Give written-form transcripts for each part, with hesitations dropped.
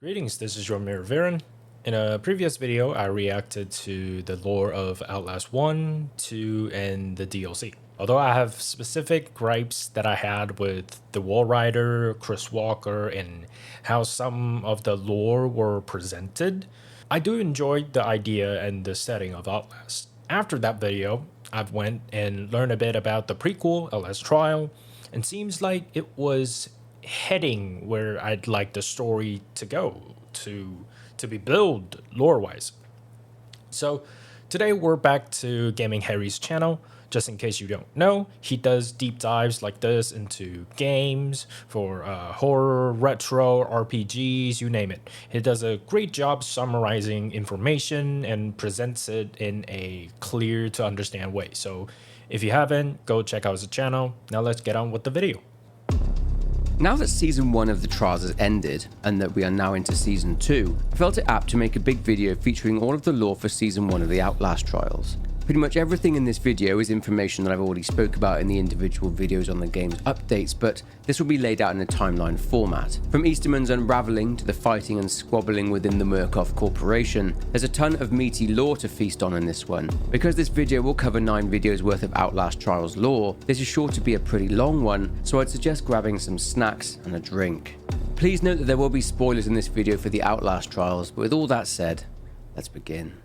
Greetings, this is your Mirror Viren. In a previous video, I reacted to the lore of Outlast 1, 2, and the DLC. Although I have specific gripes that I had with the Wall Rider, Chris Walker, and how some of the lore were presented, I do enjoy the idea and the setting of Outlast. After that video, I've went and learned a bit about the prequel, Outlast Trial, and seems like it was heading where I'd like the story to go, to be built lore-wise. So today we're back to Gaming Harry's channel. Just in case you don't know, he does deep dives like this into games for horror, retro, RPGs, you name it. He does a great job summarizing information and presents it in a clear to understand way. So if you haven't, go check out his channel. Now let's get on with the video. Now that Season 1 of the Trials has ended, and that we are now into Season 2, I felt it apt to make a big video featuring all of the lore for Season 1 of the Outlast Trials. Pretty much everything in this video is information that I've already spoke about in the individual videos on the game's updates, but this will be laid out in a timeline format. From Easterman's unraveling to the fighting and squabbling within the Murkoff Corporation, there's a ton of meaty lore to feast on in this one. Because this video will cover 9 videos worth of Outlast Trials lore, this is sure to be a pretty long one, so I'd suggest grabbing some snacks and a drink. Please note that there will be spoilers in this video for the Outlast Trials, but with all that said, let's begin.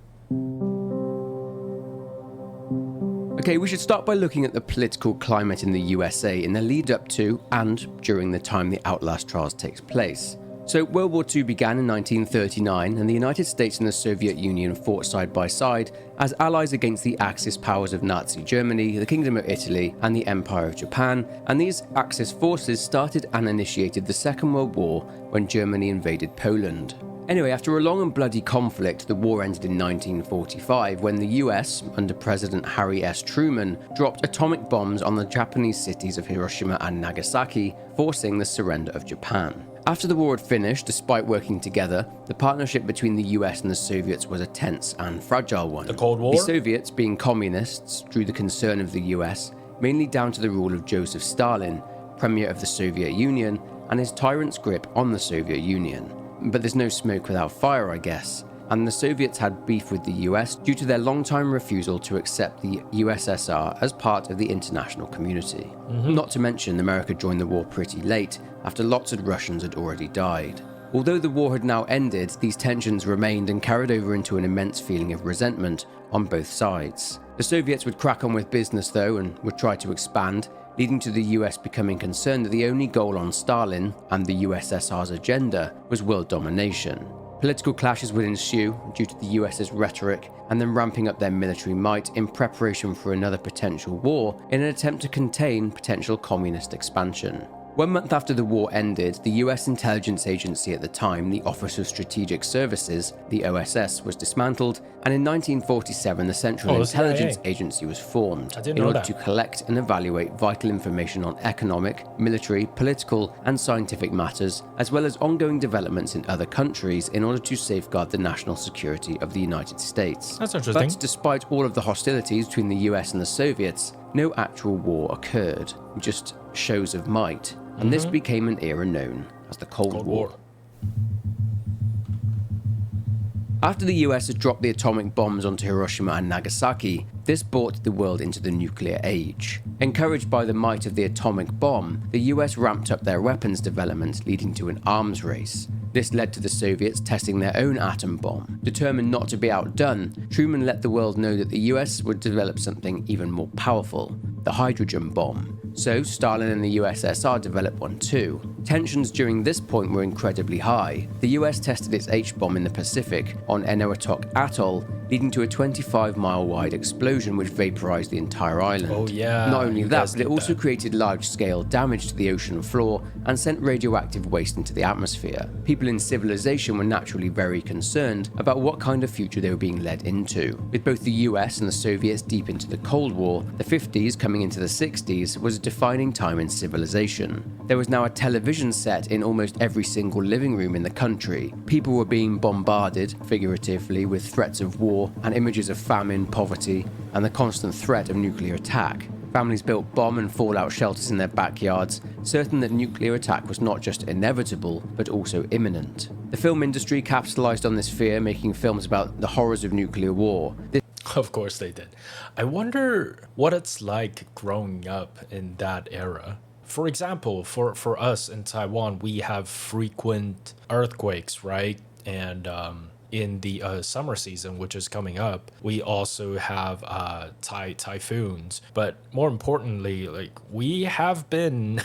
Okay, we should start by looking at the political climate in the USA in the lead up to and during the time the Outlast Trials takes place. So World War II began in 1939 and the United States and the Soviet Union fought side by side as allies against the Axis powers of Nazi Germany, the Kingdom of Italy and the Empire of Japan, and these Axis forces started and initiated the Second World War when Germany invaded Poland. Anyway, after a long and bloody conflict, the war ended in 1945 when the US, under President Harry S. Truman, dropped atomic bombs on the Japanese cities of Hiroshima and Nagasaki, forcing the surrender of Japan. After the war had finished, despite working together, the partnership between the US and the Soviets was a tense and fragile one. The Cold War? The Soviets, being communists, drew the concern of the US, mainly down to the rule of Joseph Stalin, Premier of the Soviet Union, and his tyrant's grip on the Soviet Union. But there's no smoke without fire, I guess, and the Soviets had beef with the US due to their long-time refusal to accept the USSR as part of the international community. Not to mention, America joined the war pretty late, after lots of Russians had already died. Although the war had now ended, these tensions remained and carried over into an immense feeling of resentment on both sides. The Soviets would crack on with business though, and would try to expand, leading to the US becoming concerned that the only goal on Stalin and the USSR's agenda was world domination. Political clashes would ensue due to the US's rhetoric and them ramping up their military might in preparation for another potential war in an attempt to contain potential communist expansion. 1 month after the war ended, the US intelligence agency at the time, the Office of Strategic Services, the OSS, was dismantled, and in 1947 the Central Intelligence Agency was formed in order to collect and evaluate vital information on economic, military, political, and scientific matters, as well as ongoing developments in other countries in order to safeguard the national security of the United States. That's interesting. But despite all of the hostilities between the US and the Soviets, no actual war occurred, just shows of might. And this became an era known as the Cold War. After the US had dropped the atomic bombs onto Hiroshima and Nagasaki, this brought the world into the nuclear age. Encouraged by the might of the atomic bomb, the US ramped up their weapons development, leading to an arms race. This led to the Soviets testing their own atom bomb. Determined not to be outdone, Truman let the world know that the US would develop something even more powerful, the hydrogen bomb. So Stalin and the USSR developed one too. Tensions during this point were incredibly high. The US tested its H-bomb in the Pacific on Enowetok Atoll, leading to a 25-mile wide explosion which vaporized the entire island. Oh yeah. Not only that, but it also created large-scale damage to the ocean floor and sent radioactive waste into the atmosphere. People in civilization were naturally very concerned about what kind of future they were being led into. With both the US and the Soviets deep into the Cold War, the 50s coming into the 60s was a defining time in civilization. There was now a television set in almost every single living room in the country. People were being bombarded, figuratively, with threats of war and images of famine, poverty, and the constant threat of nuclear attack. Families built bomb and fallout shelters in their backyards, certain that nuclear attack was not just inevitable, but also imminent. The film industry capitalized on this fear, making films about the horrors of nuclear war. Of course they did. I wonder what it's like growing up in that era. For example, for us in Taiwan, we have frequent earthquakes, right? And in the summer season, which is coming up, we also have typhoons. But more importantly, like, we have been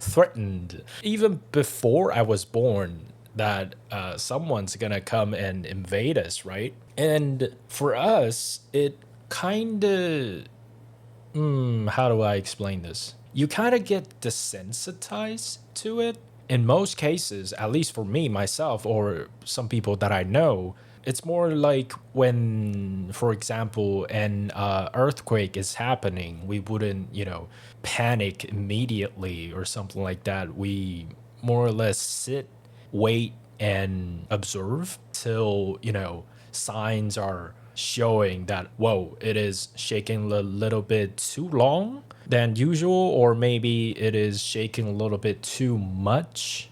threatened even before I was born that someone's gonna come and invade us, right? And for us, it kind of, how do I explain this? You kind of get desensitized to it. In most cases, at least for me, myself, or some people that I know, it's more like when, for example, an earthquake is happening, we wouldn't, panic immediately or something like that. We more or less sit, wait, and observe till, signs are showing that, whoa, it is shaking a little bit too long than usual, or maybe it is shaking a little bit too much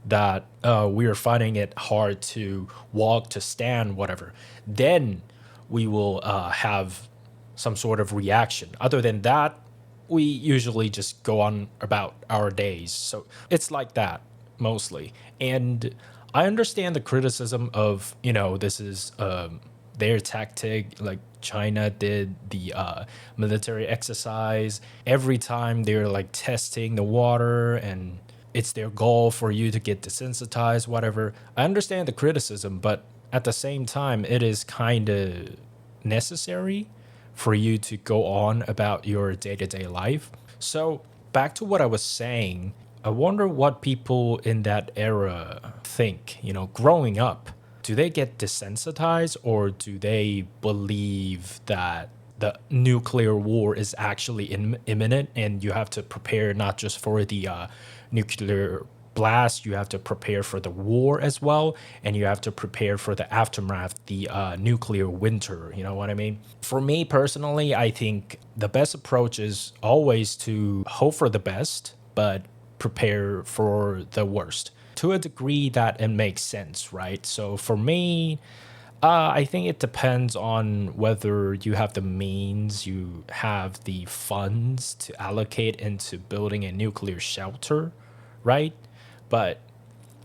that we are finding it hard to walk, to stand, whatever. Then we will have some sort of reaction. Other than that, we usually just go on about our days. So it's like that mostly. And I understand the criticism of, this is their tactic, like China did the military exercise. Every time they're like testing the water and it's their goal for you to get desensitized, whatever. I understand the criticism, but at the same time, it is kind of necessary for you to go on about your day-to-day life. So back to what I was saying, I wonder what people in that era think, growing up. Do they get desensitized, or do they believe that the nuclear war is actually imminent and you have to prepare not just for the nuclear blast, you have to prepare for the war as well, and you have to prepare for the aftermath, the nuclear winter, you know what I mean? For me personally, I think the best approach is always to hope for the best, but prepare for the worst. To a degree that it makes sense, right? So for me, I think it depends on whether you have the means, you have the funds to allocate into building a nuclear shelter, right? But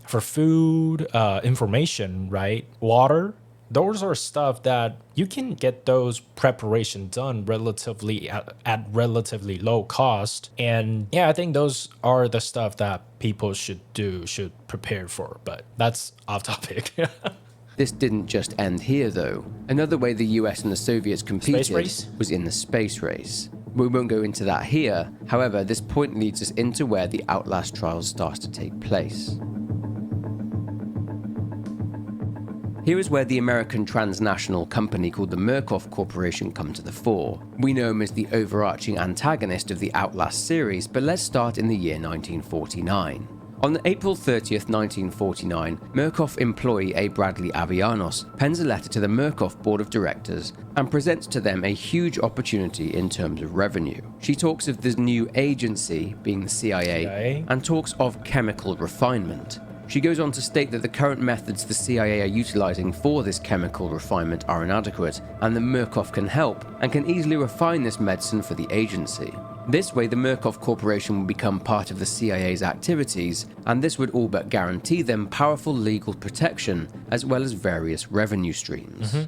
for food, information, right? Water, those are stuff that you can get those preparation done relatively at relatively low cost. And yeah, I think those are the stuff that people should prepare for, but that's off topic. This didn't just end here, though. Another way the US and the Soviets competed was in the space race. We won't go into that here. However, this point leads us into where the Outlast trials start to take place. Here is where the American transnational company called the Murkoff Corporation come to the fore. We know him as the overarching antagonist of the Outlast series, but let's start in the year 1949. On April 30th, 1949, Murkoff employee A. Bradley Avellanos pens a letter to the Murkoff board of directors and presents to them a huge opportunity in terms of revenue. She talks of this new agency, being the CIA, and talks of chemical refinement. She goes on to state that the current methods the CIA are utilizing for this chemical refinement are inadequate, and that Murkoff can help and can easily refine this medicine for the agency. This way, the Murkoff Corporation would become part of the CIA's activities, and this would all but guarantee them powerful legal protection, as well as various revenue streams.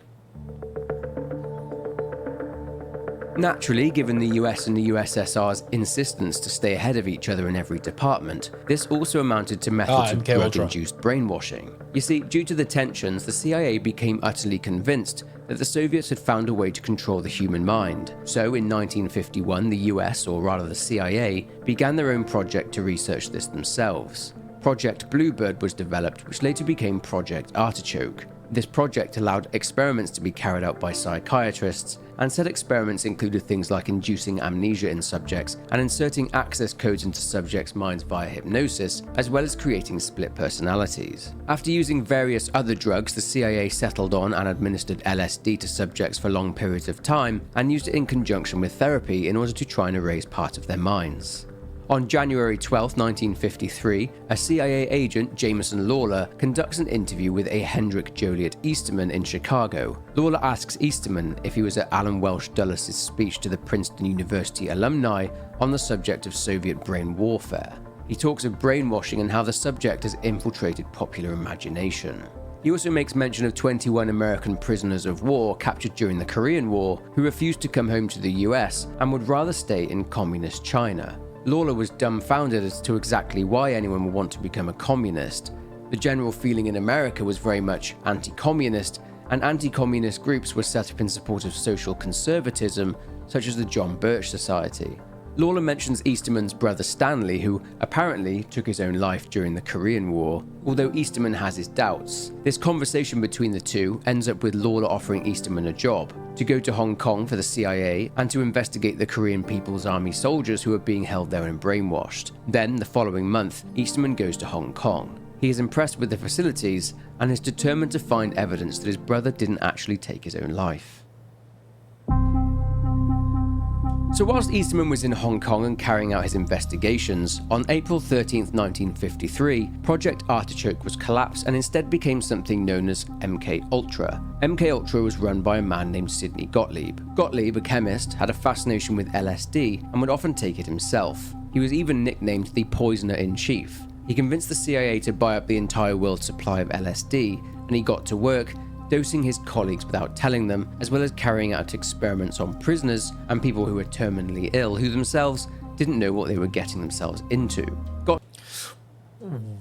Naturally, given the US and the USSR's insistence to stay ahead of each other in every department, this also amounted to methods of drug-induced brainwashing. You see, due to the tensions, the CIA became utterly convinced that the Soviets had found a way to control the human mind. So in 1951, the US, or rather the CIA, began their own project to research this themselves. Project Bluebird was developed, which later became Project Artichoke. This project allowed experiments to be carried out by psychiatrists, and said experiments included things like inducing amnesia in subjects and inserting access codes into subjects' minds via hypnosis, as well as creating split personalities. After using various other drugs, the CIA settled on and administered LSD to subjects for long periods of time and used it in conjunction with therapy in order to try and erase part of their minds. On January 12, 1953, a CIA agent, Jameson Lawler, conducts an interview with a Hendrik Joliet Easterman in Chicago. Lawler asks Easterman if he was at Alan Welsh Dulles' speech to the Princeton University alumni on the subject of Soviet brain warfare. He talks of brainwashing and how the subject has infiltrated popular imagination. He also makes mention of 21 American prisoners of war captured during the Korean War who refused to come home to the US and would rather stay in communist China. Lawler was dumbfounded as to exactly why anyone would want to become a communist. The general feeling in America was very much anti-communist, and anti-communist groups were set up in support of social conservatism, such as the John Birch Society. Lawler mentions Easterman's brother Stanley, who apparently took his own life during the Korean War, although Easterman has his doubts. This conversation between the two ends up with Lawler offering Easterman a job, to go to Hong Kong for the CIA and to investigate the Korean People's Army soldiers who are being held there and brainwashed. Then, the following month, Easterman goes to Hong Kong. He is impressed with the facilities and is determined to find evidence that his brother didn't actually take his own life. So whilst Easterman was in Hong Kong and carrying out his investigations, on April 13, 1953, Project Artichoke was collapsed and instead became something known as MK Ultra. MK Ultra was run by a man named Sidney Gottlieb. Gottlieb, a chemist, had a fascination with LSD and would often take it himself. He was even nicknamed the Poisoner-in-Chief. He convinced the CIA to buy up the entire world's supply of LSD, and he got to work dosing his colleagues without telling them, as well as carrying out experiments on prisoners and people who were terminally ill who themselves didn't know what they were getting themselves into.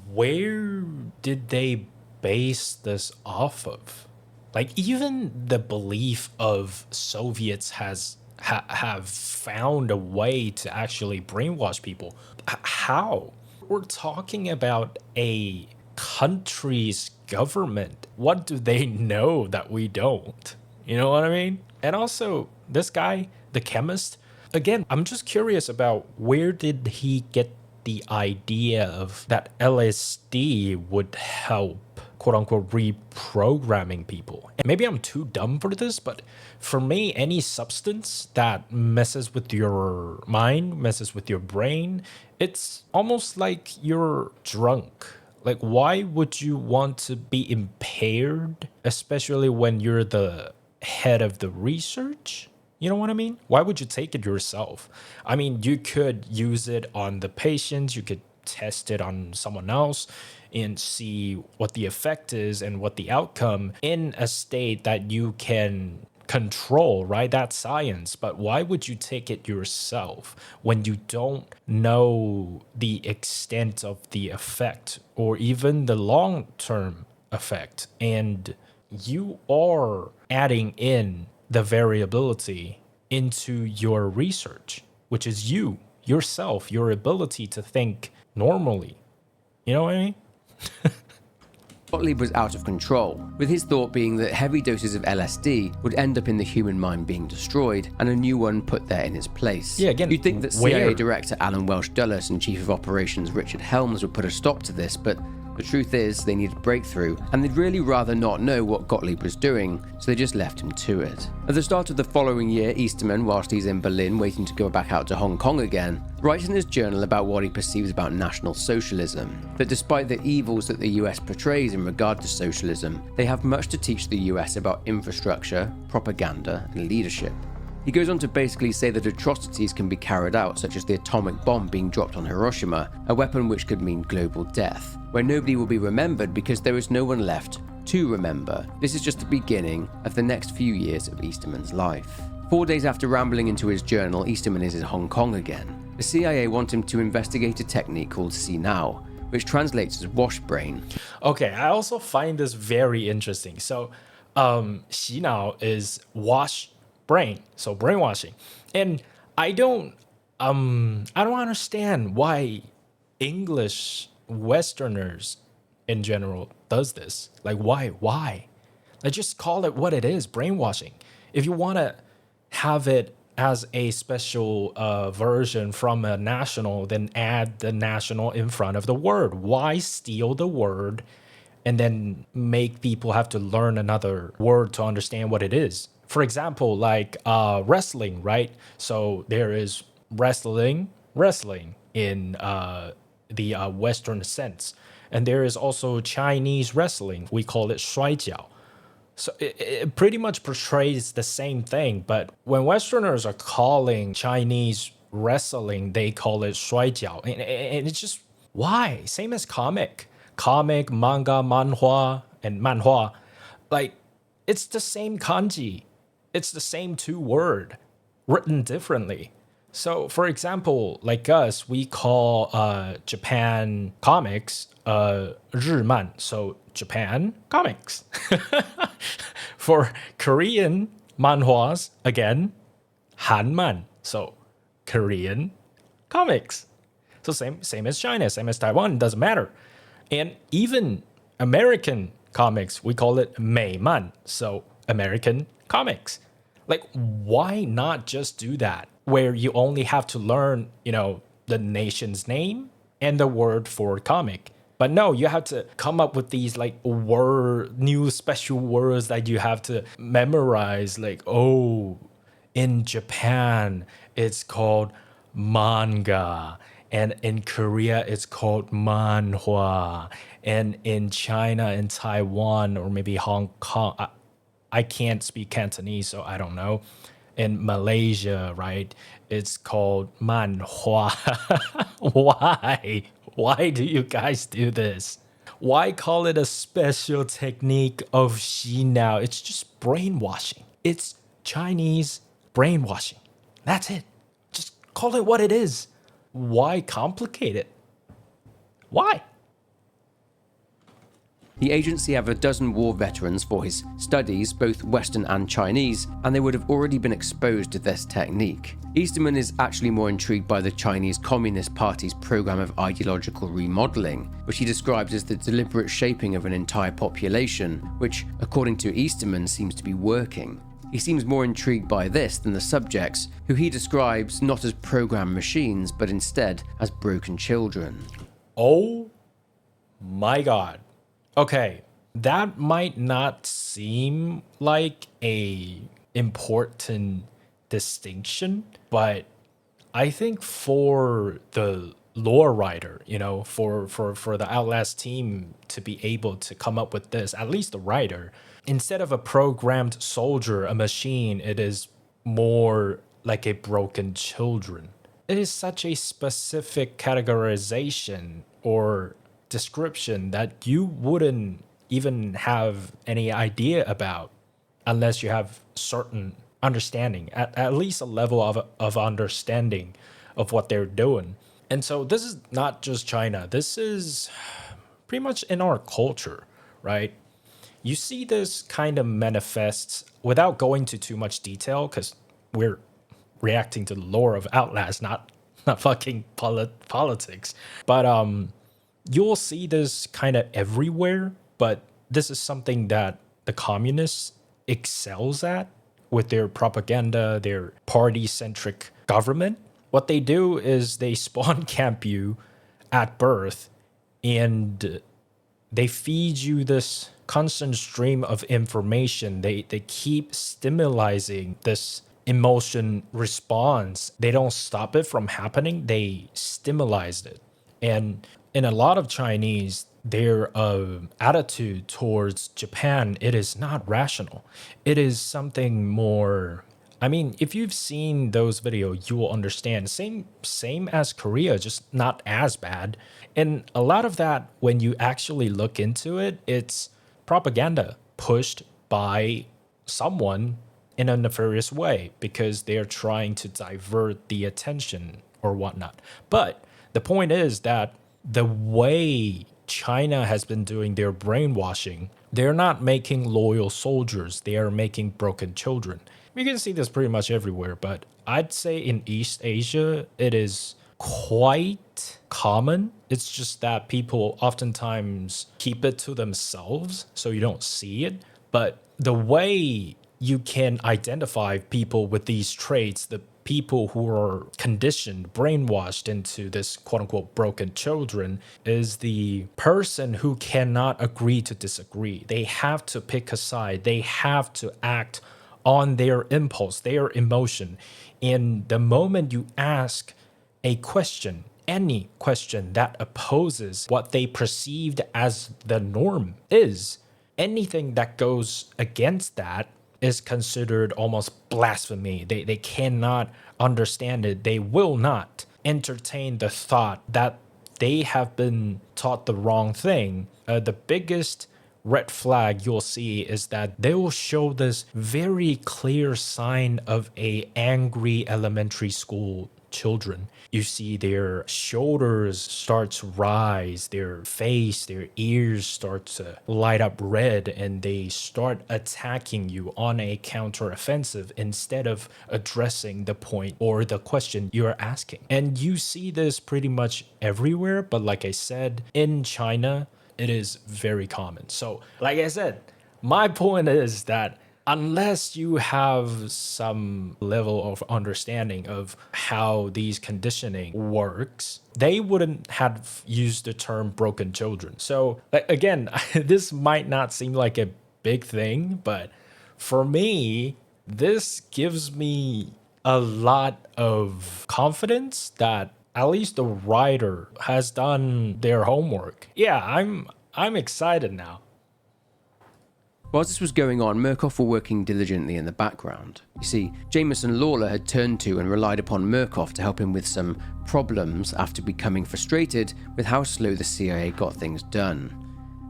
Where did they base this off of? Like, even the belief of Soviets have found a way to actually brainwash people. How? We're talking about a country's government. What do they know that we don't? You know what I mean? And also, this guy, the chemist, again, I'm just curious about where did he get the idea of that LSD would help, quote unquote, reprogramming people. And maybe I'm too dumb for this, but for me, any substance that messes with your mind, messes with your brain, it's almost like you're drunk. Like, why would you want to be impaired, especially when you're the head of the research? You know what I mean? Why would you take it yourself? I mean, you could use it on the patients, you could test it on someone else and see what the effect is and what the outcome in a state that you can control, right? That's science. But why would you take it yourself when you don't know the extent of the effect or even the long-term effect? And you are adding in the variability into your research, which is you, yourself, your ability to think normally. You know what I mean? Gottlieb was out of control, with his thought being that heavy doses of LSD would end up in the human mind being destroyed and a new one put there in its place. Yeah, again, you'd think that CIA Director Alan Welsh Dulles and Chief of Operations Richard Helms would put a stop to this, but the truth is they needed breakthrough, and they'd really rather not know what Gottlieb was doing, so they just left him to it. At the start of the following year, Easterman, whilst he's in Berlin waiting to go back out to Hong Kong again, writes in his journal about what he perceives about National Socialism, that despite the evils that the US portrays in regard to socialism, they have much to teach the US about infrastructure, propaganda, and leadership. He goes on to basically say that atrocities can be carried out, such as the atomic bomb being dropped on Hiroshima, a weapon which could mean global death, where nobody will be remembered because there is no one left to remember. This is just the beginning of the next few years of Easterman's life. 4 days after rambling into his journal, Easterman is in Hong Kong again. The CIA want him to investigate a technique called See Now, which translates as wash brain. Okay, I also find this very interesting. So, See Now is wash brain, so brainwashing. And I don't understand why English Westerners in general does this. Like, why? Like, just call it what it is, brainwashing. If you want to have it as a special version from a national, then add the national in front of the word. Why steal the word and then make people have to learn another word to understand what it is? For example, like wrestling, right? So there is wrestling in the Western sense. And there is also Chinese wrestling. We call it 摔跤. So it pretty much portrays the same thing, but when Westerners are calling Chinese wrestling, they call it 摔跤, and it's just why? Same as comic, manga, manhua, and manhua, like it's the same kanji, it's the same two word written differently. So, for example, like us, we call Japan comics 日漫, so Japan comics. For Korean manhwas, again, Hanman, so Korean comics. So same as China, same as Taiwan, doesn't matter. And even American comics, we call it 美漫, so American comics. Like, why not just do that? Where you only have to learn, the nation's name and the word for comic. But no, you have to come up with these like new special words that you have to memorize. Like, oh, in Japan, it's called manga. And in Korea, it's called manhwa. And in China and Taiwan, or maybe Hong Kong, I can't speak Cantonese, so I don't know. In Malaysia, right, it's called manhua. Why? Why do you guys do this? Why call it a special technique of Xi now? It's just brainwashing. It's Chinese brainwashing. That's it. Just call it what it is. Why complicate it? Why? The agency have a dozen war veterans for his studies, both Western and Chinese, and they would have already been exposed to this technique. Easterman is actually more intrigued by the Chinese Communist Party's program of ideological remodeling, which he describes as the deliberate shaping of an entire population, which, according to Easterman, seems to be working. He seems more intrigued by this than the subjects, who he describes not as programmed machines, but instead as broken children. Oh my God. Okay, that might not seem like a important distinction, but I think for the lore writer, for the Outlast team to be able to come up with this, at least the writer, instead of a programmed soldier, a machine, it is more like a broken children. It is such a specific categorization or description that you wouldn't even have any idea about unless you have certain understanding, at least a level of understanding of what they're doing. And so this is not just China. This is pretty much in our culture, right? You see this kind of manifests without going to too much detail because we're reacting to the lore of Outlast, not fucking politics. But you'll see this kind of everywhere, but this is something that the communists excels at with their propaganda, their party-centric government. What they do is they spawn camp you at birth and they feed you this constant stream of information. They keep stimulating this emotion response. They don't stop it from happening. They stimulate it. And in a lot of Chinese, their attitude towards Japan, it is not rational. It is something more. I mean, if you've seen those videos, you will understand. Same as Korea, just not as bad. And a lot of that, when you actually look into it, it's propaganda pushed by someone in a nefarious way because they're trying to divert the attention or whatnot. But the point is that the way China has been doing their brainwashing, they're not making loyal soldiers. They are making broken children. You can see this pretty much everywhere, but I'd say in East Asia, it is quite common. It's just that people oftentimes keep it to themselves, so you don't see it. But the way you can identify people with these traits, the people who are conditioned, brainwashed into this quote unquote broken children, is the person who cannot agree to disagree. They have to pick a side, they have to act on their impulse, their emotion. And the moment you ask a question, any question that opposes what they perceived as the norm is, anything that goes against that is considered almost blasphemy. They cannot understand it. They will not entertain the thought that they have been taught the wrong thing. The biggest red flag you'll see is that they will show this very clear sign of a angry elementary school children. You see their shoulders start to rise, their face, their ears start to light up red, and they start attacking you on a counteroffensive instead of addressing the point or the question you're asking. And you see this pretty much everywhere, but like I said, in China, it is very common. So, like I said, my point is that unless you have some level of understanding of how these conditioning works, they wouldn't have used the term broken children. So again, this might not seem like a big thing, but for me, this gives me a lot of confidence that at least the writer has done their homework. Yeah, I'm excited now. Whilst this was going on, Murkoff were working diligently in the background. You see, Jameson Lawler had turned to and relied upon Murkoff to help him with some problems after becoming frustrated with how slow the CIA got things done.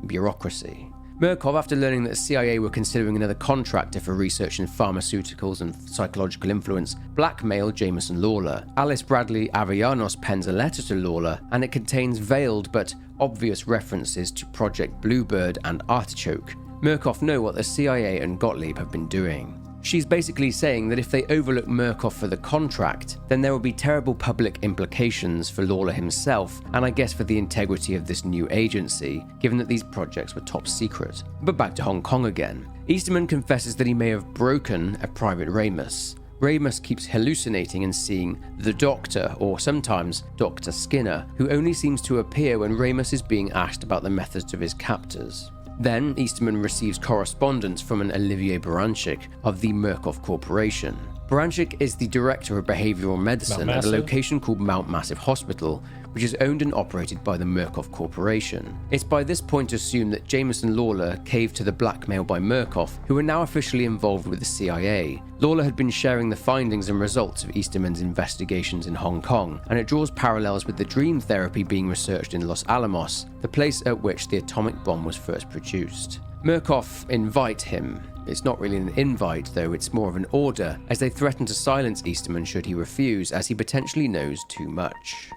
Bureaucracy. Murkoff, after learning that the CIA were considering another contractor for research in pharmaceuticals and psychological influence, blackmailed Jameson Lawler. Alice Bradley Avellanos pens a letter to Lawler, and it contains veiled but obvious references to Project Bluebird and Artichoke. Murkoff know what the CIA and Gottlieb have been doing. She's basically saying that if they overlook Murkoff for the contract, then there will be terrible public implications for Lawler himself, and I guess for the integrity of this new agency, given that these projects were top secret. But back to Hong Kong again. Easterman confesses that he may have broken a Private Ramus. Ramus keeps hallucinating and seeing the Doctor, or sometimes Dr. Skinner, who only seems to appear when Ramus is being asked about the methods of his captors. Then, Easterman receives correspondence from an Olivier Baranchik of the Murkoff Corporation. Baranchik is the director of behavioral medicine at a location called Mount Massive Hospital, which is owned and operated by the Murkoff Corporation. It's by this point assumed that Jameson Lawler caved to the blackmail by Murkoff, who are now officially involved with the CIA. Lawler had been sharing the findings and results of Easterman's investigations in Hong Kong, and it draws parallels with the dream therapy being researched in Los Alamos, the place at which the atomic bomb was first produced. Murkoff invite him. It's not really an invite, though, it's more of an order, as they threaten to silence Easterman should he refuse, as he potentially knows too much.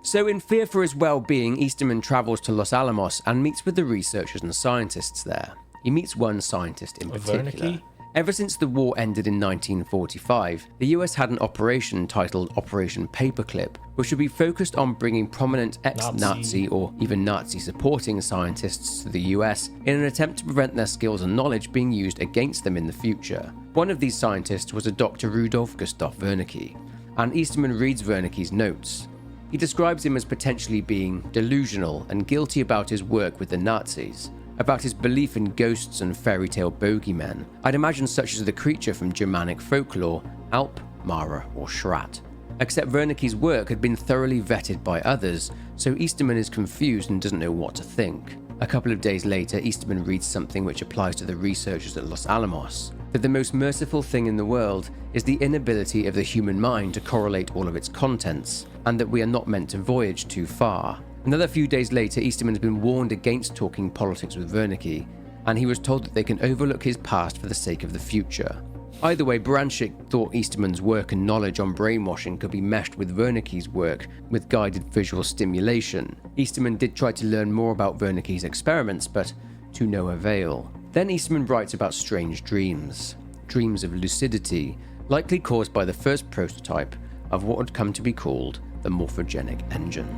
So in fear for his well-being, Easterman travels to Los Alamos and meets with the researchers and scientists there. He meets one scientist in particular. Wernicke? Ever since the war ended in 1945, the US had an operation titled Operation Paperclip, which would be focused on bringing prominent ex-Nazi or even Nazi-supporting scientists to the US in an attempt to prevent their skills and knowledge being used against them in the future. One of these scientists was a Dr. Rudolf Gustav Wernicke, and Easterman reads Wernicke's notes. He describes him as potentially being delusional and guilty about his work with the Nazis, about his belief in ghosts and fairy tale bogeymen. I'd imagine such as the creature from Germanic folklore, Alp, Mara, or Schrat. Except Wernicke's work had been thoroughly vetted by others, so Easterman is confused and doesn't know what to think. A couple of days later, Easterman reads something which applies to the researchers at Los Alamos, that the most merciful thing in the world is the inability of the human mind to correlate all of its contents, and that we are not meant to voyage too far. Another few days later, Easterman has been warned against talking politics with Wernicke, and he was told that they can overlook his past for the sake of the future. Either way, Baranchik thought Easterman's work and knowledge on brainwashing could be meshed with Wernicke's work with guided visual stimulation. Easterman did try to learn more about Wernicke's experiments, but to no avail. Then Easterman writes about strange dreams. Dreams of lucidity, likely caused by the first prototype of what would come to be called the morphogenic engine.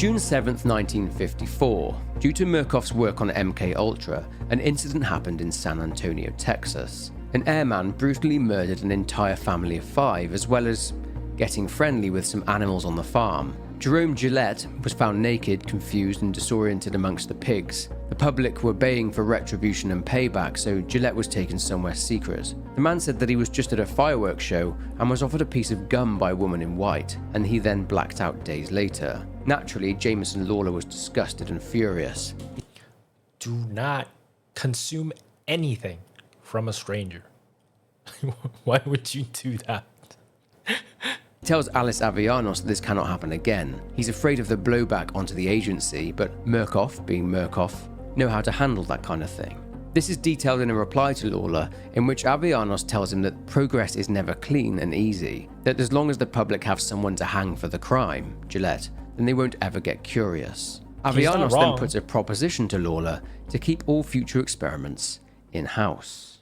June 7th, 1954, due to Murkoff's work on MK Ultra, an incident happened in San Antonio, Texas. An airman brutally murdered an entire family of 5, as well as getting friendly with some animals on the farm. Jerome Gillette was found naked, confused and disoriented amongst the pigs. The public were baying for retribution and payback, so Gillette was taken somewhere secret. The man said that he was just at a fireworks show and was offered a piece of gum by a woman in white, and he then blacked out days later. Naturally, Jameson Lawler was disgusted and furious. Do not consume anything from a stranger. Why would you do that? He tells Alice Avellanos that this cannot happen again. He's afraid of the blowback onto the agency, but Murkoff, being Murkoff, know how to handle that kind of thing. This is detailed in a reply to Lawler, in which Avellanos tells him that progress is never clean and easy, that as long as the public have someone to hang for the crime, Gillette, then they won't ever get curious. Avellanos then puts a proposition to Lawler to keep all future experiments in-house.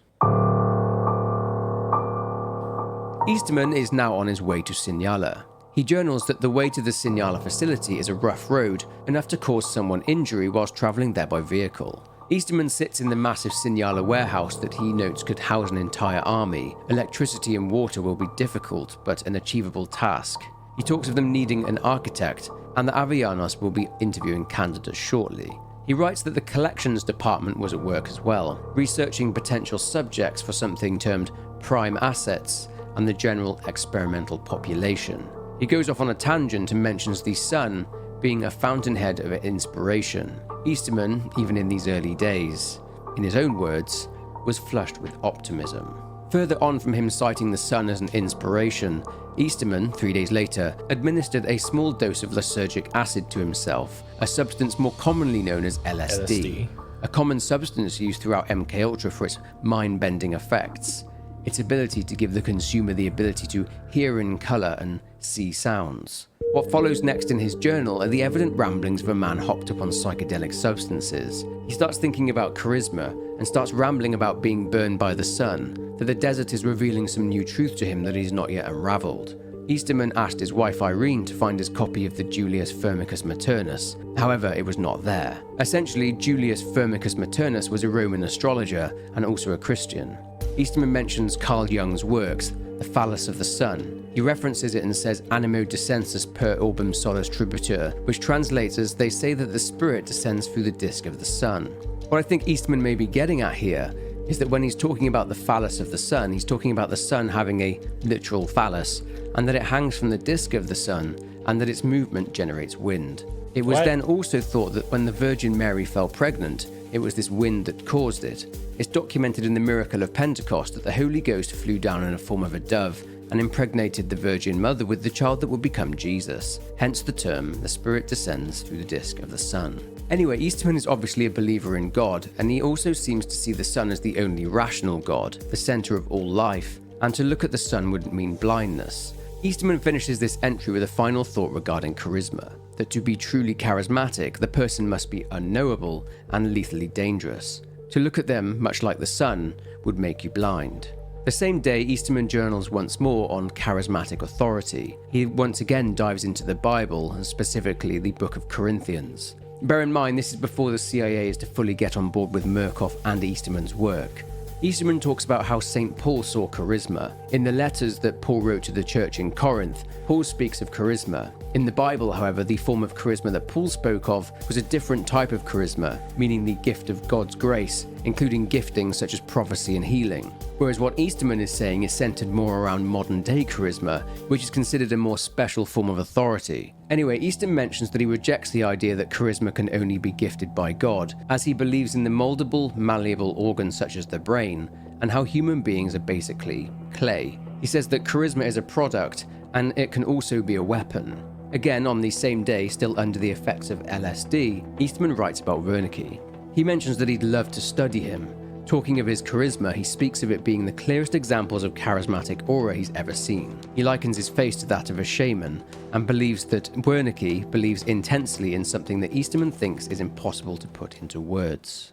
Easterman is now on his way to Sinaloa. He journals that the way to the Sinaloa facility is a rough road, enough to cause someone injury whilst travelling there by vehicle. Easterman sits in the massive Sinaloa warehouse that he notes could house an entire army. Electricity and water will be difficult, but an achievable task. He talks of them needing an architect, and that Avellanos will be interviewing candidates shortly. He writes that the collections department was at work as well, researching potential subjects for something termed prime assets, and the general experimental population. He goes off on a tangent and mentions the sun being a fountainhead of inspiration. Easterman, even in these early days, in his own words, was flushed with optimism. Further on from him citing the sun as an inspiration, Easterman, 3 days later, administered a small dose of lysergic acid to himself, a substance more commonly known as LSD. A common substance used throughout MK Ultra for its mind-bending effects. Its ability to give the consumer the ability to hear in colour and see sounds. What follows next in his journal are the evident ramblings of a man hopped up on psychedelic substances. He starts thinking about charisma and starts rambling about being burned by the sun, that the desert is revealing some new truth to him that he's not yet unravelled. Easterman asked his wife Irene to find his copy of the Julius Firmicus Maternus. However, it was not there. Essentially, Julius Firmicus Maternus was a Roman astrologer and also a Christian. Easterman mentions Carl Jung's works, The Phallus of the Sun. He references it and says animo descensus per orbum solis tributur, which translates as they say that the spirit descends through the disk of the sun. What I think Easterman may be getting at here is that when he's talking about the phallus of the sun, he's talking about the sun having a literal phallus, and that it hangs from the disk of the sun, and that its movement generates wind. It was then also thought that when the Virgin Mary fell pregnant, it was this wind that caused it. It's documented in the miracle of Pentecost that the Holy Ghost flew down in the form of a dove and impregnated the Virgin Mother with the child that would become Jesus. Hence the term, the Spirit descends through the disk of the sun. Anyway, Easterman is obviously a believer in God, and he also seems to see the sun as the only rational God, the center of all life, and to look at the sun wouldn't mean blindness. Easterman finishes this entry with a final thought regarding charisma, that to be truly charismatic, the person must be unknowable and lethally dangerous. To look at them, much like the sun, would make you blind. The same day, Easterman journals once more on charismatic authority. He once again dives into the Bible, and specifically the Book of Corinthians. Bear in mind, this is before the CIA is to fully get on board with Murkoff and Easterman's work. Easterman talks about how St. Paul saw charisma. In the letters that Paul wrote to the church in Corinth, Paul speaks of charisma. In the Bible, however, the form of charisma that Paul spoke of was a different type of charisma, meaning the gift of God's grace, including giftings such as prophecy and healing. Whereas what Easterman is saying is centered more around modern-day charisma, which is considered a more special form of authority. Anyway, Easterman mentions that he rejects the idea that charisma can only be gifted by God, as he believes in the moldable, malleable organs such as the brain, and how human beings are basically clay. He says that charisma is a product, and it can also be a weapon. Again, on the same day, still under the effects of LSD, Easterman writes about Wernicke. He mentions that he'd love to study him. Talking of his charisma, he speaks of it being the clearest examples of charismatic aura he's ever seen. He likens his face to that of a shaman, and believes that Wernicke believes intensely in something that Easterman thinks is impossible to put into words.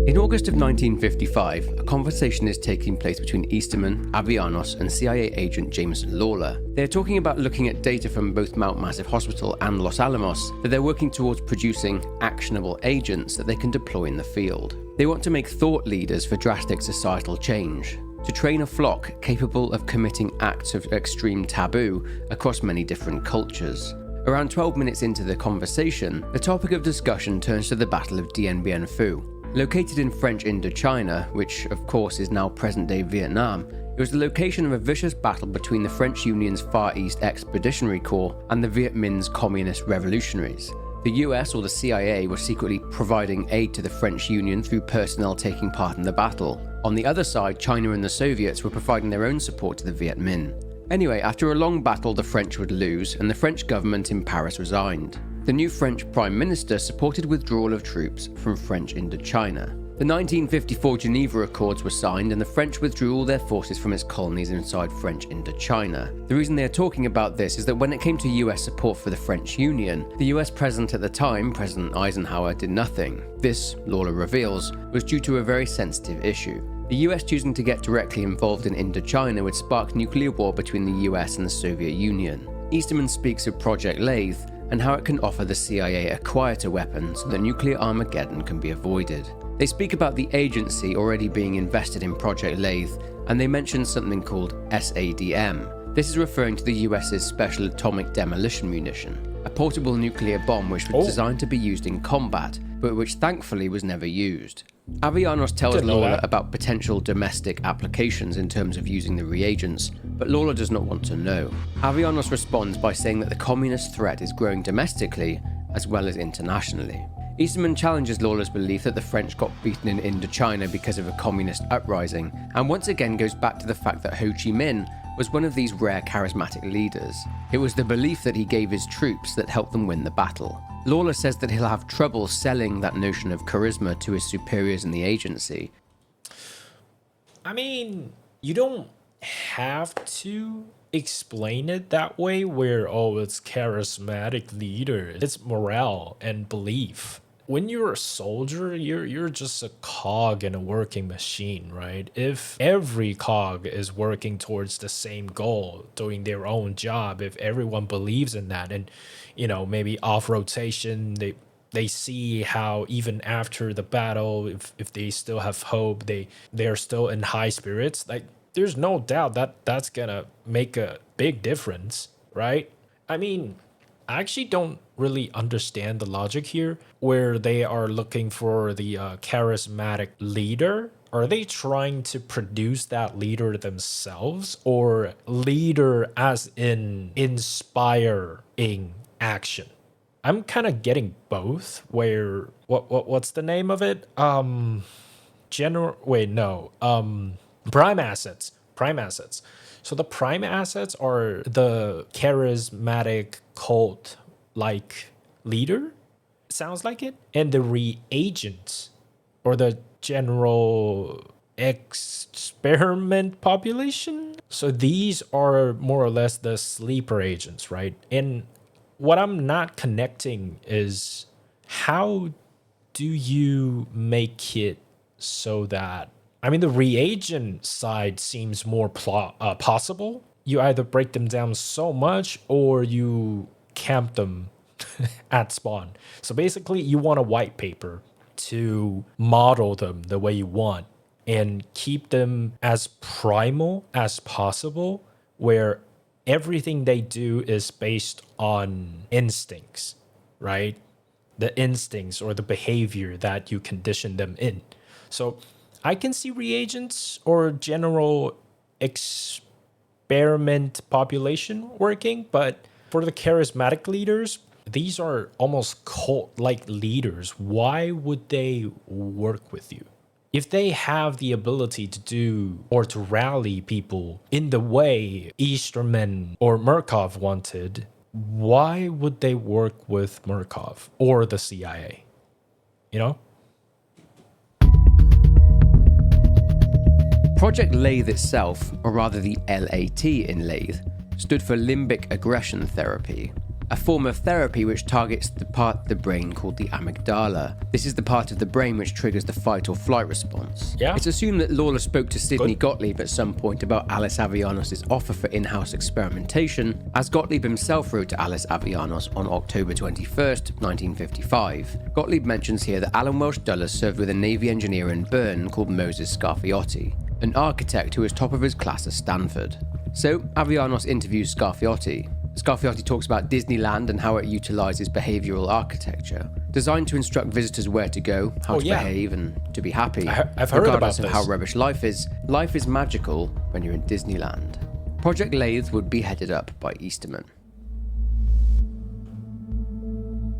In August of 1955, a conversation is taking place between Easterman, Avellanos, and CIA agent Jameson Lawler. They are talking about looking at data from both Mount Massive Hospital and Los Alamos that they're working towards producing actionable agents that they can deploy in the field. They want to make thought leaders for drastic societal change, to train a flock capable of committing acts of extreme taboo across many different cultures. Around 12 minutes into the conversation, the topic of discussion turns to the Battle of Dien Bien Phu. Located in French Indochina, which of course is now present-day Vietnam, it was the location of a vicious battle between the French Union's Far East Expeditionary Corps and the Viet Minh's Communist Revolutionaries. The US or the CIA were secretly providing aid to the French Union through personnel taking part in the battle. On the other side, China and the Soviets were providing their own support to the Viet Minh. Anyway, after a long battle, the French would lose, and the French government in Paris resigned. The new French Prime Minister supported withdrawal of troops from French Indochina. The 1954 Geneva Accords were signed, and the French withdrew all their forces from its colonies inside French Indochina. The reason they are talking about this is that when it came to US support for the French Union, the US president at the time, President Eisenhower, did nothing. This, Lawler reveals, was due to a very sensitive issue. The US choosing to get directly involved in Indochina would spark nuclear war between the US and the Soviet Union. Easterman speaks of Project Lathe, and how it can offer the CIA a quieter weapon so that nuclear Armageddon can be avoided. They speak about the agency already being invested in Project Lathe, and they mention something called SADM. This is referring to the US's Special Atomic Demolition Munition, a portable nuclear bomb which was designed to be used in combat, but which thankfully was never used. Avellanos tells Lawler about potential domestic applications in terms of using the reagents, but Lawler does not want to know. Avellanos responds by saying that the communist threat is growing domestically as well as internationally. Easterman challenges Lawler's belief that the French got beaten in Indochina because of a communist uprising, and once again goes back to the fact that Ho Chi Minh was one of these rare charismatic leaders. It was the belief that he gave his troops that helped them win the battle. Lawler says that he'll have trouble selling that notion of charisma to his superiors in the agency. I mean, you don't have to explain it that way where, oh, it's charismatic leader. It's morale and belief. When you're a soldier, you're just a cog in a working machine, right? If every cog is working towards the same goal, doing their own job, if everyone believes in that, and maybe off rotation, they see how even after the battle, if they still have hope, they're still in high spirits, like there's no doubt that that's gonna make a big difference, right? I mean, I actually don't really understand the logic here where they are looking for the charismatic leader. Are they trying to produce that leader themselves, or leader as in inspiring action? I'm kind of getting both. Where what's the name of it? Prime assets. Prime assets. So the prime assets are the charismatic cult-like leader. Sounds like it. And the reagents, or the general experiment population. So these are more or less the sleeper agents, right? And what I'm not connecting is, how do you make it so that, I mean, the reagent side seems more possible. You either break them down so much or you camp them at spawn. So basically, you want a white paper to model them the way you want and keep them as primal as possible, where everything they do is based on instincts, right? The instincts or the behavior that you condition them in. So I can see reagents or general experiment population working, but for the charismatic leaders, these are almost cult-like leaders. Why would they work with you? If they have the ability to do or to rally people in the way Easterman or Murkoff wanted, why would they work with Murkoff or the CIA? Project Lathe itself, or rather the LAT in Lathe, stood for Limbic Aggression Therapy. a form of therapy which targets the part of the brain called the amygdala. This is the part of the brain which triggers the fight or flight response. Yeah. It's assumed that Lawler spoke to Sidney Gottlieb at some point about Alice Avianos' offer for in-house experimentation, as Gottlieb himself wrote to Alice Avianos on October 21st, 1955. Gottlieb mentions here that Alan Welsh Dulles served with a Navy engineer in Bern called Moses Scarfiotti, an architect who was top of his class at Stanford. So, Avianos interviews Scarfiotti. Scarfiotti talks about Disneyland and how it utilizes behavioral architecture, designed to instruct visitors where to go, how to behave, and to be happy. I've heard regardless about of how rubbish life is magical when you're in Disneyland. Project Lathe would be headed up by Easterman.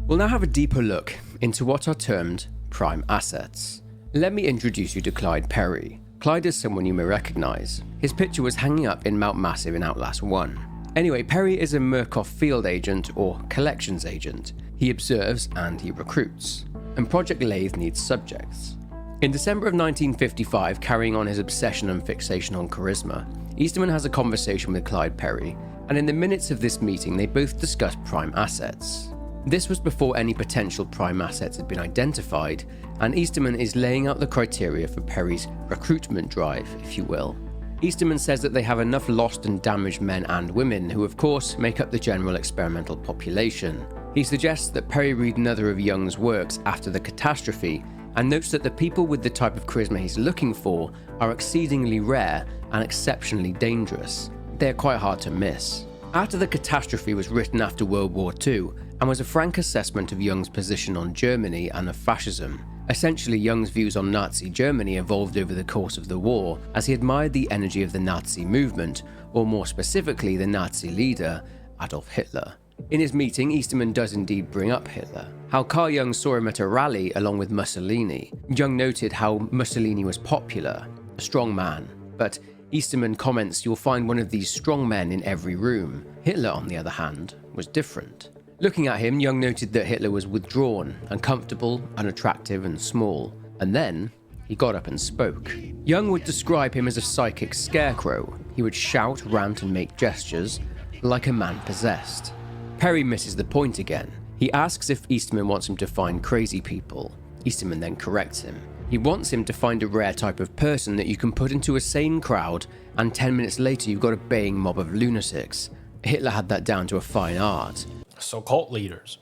We'll now have a deeper look into what are termed prime assets. Let me introduce you to Clyde Perry. Clyde is someone you may recognize. His picture was hanging up in Mount Massive in Outlast 1. Anyway, Perry is a Murkoff field agent or collections agent. He observes and he recruits. And Project Lathe needs subjects. In December of 1955, carrying on his obsession and fixation on charisma, Easterman has a conversation with Clyde Perry, and in the minutes of this meeting they both discuss prime assets. This was before any potential prime assets had been identified, and Easterman is laying out the criteria for Perry's recruitment drive, if you will. Easterman says that they have enough lost and damaged men and women, who of course make up the general experimental population. He suggests that Perry read another of Jung's works after the catastrophe, and notes that the people with the type of charisma he's looking for are exceedingly rare and exceptionally dangerous. They're quite hard to miss. After the Catastrophe was written after World War II and was a frank assessment of Jung's position on Germany and of fascism. Essentially, Jung's views on Nazi Germany evolved over the course of the war as he admired the energy of the Nazi movement, or more specifically the Nazi leader, Adolf Hitler. In his meeting, Easterman does indeed bring up Hitler, how Carl Jung saw him at a rally along with Mussolini. Jung noted how Mussolini was popular, a strong man, but Easterman comments you'll find one of these strong men in every room. Hitler, on the other hand, was different. Looking at him, Jung noted that Hitler was withdrawn, uncomfortable, unattractive, and small. And then, he got up and spoke. Jung would describe him as a psychic scarecrow. He would shout, rant, and make gestures, like a man possessed. Perry misses the point again. He asks if Easterman wants him to find crazy people. Easterman then corrects him. He wants him to find a rare type of person that you can put into a sane crowd, and 10 minutes later you've got a baying mob of lunatics. Hitler had that down to a fine art. So cult leaders.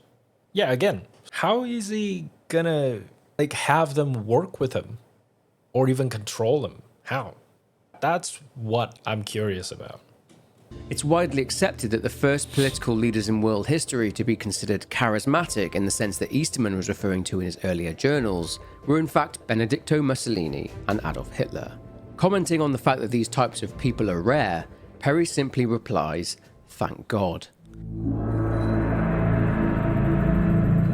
Yeah, again, how is he gonna have them work with him or even control him? How? That's what I'm curious about. It's widely accepted that the first political leaders in world history to be considered charismatic in the sense that Easterman was referring to in his earlier journals were in fact Benedetto Mussolini and Adolf Hitler. Commenting on the fact that these types of people are rare, Perry simply replies, "Thank God."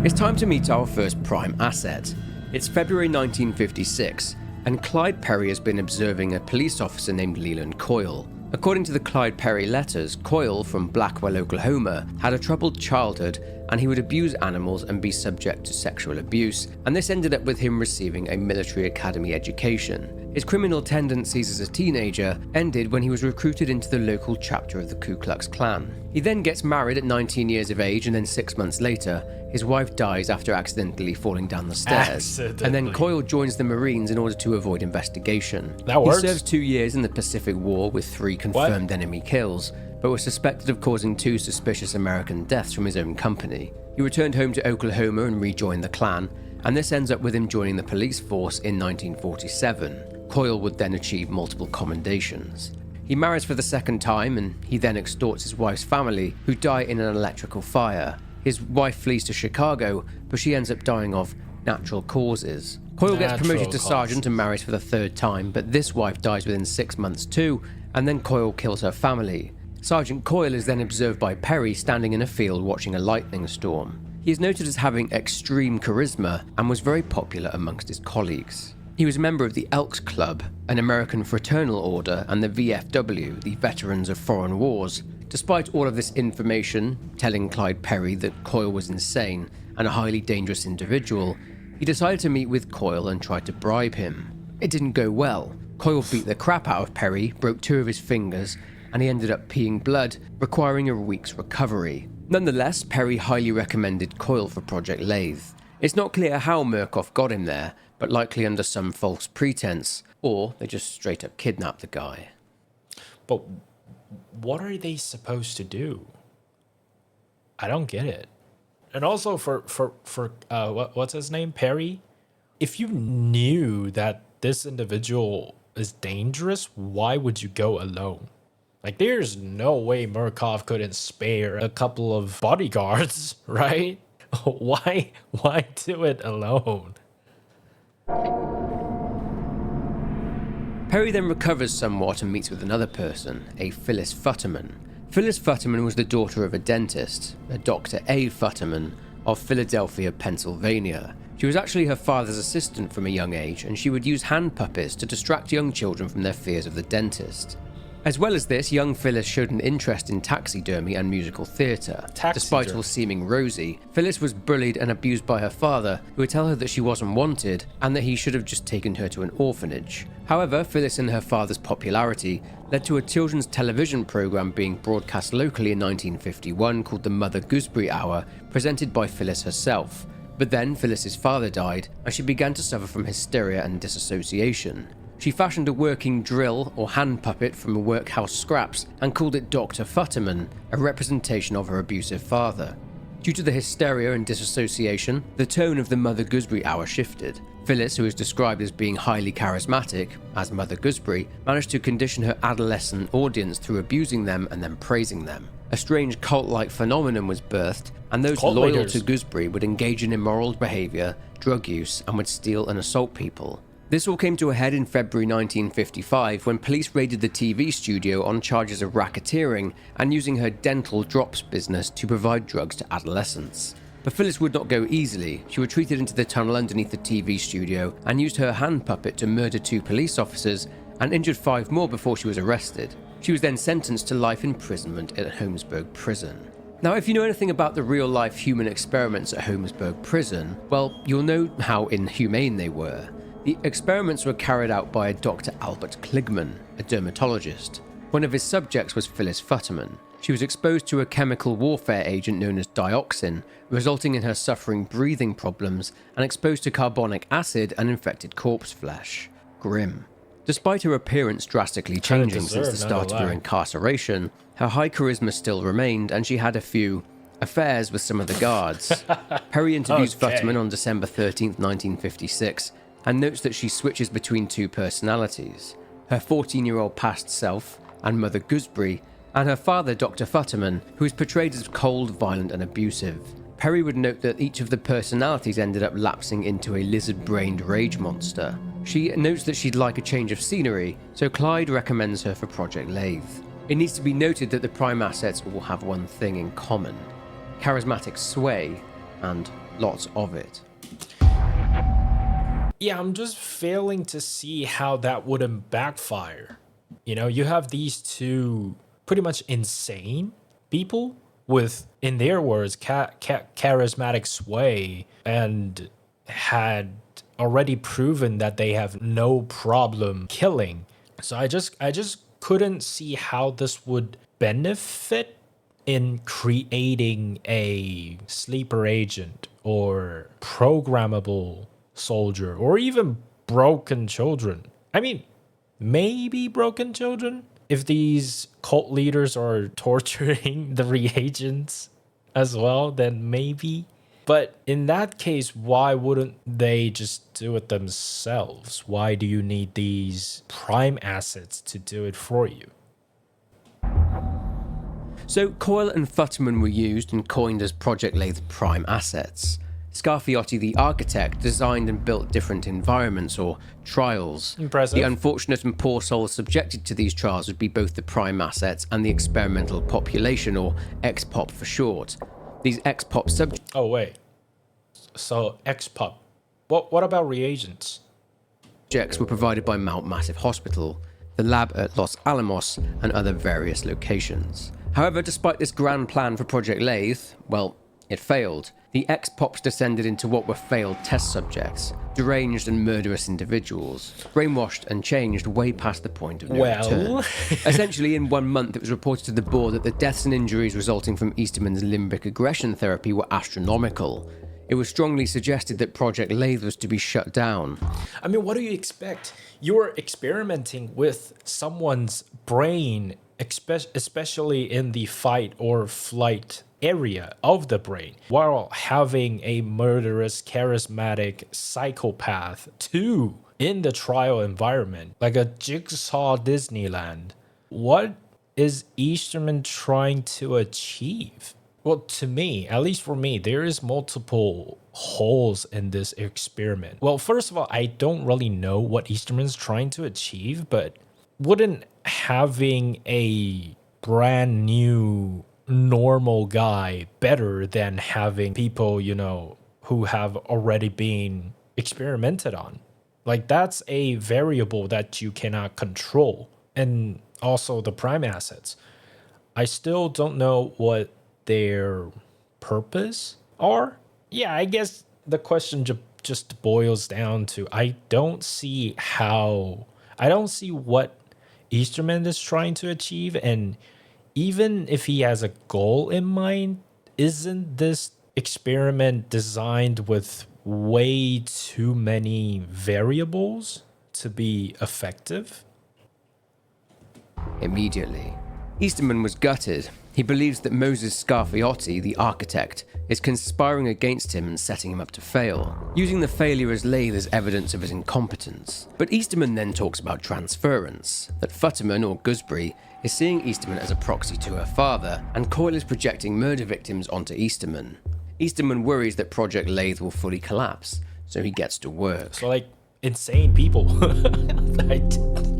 It's time to meet our first prime asset. It's February 1956, and Clyde Perry has been observing a police officer named Leland Coyle. According to the Clyde Perry letters, Coyle from Blackwell, Oklahoma, had a troubled childhood and he would abuse animals and be subject to sexual abuse, and this ended up with him receiving a military academy education. His criminal tendencies as a teenager ended when he was recruited into the local chapter of the Ku Klux Klan. He then gets married at 19 years of age, and then 6 months later, his wife dies after accidentally falling down the stairs. And then Coyle joins the Marines in order to avoid investigation. That works. He serves 2 years in the Pacific War with 3 confirmed enemy kills, but was suspected of causing 2 suspicious American deaths from his own company. He returned home to Oklahoma and rejoined the Klan, and this ends up with him joining the police force in 1947. Coyle would then achieve multiple commendations. He marries for the second time, and he then extorts his wife's family, who die in an electrical fire. His wife flees to Chicago, but she ends up dying of natural causes. Coyle gets promoted to sergeant and marries for the 3rd time, but this wife dies within 6 months too, and then Coyle kills her family. Sergeant Coyle is then observed by Perry standing in a field watching a lightning storm. He is noted as having extreme charisma and was very popular amongst his colleagues. He was a member of the Elks Club, an American fraternal order, and the VFW, the Veterans of Foreign Wars. Despite all of this information telling Clyde Perry that Coyle was insane and a highly dangerous individual, he decided to meet with Coyle and tried to bribe him. It didn't go well. Coyle beat the crap out of Perry, broke 2 of his fingers, and he ended up peeing blood, requiring a week's recovery. Nonetheless, Perry highly recommended Coyle for Project Lathe. It's not clear how Murkoff got him there, but likely under some false pretense, or they just straight up kidnapped the guy. But what are they supposed to do? I don't get it. And also for what's his name? Perry? If you knew that this individual is dangerous, why would you go alone? Like, there's no way Murkoff couldn't spare a couple of bodyguards, right? Why do it alone? Perry then recovers somewhat and meets with another person, a Phyllis Futterman. Phyllis Futterman was the daughter of a dentist, a Dr. A. Futterman, of Philadelphia, Pennsylvania. She was actually her father's assistant from a young age, and she would use hand puppets to distract young children from their fears of the dentist. As well as this, young Phyllis showed an interest in taxidermy and musical theatre. Despite all seeming rosy, Phyllis was bullied and abused by her father, who would tell her that she wasn't wanted and that he should have just taken her to an orphanage. However, Phyllis and her father's popularity led to a children's television programme being broadcast locally in 1951 called the Mother Gooseberry Hour, presented by Phyllis herself. But then Phyllis's father died, and she began to suffer from hysteria and disassociation. She fashioned a working drill or hand puppet from workhouse scraps and called it Dr. Futterman, a representation of her abusive father. Due to the hysteria and disassociation, the tone of the Mother Gooseberry Hour shifted. Phyllis, who is described as being highly charismatic, as Mother Gooseberry, managed to condition her adolescent audience through abusing them and then praising them. A strange cult-like phenomenon was birthed, and those loyal to Gooseberry would engage in immoral behaviour, drug use, and would steal and assault people. This all came to a head in February 1955 when police raided the TV studio on charges of racketeering and using her dental drops business to provide drugs to adolescents. But Phyllis would not go easily. She retreated into the tunnel underneath the TV studio and used her hand puppet to murder 2 police officers and injured 5 more before she was arrested. She was then sentenced to life imprisonment at Holmesburg Prison. Now, if you know anything about the real-life human experiments at Holmesburg Prison, well, you'll know how inhumane they were. The experiments were carried out by a Dr. Albert Kligman, a dermatologist. One of his subjects was Phyllis Futterman. She was exposed to a chemical warfare agent known as dioxin, resulting in her suffering breathing problems, and exposed to carbonic acid and infected corpse flesh. Grim. Despite her appearance drastically changing since the start of her incarceration, her high charisma still remained, and she had a few affairs with some of the guards. Perry interviews Futterman on December 13, 1956, and notes that she switches between 2 personalities, her 14-year-old past self and Mother Gooseberry, and her father, Dr. Futterman, who is portrayed as cold, violent, and abusive. Perry would note that each of the personalities ended up lapsing into a lizard-brained rage monster. She notes that she'd like a change of scenery, so Clyde recommends her for Project Lathe. It needs to be noted that the Prime assets all have one thing in common: charismatic sway, and lots of it. Yeah, I'm just failing to see how that wouldn't backfire. You know, you have these 2 pretty much insane people with, in their words, charismatic sway, and had already proven that they have no problem killing. So I just couldn't see how this would benefit in creating a sleeper agent or programmable soldier, or even broken children. I mean, maybe broken children? If these cult leaders are torturing the reagents as well, then maybe. But in that case, why wouldn't they just do it themselves? Why do you need these Prime assets to do it for you? So Coyle and Futterman were used and coined as Project Lathe Prime assets. Scarfiotti, the architect, designed and built different environments, or trials. Impressive. The unfortunate and poor souls subjected to these trials would be both the Prime assets and the experimental population, or XPOP for short. These XPOP subjects... Oh, wait. So, XPOP. What about reagents? Were provided by Mount Massive Hospital, the lab at Los Alamos, and other various locations. However, despite this grand plan for Project Lathe, well, It failed. The ex-pops descended into what were failed test subjects, deranged and murderous individuals, brainwashed and changed way past the point of no return. Essentially, in 1 month, it was reported to the board that the deaths and injuries resulting from Easterman's limbic aggression therapy were astronomical. It was strongly suggested that Project Lathe was to be shut down. I mean, what do you expect? You're experimenting with someone's brain, especially in the fight or flight area of the brain, while having a murderous, charismatic psychopath too in the trial environment, like a jigsaw Disneyland. What is Easterman trying to achieve? Well, to me, at least for me, there is multiple holes in this experiment. Well, first of all, I don't really know what Easterman's trying to achieve, but wouldn't having a brand new normal guy better than having people, who have already been experimented on? Like, that's a variable that you cannot control. And also the prime assets. I still don't know what their purpose are. Yeah, I guess the question just boils down to I don't see what Easterman is trying to achieve, and even if he has a goal in mind, isn't this experiment designed with way too many variables to be effective? Immediately, Easterman was gutted. He believes that Moses Scarfiotti, the architect, is conspiring against him and setting him up to fail, using the failure as Lathe as evidence of his incompetence. But Easterman then talks about transference, that Futterman, or Gooseberry, is seeing Easterman as a proxy to her father, and Coyle is projecting murder victims onto Easterman. Easterman worries that Project Lathe will fully collapse, so he gets to work. So, like, insane people.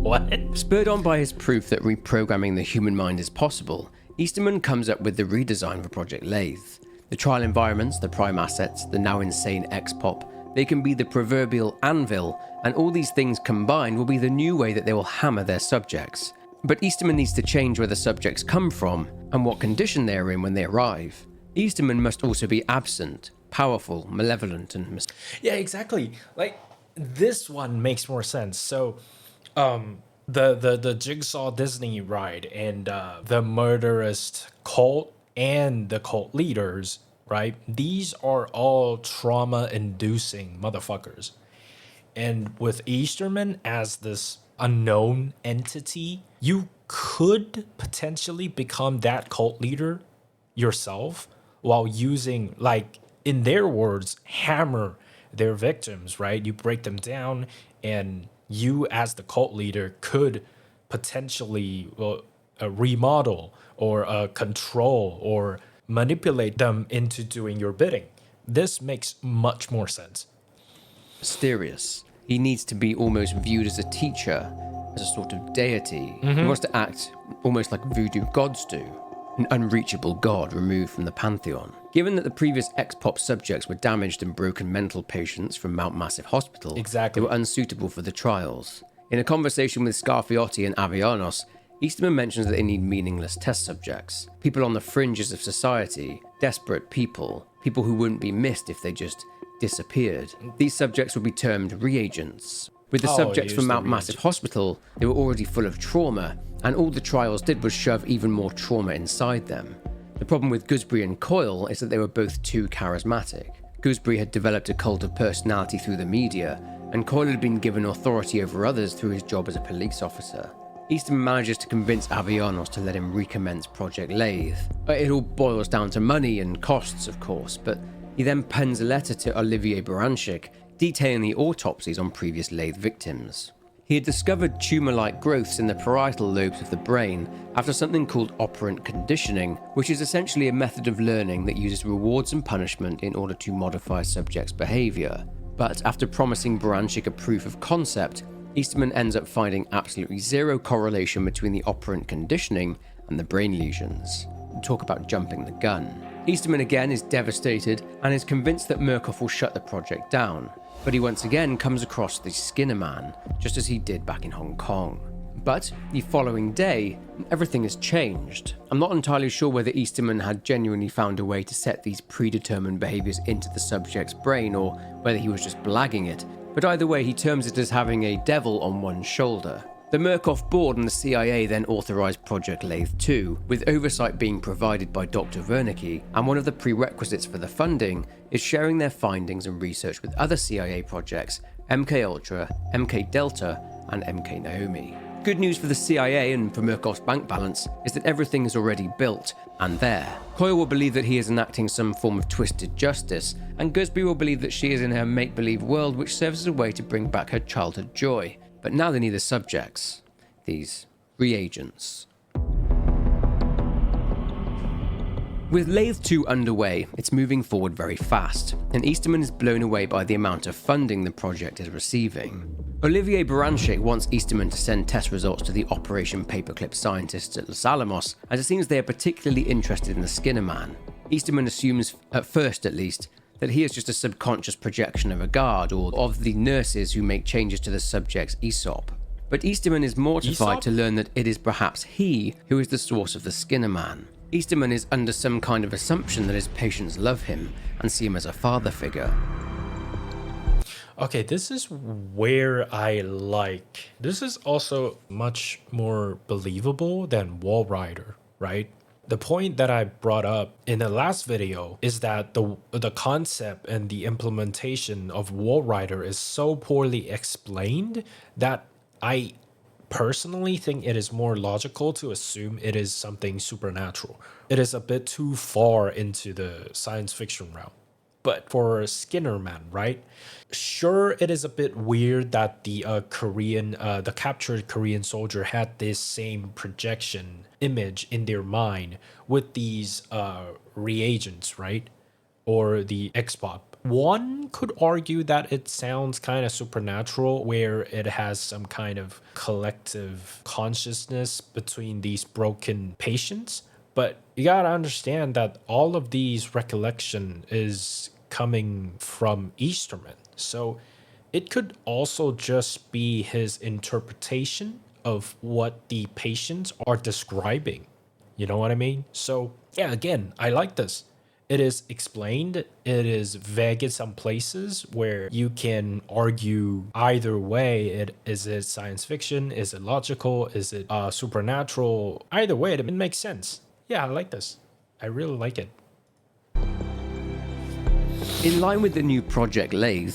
What? Spurred on by his proof that reprogramming the human mind is possible, Easterman comes up with the redesign for Project Lathe. The trial environments, the prime assets, the now insane ex-pop, they can be the proverbial anvil, and all these things combined will be the new way that they will hammer their subjects. But Easterman needs to change where the subjects come from and what condition they are in when they arrive. Easterman must also be absent, powerful, malevolent, and Yeah, exactly. Like, this one makes more sense. So, the Jigsaw Disney ride and the murderous cult and the cult leaders, right? These are all trauma-inducing motherfuckers. And with Easterman as this unknown entity, you could potentially become that cult leader yourself while using, like, in their words, hammer their victims, right? You break them down, and you as the cult leader could potentially remodel or control or manipulate them into doing your bidding. This makes much more sense. Mysterious. He needs to be almost viewed as a teacher, as a sort of deity. He wants to act almost like voodoo gods do, an unreachable god removed from the pantheon. Given that the previous ex-pop subjects were damaged and broken mental patients from Mount Massive Hospital, Exactly. they were unsuitable for the trials. In a conversation with Scarfiotti and Avianos, Easterman mentions that they need meaningless test subjects, people on the fringes of society, desperate people who wouldn't be missed if they just disappeared. These subjects would be termed reagents. With the subjects from Mount Massive Hospital, they were already full of trauma, and all the trials did was shove even more trauma inside them. The problem with Gooseberry and Coyle is that they were both too charismatic. Gooseberry had developed a cult of personality through the media, and Coyle had been given authority over others through his job as a police officer. Easterman manages to convince Avianos to let him recommence Project Lathe. It all boils down to money and costs, of course, but he then pens a letter to Olivier Baranchik detailing the autopsies on previous Lathe victims. He had discovered tumor-like growths in the parietal lobes of the brain after something called operant conditioning, which is essentially a method of learning that uses rewards and punishment in order to modify a subject's behavior. But after promising Baranchik a proof of concept, Easterman ends up finding absolutely zero correlation between the operant conditioning and the brain lesions. Talk about jumping the gun. Easterman again is devastated and is convinced that Murkoff will shut the project down, but he once again comes across the Skinner Man, just as he did back in Hong Kong. But the following day, everything has changed. I'm not entirely sure whether Easterman had genuinely found a way to set these predetermined behaviors into the subject's brain or whether he was just blagging it, but either way he terms it as having a devil on one shoulder. The Murkoff board and the CIA then authorized Project Lathe 2, with oversight being provided by Dr. Wernicke, and one of the prerequisites for the funding is sharing their findings and research with other CIA projects, MK-Ultra, MK-Delta, and MK-Naomi. Good news for the CIA and for Murkoff's bank balance is that everything is already built and there. Coyle will believe that he is enacting some form of twisted justice, and Gusby will believe that she is in her make-believe world, which serves as a way to bring back her childhood joy. But now they need the subjects, these reagents. With Lathe 2 underway, it's moving forward very fast, and Easterman is blown away by the amount of funding the project is receiving. Olivier Baranchik wants Easterman to send test results to the Operation Paperclip scientists at Los Alamos, as it seems they are particularly interested in the Skinner Man. Easterman assumes, at first at least, that he is just a subconscious projection of a guard or of the nurses who make changes to the subject's ESOP. But Easterman is mortified to learn that it is perhaps he who is the source of the Skinner Man. Easterman is under some kind of assumption that his patients love him and see him as a father figure. Okay, this is where I like. This is also much more believable than Wall Rider, right? The point that I brought up in the last video is that the concept and the implementation of Wall Rider is so poorly explained that I personally think it is more logical to assume it is something supernatural. It is a bit too far into the science fiction realm. But for Skinner Man, right? Sure, it is a bit weird that the the captured Korean soldier had this same projection image in their mind with these reagents, right? Or the XPOP. One could argue that it sounds kind of supernatural, where it has some kind of collective consciousness between these broken patients. But you gotta understand that all of these recollection is coming from Easterman. So it could also just be his interpretation of what the patients are describing. You know what I mean? So yeah, again, I like this. It is explained. It is vague in some places where you can argue either way. Is it science fiction? Is it logical? Is it supernatural? Either way, it makes sense. Yeah, I like this. I really like it. In line with the new Project Lathe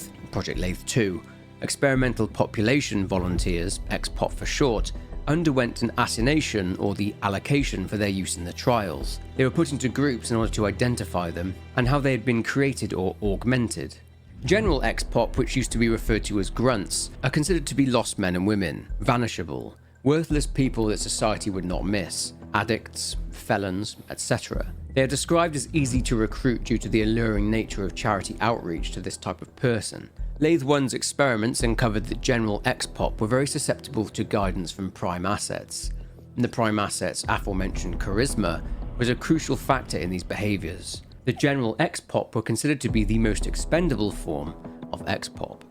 2, experimental population volunteers, XPOP for short, underwent an assignation or the allocation for their use in the trials. They were put into groups in order to identify them and how they had been created or augmented. General XPOP, which used to be referred to as grunts, are considered to be lost men and women, vanishable, worthless people that society would not miss, addicts, felons, etc. They are described as easy to recruit due to the alluring nature of charity outreach to this type of person. Lathe 1's experiments uncovered that General XPOP were very susceptible to guidance from prime assets. And the prime assets' aforementioned charisma was a crucial factor in these behaviors. The General XPOP were considered to be the most expendable form of XPOP.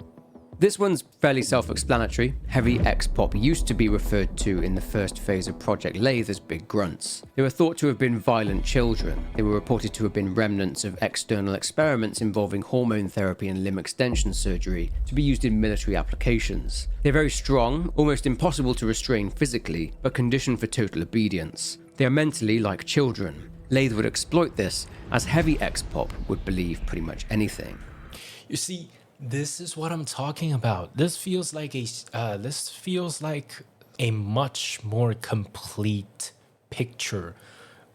This one's fairly self-explanatory. Heavy XPOP used to be referred to in the first phase of Project Lathe as big grunts. They were thought to have been violent children. They were reported to have been remnants of external experiments involving hormone therapy and limb extension surgery to be used in military applications. They're very strong, almost impossible to restrain physically, but conditioned for total obedience. They are mentally like children. Lathe would exploit this, as heavy XPOP would believe pretty much anything. You see, this is what I'm talking about. This feels like a much more complete picture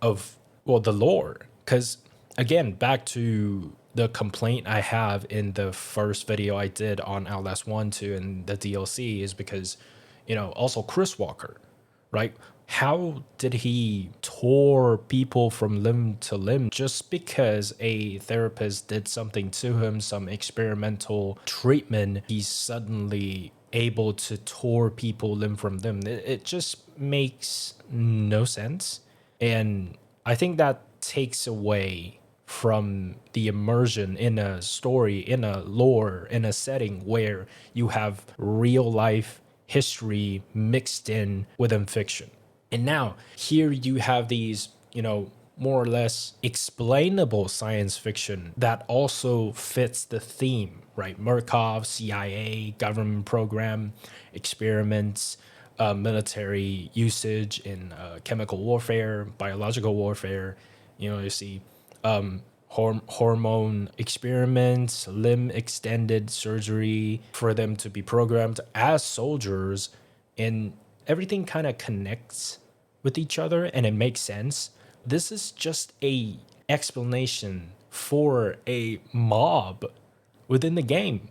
of the lore. Because again, back to the complaint I have in the first video I did on Outlast 1, 2, and the DLC is because, also Chris Walker, right? How did he tore people from limb to limb just because a therapist did something to him, some experimental treatment? He's suddenly able to tore people limb from limb. It just makes no sense. And I think that takes away from the immersion in a story, in a lore, in a setting where you have real life history mixed in within fiction. And now here you have these, more or less explainable science fiction that also fits the theme, right? Murkoff, CIA, government program, experiments, military usage in chemical warfare, biological warfare. You see hormone experiments, limb extended surgery for them to be programmed as soldiers, and everything kind of connects with each other and it makes sense. This is just a explanation for a mob within the game.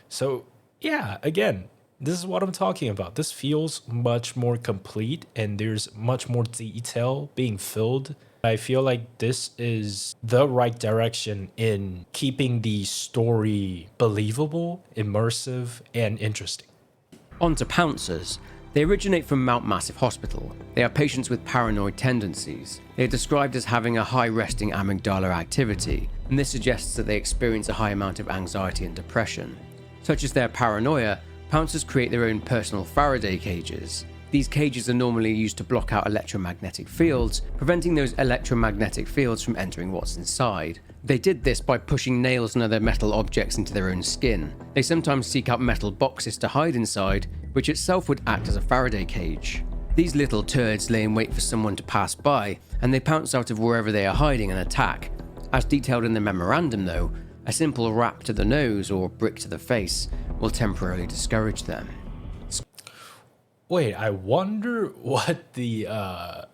So yeah, again, this is what I'm talking about. This feels much more complete and there's much more detail being filled. I feel like this is the right direction in keeping the story believable, immersive, and interesting. On to Pouncers. They originate from Mount Massive Hospital. They are patients with paranoid tendencies. They are described as having a high resting amygdala activity, and this suggests that they experience a high amount of anxiety and depression. Such as their paranoia, Pouncers create their own personal Faraday cages. These cages are normally used to block out electromagnetic fields, preventing those electromagnetic fields from entering what's inside. They did this by pushing nails and other metal objects into their own skin. They sometimes seek out metal boxes to hide inside, which itself would act as a Faraday cage. These little turds lay in wait for someone to pass by, and they pounce out of wherever they are hiding and attack. As detailed in the memorandum though, a simple rap to the nose or brick to the face will temporarily discourage them. Wait, I wonder what the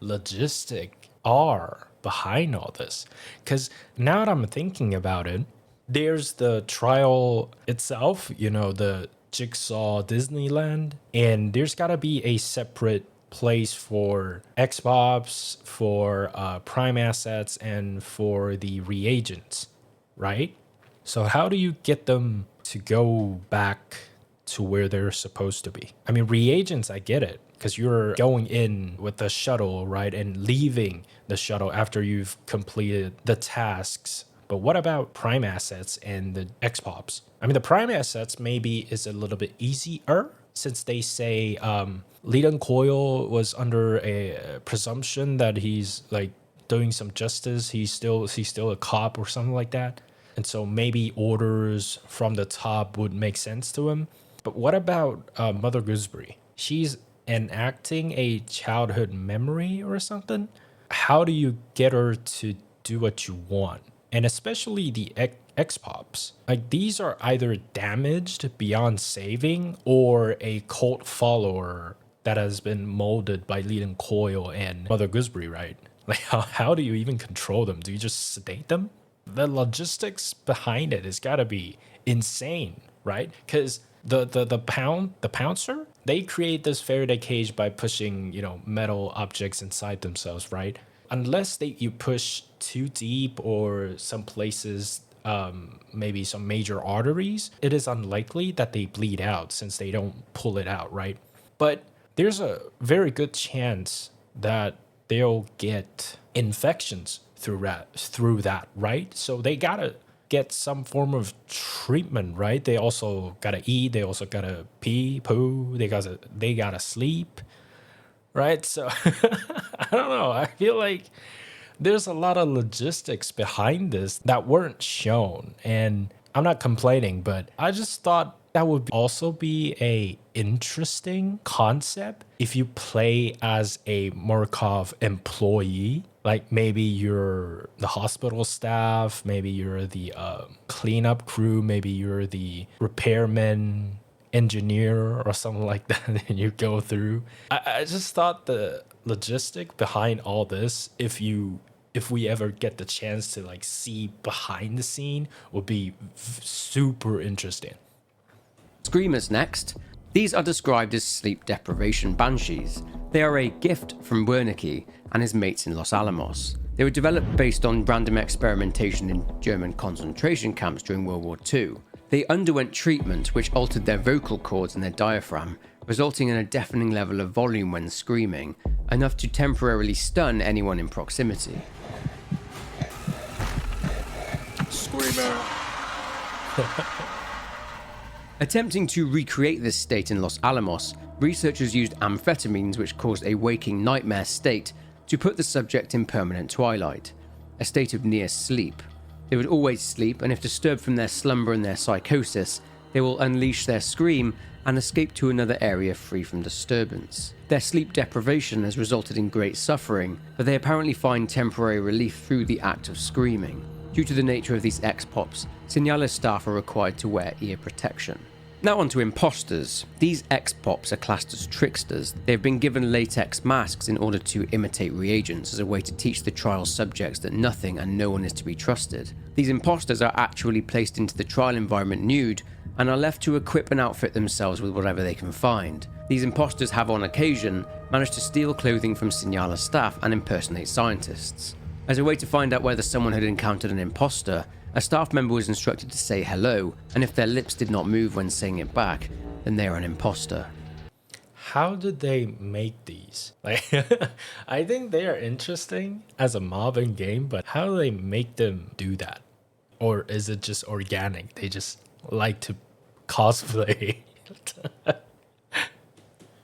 logistic are behind all this. Because now that I'm thinking about it, there's the trial itself, the Jigsaw Disneyland, and there's got to be a separate place for Xbox, for Prime assets, and for the reagents, right? So how do you get them to go back to where they're supposed to be? I mean, reagents, I get it, because you're going in with the shuttle, right, and leaving the shuttle after you've completed the tasks. But what about Prime assets and the Xpops? I mean, the Prime assets maybe is a little bit easier, since they say Leland Coyle was under a presumption that he's like doing some justice. He's still a cop or something like that. And so maybe orders from the top would make sense to him. But what about Mother Gooseberry? She's enacting a childhood memory or something. How do you get her to do what you want? And especially the X-Pops. Like, these are either damaged beyond saving or a cult follower that has been molded by Leland Coyle and Mother Gooseberry, right? Like, how do you even control them? Do you just sedate them? The logistics behind it has got to be insane, right? Because the pouncer, they create this Faraday cage by pushing, metal objects inside themselves, right? Unless you push too deep or some places, maybe some major arteries, it is unlikely that they bleed out since they don't pull it out, right? But there's a very good chance that they'll get infections through that, right? So they gotta get some form of treatment, right? They also gotta eat, they also gotta pee, poo, they gotta sleep, right? So I don't know. I feel like there's a lot of logistics behind this that weren't shown, and I'm not complaining, but I just thought that would also be a interesting concept if you play as a Murkoff employee. Like, maybe you're the hospital staff, maybe you're the cleanup crew, maybe you're the repairman, engineer, or something like that, and you go through. I just thought the logistic behind all this, if we ever get the chance to like see behind the scene, would be super interesting. Screamers next. These are described as sleep deprivation banshees. They are a gift from Wernicke and his mates in Los Alamos. They were developed based on random experimentation in German concentration camps during World War II. They underwent treatment which altered their vocal cords and their diaphragm, resulting in a deafening level of volume when screaming, enough to temporarily stun anyone in proximity. Screamer! Attempting to recreate this state in Los Alamos, researchers used amphetamines, which caused a waking nightmare state, to put the subject in permanent twilight, a state of near sleep. They would always sleep, and if disturbed from their slumber and their psychosis, they will unleash their scream and escape to another area free from disturbance. Their sleep deprivation has resulted in great suffering, but they apparently find temporary relief through the act of screaming. Due to the nature of these ex-pops, Signalis staff are required to wear ear protection. Now on to imposters. These ex-pops are classed as tricksters. They have been given latex masks in order to imitate reagents as a way to teach the trial subjects that nothing and no one is to be trusted. These imposters are actually placed into the trial environment nude and are left to equip and outfit themselves with whatever they can find. These imposters have on occasion managed to steal clothing from Signalis staff and impersonate scientists. As a way to find out whether someone had encountered an imposter, a staff member was instructed to say hello, and if their lips did not move when saying it back, then they are an imposter. How did they make these? Like, I think they are interesting as a mob in game, but how do they make them do that? Or is it just organic? They just like to cosplay.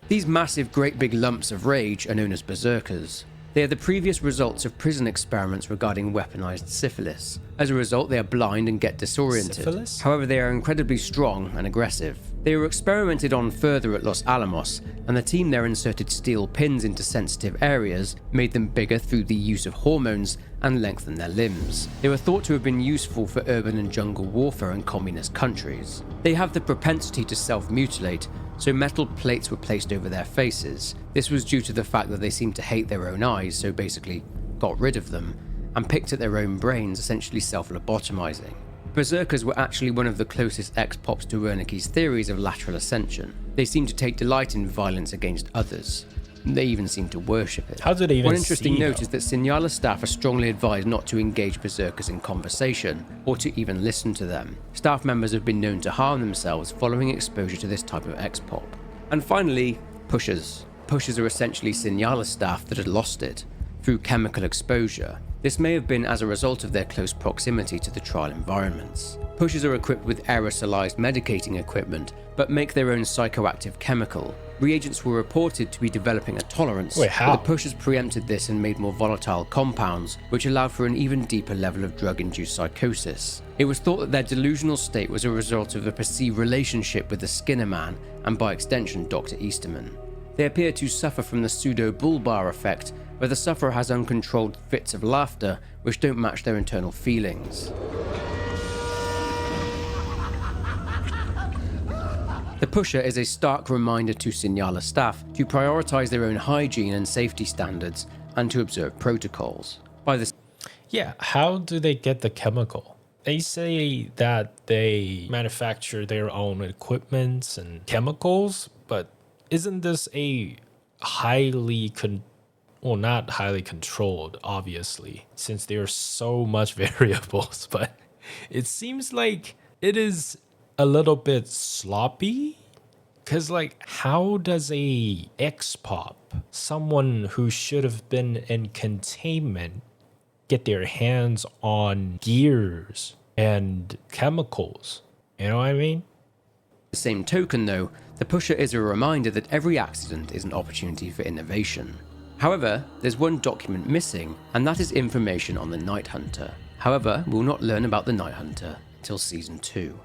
These massive, great big lumps of rage are known as berserkers. They are the previous results of prison experiments regarding weaponized syphilis. As a result, they are blind and get disoriented. Syphilis? However, they are incredibly strong and aggressive. They were experimented on further at Los Alamos, and the team there inserted steel pins into sensitive areas, made them bigger through the use of hormones, and lengthened their limbs. They were thought to have been useful for urban and jungle warfare in communist countries. They have the propensity to self-mutilate, so metal plates were placed over their faces. This was due to the fact that they seemed to hate their own eyes, so basically got rid of them, and picked at their own brains, essentially self-lobotomizing. Berserkers were actually one of the closest ex-pops to Wernicke's theories of lateral ascension. They seem to take delight in violence against others. They even seem to worship it. How do they even One interesting see, note though? is that Signalis staff are strongly advised not to engage berserkers in conversation, or to even listen to them. Staff members have been known to harm themselves following exposure to this type of ex-pop. And finally, pushers. Pushers are essentially Signalis staff that had lost it through chemical exposure. This may have been as a result of their close proximity to the trial environments. Pushers are equipped with aerosolized medicating equipment, but make their own psychoactive chemical. Reagents were reported to be developing a tolerance, Wait, how? but the pushers preempted this and made more volatile compounds, which allowed for an even deeper level of drug-induced psychosis. It was thought that their delusional state was a result of a perceived relationship with the Skinner Man, and by extension Dr. Easterman. They appear to suffer from the pseudo-bull-bar effect, where the sufferer has uncontrolled fits of laughter which don't match their internal feelings. The pusher is a stark reminder to Signalis staff to prioritize their own hygiene and safety standards and to observe protocols. By this, Yeah, how do they get the chemical? They say that they manufacture their own equipment and chemicals, but isn't this a not highly controlled, obviously, since there are so much variables, but it seems like it is a little bit sloppy. Cause like, how does a ex-pop, someone who should have been in containment, get their hands on gears and chemicals? You know what I mean? the same token though, the pusher is a reminder that every accident is an opportunity for innovation. However, there's one document missing, and that is information on the Night Hunter. However, we'll not learn about the Night Hunter till Season 2.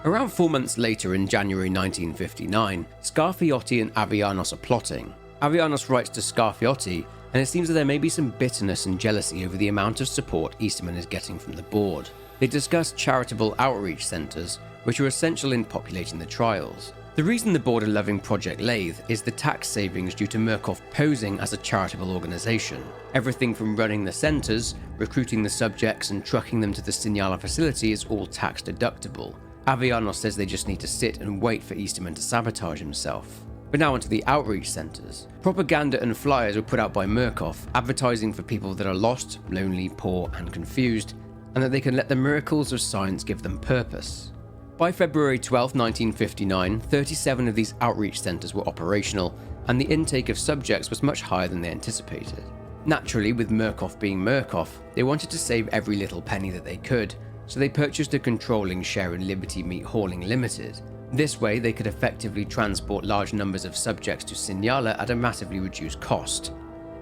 Around 4 months later, in January 1959, Scarfiotti and Avianos are plotting. Avianos writes to Scarfiotti, and it seems that there may be some bitterness and jealousy over the amount of support Easterman is getting from the board. They discuss charitable outreach centres, which are essential in populating the trials. The reason the board are loving Project Lathe is the tax savings due to Murkoff posing as a charitable organisation. Everything from running the centres, recruiting the subjects and trucking them to the Signala facility is all tax deductible. Avianos says they just need to sit and wait for Easterman to sabotage himself. But now onto the outreach centres. Propaganda and flyers were put out by Murkoff, advertising for people that are lost, lonely, poor and confused, and that they can let the miracles of science give them purpose. By February 12, 1959, 37 of these outreach centres were operational, and the intake of subjects was much higher than they anticipated. Naturally, with Murkoff being Murkoff, they wanted to save every little penny that they could, so they purchased a controlling share in Liberty Meat Hauling Limited. This way, they could effectively transport large numbers of subjects to Signala at a massively reduced cost.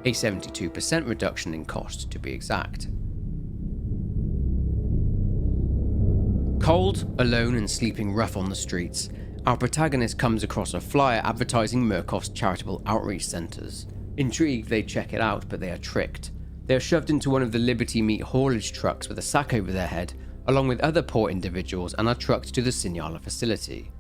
A 72% reduction in cost, to be exact. Cold, alone and sleeping rough on the streets, our protagonist comes across a flyer advertising Murkoff's charitable outreach centres. Intrigued, they check it out, but they are tricked. They are shoved into one of the Liberty meat haulage trucks with a sack over their head, along with other poor individuals, and are trucked to the Signala facility.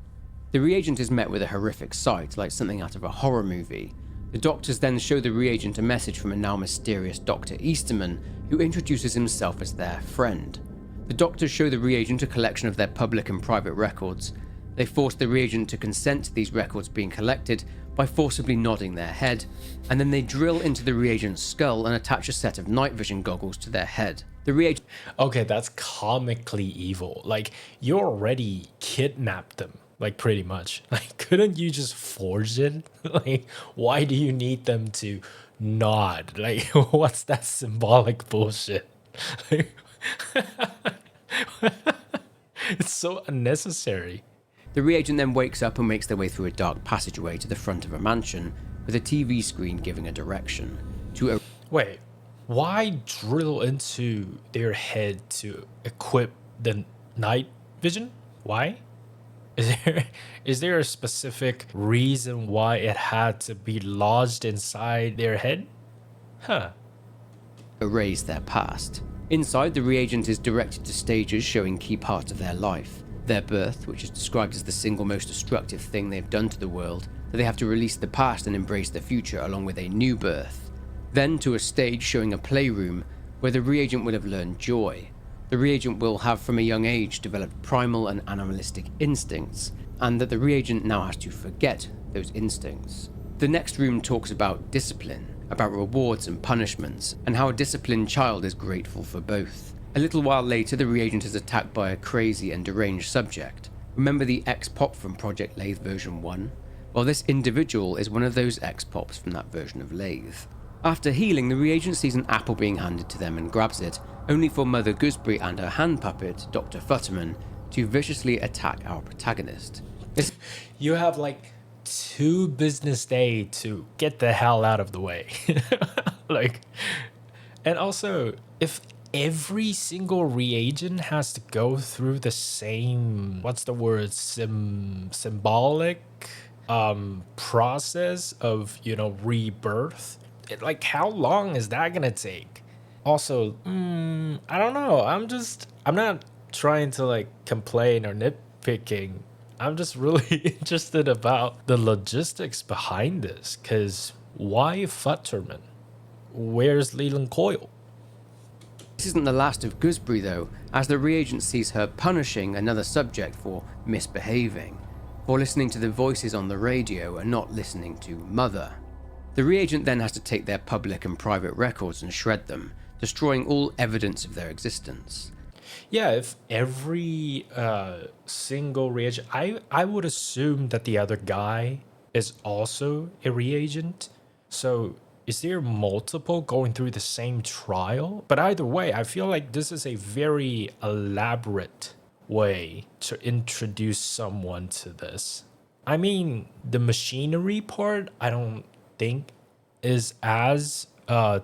The reagent is met with a horrific sight, like something out of a horror movie. The doctors then show the reagent a message from a now mysterious Dr. Easterman, who introduces himself as their friend. The doctors show the reagent a collection of their public and private records. They force the reagent to consent to these records being collected by forcibly nodding their head, and then they drill into the reagent's skull and attach a set of night vision goggles to their head. The reagent... Okay, that's comically evil. Like, you already kidnapped them, like, pretty much. Like, couldn't you just forge it? Like, why do you need them to nod? Like, what's that symbolic bullshit? Like, it's so unnecessary. The reagent then wakes up and makes their way through a dark passageway to the front of a mansion, with a TV screen giving a direction. Wait, why drill into their head to equip the night vision? Why? Is there a specific reason why it had to be lodged inside their head? Huh. Erase their past. Inside, the reagent is directed to stages showing key parts of their life. Their birth, which is described as the single most destructive thing they've done to the world, that they have to release the past and embrace the future along with a new birth. Then to a stage showing a playroom where the reagent would have learned joy. The reagent will have from a young age developed primal and animalistic instincts, and that the reagent now has to forget those instincts. The next room talks about discipline, about rewards and punishments, and how a disciplined child is grateful for both. A little while later, the reagent is attacked by a crazy and deranged subject. Remember the X-Pop from Project Lathe version 1? Well, this individual is one of those X-Pops from that version of Lathe. After healing, the reagent sees an apple being handed to them and grabs it, only for Mother Gooseberry and her hand puppet, Dr. Futterman, to viciously attack our protagonist. You have like 2 business days to get the hell out of the way. Like, and also, if every single reagent has to go through the same, what's the word, symbolic process of, you know, rebirth, like, how long is that gonna take? Also, I don't know. I'm not trying to like complain or nitpicking. I'm just really interested about the logistics behind this, because why Futterman? Where's Leland Coyle? This isn't the last of Gooseberry though, as the reagent sees her punishing another subject for misbehaving, for listening to the voices on the radio and not listening to Mother. The reagent then has to take their public and private records and shred them, destroying all evidence of their existence. Yeah, if every single reagent, I would assume that the other guy is also a reagent. So is there multiple going through the same trial? But either way, I feel like this is a very elaborate way to introduce someone to this. I mean, the machinery part, I don't think is as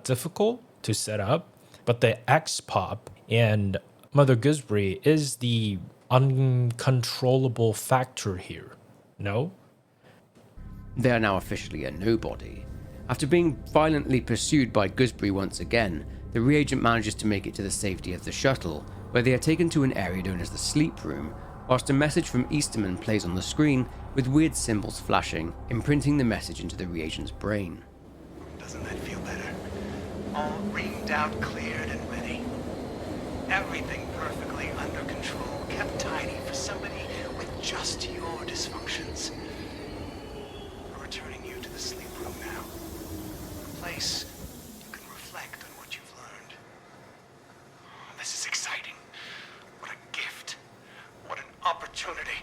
difficult to set up, but the X-Pop and Mother Gooseberry is the uncontrollable factor here, no? They are now officially a nobody. After being violently pursued by Gooseberry once again, the reagent manages to make it to the safety of the shuttle, where they are taken to an area known as the sleep room, whilst a message from Easterman plays on the screen with weird symbols flashing, imprinting the message into the reagent's brain. Doesn't that feel better? All reamed out, cleared, and ready. Everything perfectly under control, kept tidy for somebody with just your dysfunctions. We're returning you to the sleep room now. A place you can reflect on what you've learned. This is exciting. What a gift. What an opportunity.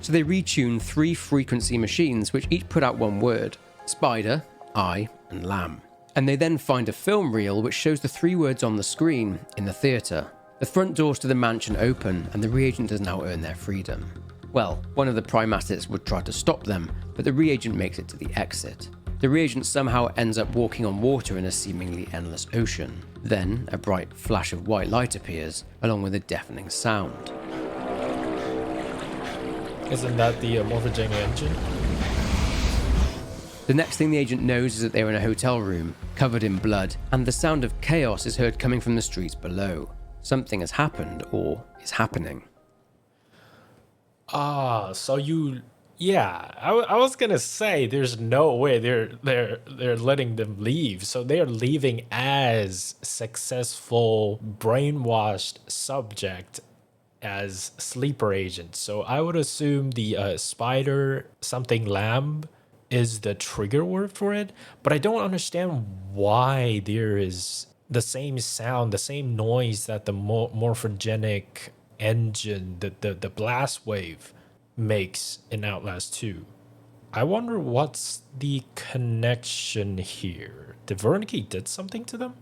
So they retuned 3 frequency machines which each put out one word: spider, eye, and lamb. And they then find a film reel which shows the 3 words on the screen in the theatre. The front doors to the mansion open, and the reagent has now earned their freedom. Well, one of the prime assets would try to stop them, but the reagent makes it to the exit. The reagent somehow ends up walking on water in a seemingly endless ocean. Then, a bright flash of white light appears, along with a deafening sound. Isn't that the morphogenic engine? The next thing the agent knows is that they're in a hotel room, covered in blood, and the sound of chaos is heard coming from the streets below. Something has happened, or is happening. So you... Yeah, I was gonna say there's no way they're letting them leave. So they're leaving as successful brainwashed subject as sleeper agents. So I would assume the spider something lamb is the trigger word for it, but I don't understand why there is the same sound, the same noise that the morphogenic engine, the blast wave makes in Outlast 2. I wonder what's the connection here. Did Wernicke did something to them?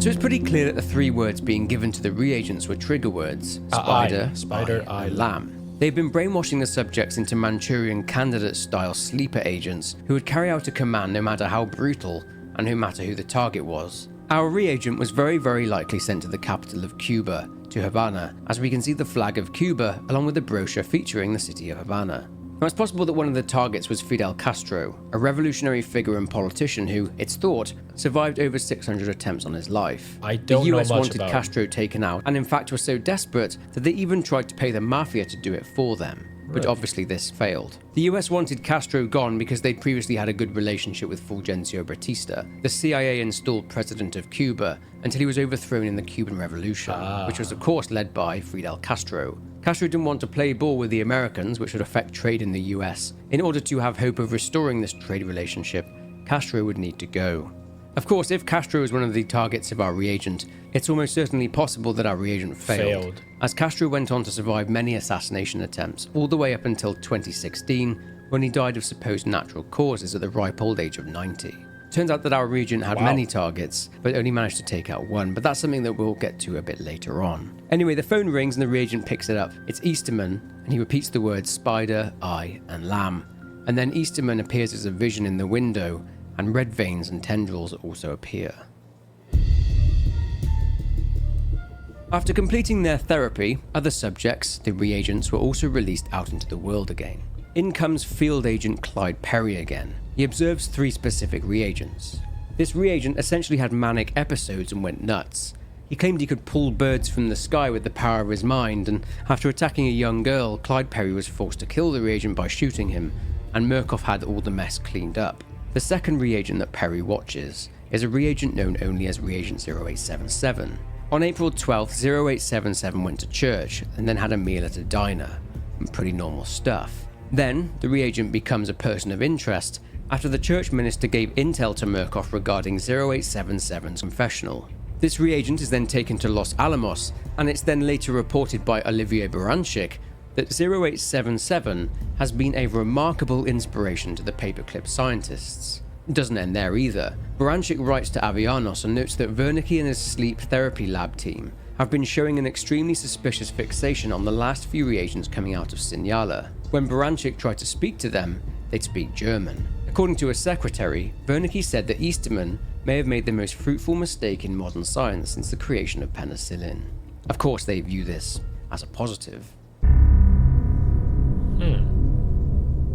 So it's pretty clear that the 3 words being given to the reagents were trigger words: spider, eye, and lamb. They've been brainwashing the subjects into Manchurian candidate-style sleeper agents who would carry out a command no matter how brutal and no matter who the target was. Our reagent was very, very likely sent to the capital of Cuba, to Havana, as we can see the flag of Cuba along with the brochure featuring the city of Havana. Now, it's possible that one of the targets was Fidel Castro, a revolutionary figure and politician who, it's thought, survived over 600 attempts on his life. I don't know know much The US wanted about Castro taken out, and in fact were so desperate that they even tried to pay the mafia to do it for them. But obviously this failed. The US wanted Castro gone because they'd previously had a good relationship with Fulgencio Batista, the CIA installed president of Cuba, until he was overthrown in the Cuban Revolution, which was of course led by Fidel Castro. Castro didn't want to play ball with the Americans, which would affect trade in the US. In order to have hope of restoring this trade relationship, Castro would need to go. Of course, if Castro is one of the targets of our reagent, it's almost certainly possible that our reagent failed, as Castro went on to survive many assassination attempts, all the way up until 2016, when he died of supposed natural causes at the ripe old age of 90. Turns out that our reagent had many targets, but only managed to take out one, but that's something that we'll get to a bit later on. Anyway, the phone rings and the reagent picks it up. It's Easterman, and he repeats the words spider, eye, and lamb. And then Easterman appears as a vision in the window, and red veins and tendrils also appear. After completing their therapy, other subjects, the reagents, were also released out into the world again. In comes field agent Clyde Perry again. He observes 3 specific reagents. This reagent essentially had manic episodes and went nuts. He claimed he could pull birds from the sky with the power of his mind, and after attacking a young girl, Clyde Perry was forced to kill the reagent by shooting him, and Murkoff had all the mess cleaned up. The second reagent that Perry watches is a reagent known only as Reagent 0877. On April 12th, 0877 went to church and then had a meal at a diner. Pretty normal stuff. Then, the reagent becomes a person of interest after the church minister gave intel to Murkoff regarding 0877's confessional. This reagent is then taken to Los Alamos, and it's then later reported by Olivier Baranchik that 0877 has been a remarkable inspiration to the paperclip scientists. It doesn't end there either. Baranchik writes to Avianos and notes that Wernicke and his sleep therapy lab team have been showing an extremely suspicious fixation on the last few reagents coming out of Signala. When Baranchik tried to speak to them, they'd speak German. According to a secretary, Wernicke said that Easterman may have made the most fruitful mistake in modern science since the creation of penicillin. Of course, they view this as a positive.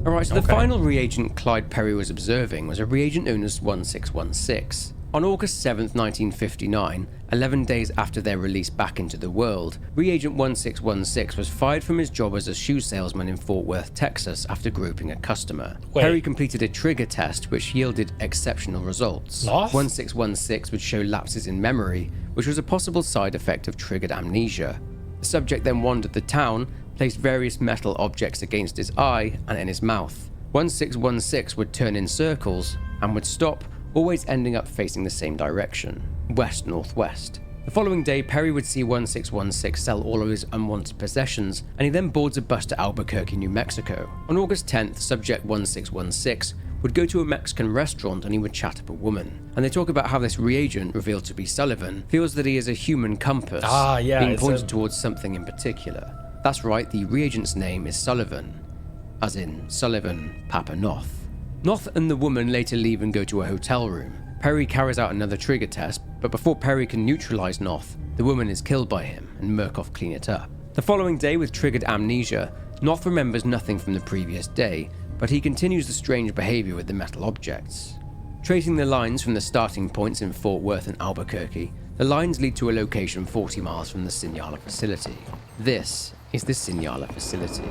Alright, so the final reagent Clyde Perry was observing was a reagent known as 1616. On August 7th, 1959, 11 days after their release back into the world, reagent 1616 was fired from his job as a shoe salesman in Fort Worth, Texas after groping a customer. Perry completed a trigger test which yielded exceptional results. 1616 would show lapses in memory, which was a possible side effect of triggered amnesia. The subject then wandered the town, placed various metal objects against his eye and in his mouth. 1616 would turn in circles and would stop, always ending up facing the same direction, west-northwest. The following day, Perry would see 1616 sell all of his unwanted possessions, and he then boards a bus to Albuquerque, New Mexico. On August 10th, subject 1616 would go to a Mexican restaurant and he would chat up a woman. And they talk about how this reagent, revealed to be Sullivan, feels that he is a human compass, being pointed towards something in particular. That's right, the reagent's name is Sullivan, as in Sullivan Papa Noth. Noth and the woman later leave and go to a hotel room. Perry carries out another trigger test, but before Perry can neutralize Noth, the woman is killed by him and Murkoff clean it up. The following day, with triggered amnesia, Noth remembers nothing from the previous day, but he continues the strange behavior with the metal objects. Tracing the lines from the starting points in Fort Worth and Albuquerque, the lines lead to a location 40 miles from the Signala facility. This is the Signala facility.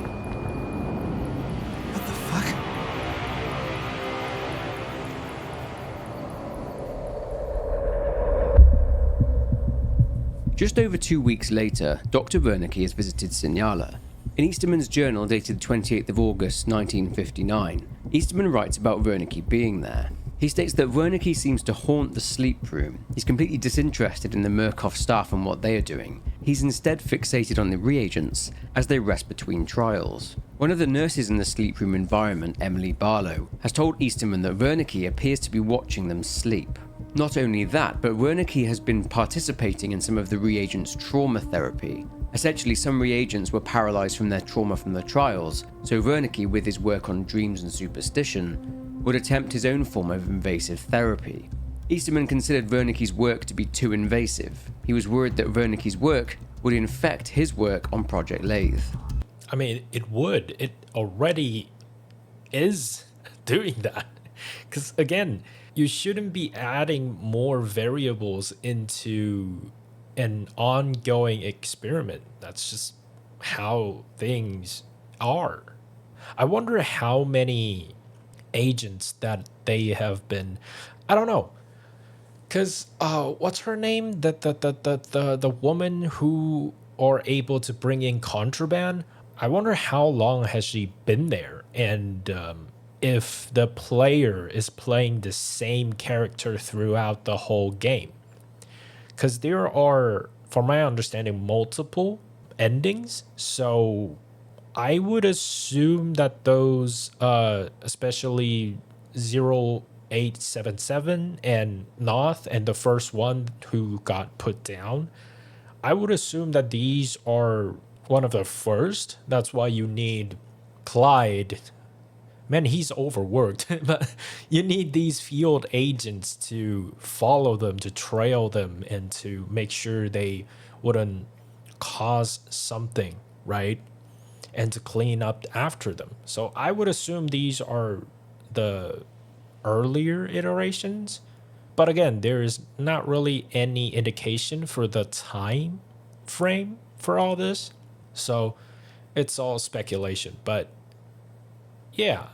What the fuck? Just over 2 weeks later, Dr. Wernicke has visited Signala. In Easterman's journal dated 28th of August 1959, Easterman writes about Wernicke being there. He states that Wernicke seems to haunt the sleep room. He's completely disinterested in the Murkoff staff and what they are doing. He's instead fixated on the reagents as they rest between trials. One of the nurses in the sleep room environment, Emily Barlow, has told Easterman that Wernicke appears to be watching them sleep. Not only that, but Wernicke has been participating in some of the reagents' trauma therapy. Essentially, some reagents were paralyzed from their trauma from the trials, so Wernicke, with his work on dreams and superstition, would attempt his own form of invasive therapy. Easterman considered Wernicke's work to be too invasive. He was worried that Wernicke's work would infect his work on Project Lathe. I mean, it would. It already is doing that. Because again, you shouldn't be adding more variables into an ongoing experiment. That's just how things are. I wonder how many agents that they have been, I don't know, because what's her name, the woman who are able to bring in contraband. I wonder how long has she been there, and if the player is playing the same character throughout the whole game. Because there are, from my understanding, multiple endings. So I would assume that those, especially 0877 and Noth and the first one who got put down, I would assume that these are one of the first. That's why you need Clyde. Man, he's overworked, but you need these field agents to follow them, to trail them, and to make sure they wouldn't cause something, right? And to clean up after them. So I would assume these are the earlier iterations. But again, there is not really any indication for the time frame for all this. So it's all speculation. But yeah.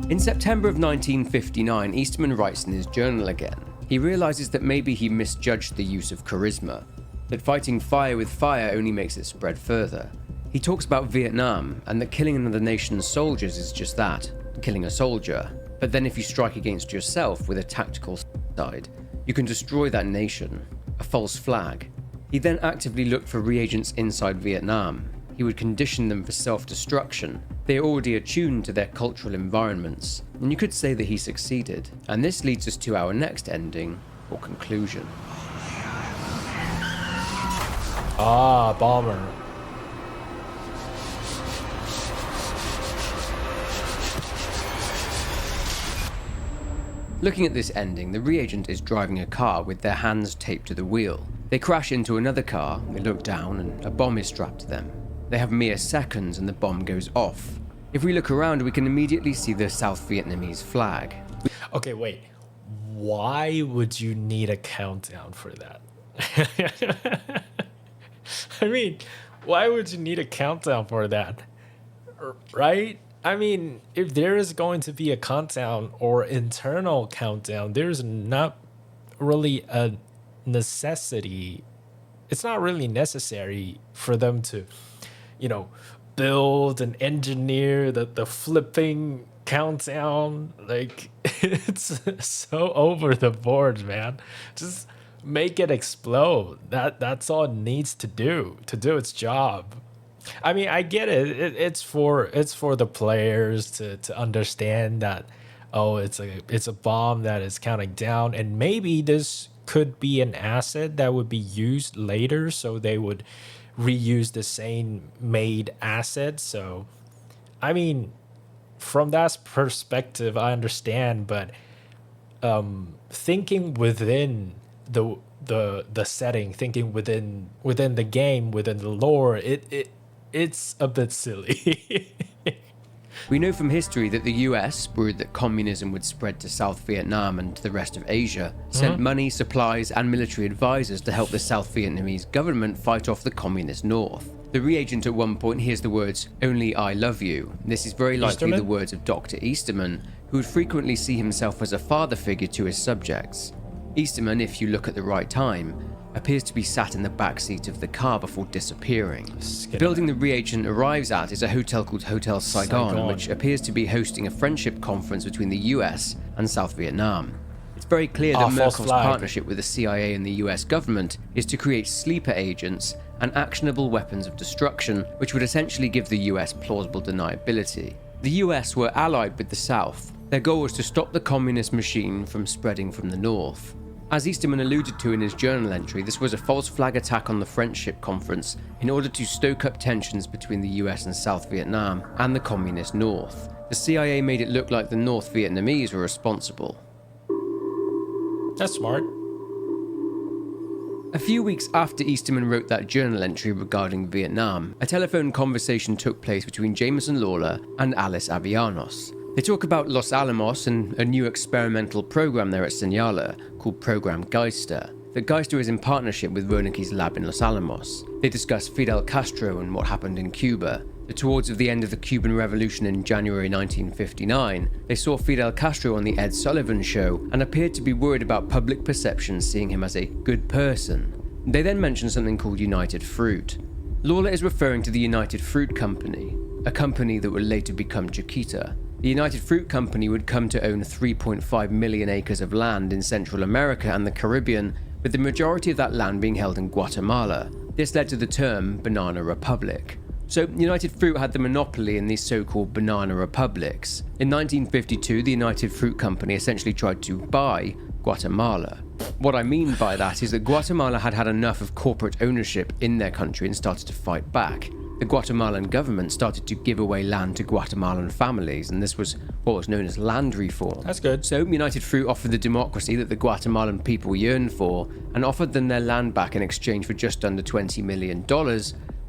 In September of 1959, Easterman writes in his journal again. He realizes that maybe he misjudged the use of charisma, that fighting fire with fire only makes it spread further. He talks about Vietnam, and that killing another nation's soldiers is just that, killing a soldier. But then if you strike against yourself with a tactical side, you can destroy that nation, a false flag. He then actively looked for reagents inside Vietnam. He would condition them for self-destruction. They are already attuned to their cultural environments, and you could say that he succeeded. And this leads us to our next ending, or conclusion. Ah, bomber. Looking at this ending, the reagent is driving a car with their hands taped to the wheel. They crash into another car, they look down, and a bomb is strapped to them. They have mere seconds and the bomb goes off. If we look around, we can immediately see the South Vietnamese flag. Okay, wait. Why would you need a countdown for that? I mean, why would you need a countdown for that? Right? I mean, if there is going to be a countdown or internal countdown, there's not really a necessity. It's not really necessary for them to, build and engineer the flipping countdown. Like, It's so over the board, man. Just make it explode. That's all it needs to do its job. I mean, I get it. It's for the players to understand that, oh, it's a bomb that is counting down, and maybe this could be an asset that would be used later, so they would reuse the same made asset. So, I mean, from that perspective, I understand, but thinking within the setting, thinking within the game, within the lore, it's a bit silly. We know from history that the US, worried that communism would spread to South Vietnam and to the rest of Asia, sent money, supplies, and military advisors to help the South Vietnamese government fight off the communist North. The reagent at one point hears the words, "Only I love you." This is very likely the words of Dr. Easterman, who would frequently see himself as a father figure to his subjects. Easterman, if you look at the right time, appears to be sat in the back seat of the car before disappearing. The building the reagent arrives at is a hotel called Hotel Saigon, which appears to be hosting a friendship conference between the US and South Vietnam. It's very clear that Murkoff's partnership with the CIA and the US government is to create sleeper agents and actionable weapons of destruction, which would essentially give the US plausible deniability. The US were allied with the South. Their goal was to stop the communist machine from spreading from the North. As Easterman alluded to in his journal entry, this was a false flag attack on the Friendship Conference in order to stoke up tensions between the US and South Vietnam and the Communist North. The CIA made it look like the North Vietnamese were responsible. That's smart. A few weeks after Easterman wrote that journal entry regarding Vietnam, a telephone conversation took place between Jameson Lawler and Alice Avellanos. They talk about Los Alamos and a new experimental program there at Señala called Program Geister. The Geister is in partnership with Wernicke's lab in Los Alamos. They discuss Fidel Castro and what happened in Cuba. Towards the end of the Cuban Revolution in January 1959, they saw Fidel Castro on the Ed Sullivan Show and appeared to be worried about public perception seeing him as a good person. They then mention something called United Fruit. Lawler is referring to the United Fruit Company, a company that would later become Chiquita. The United Fruit Company would come to own 3.5 million acres of land in Central America and the Caribbean, with the majority of that land being held in Guatemala. This led to the term Banana Republic. So United Fruit had the monopoly in these so-called banana republics. In 1952, the United Fruit Company essentially tried to buy Guatemala. What I mean by that is that Guatemala had had enough of corporate ownership in their country and started to fight back. The Guatemalan government started to give away land to Guatemalan families, and this was what was known as land reform. That's good. So United Fruit offered the democracy that the Guatemalan people yearned for, and offered them their land back in exchange for just under $20 million,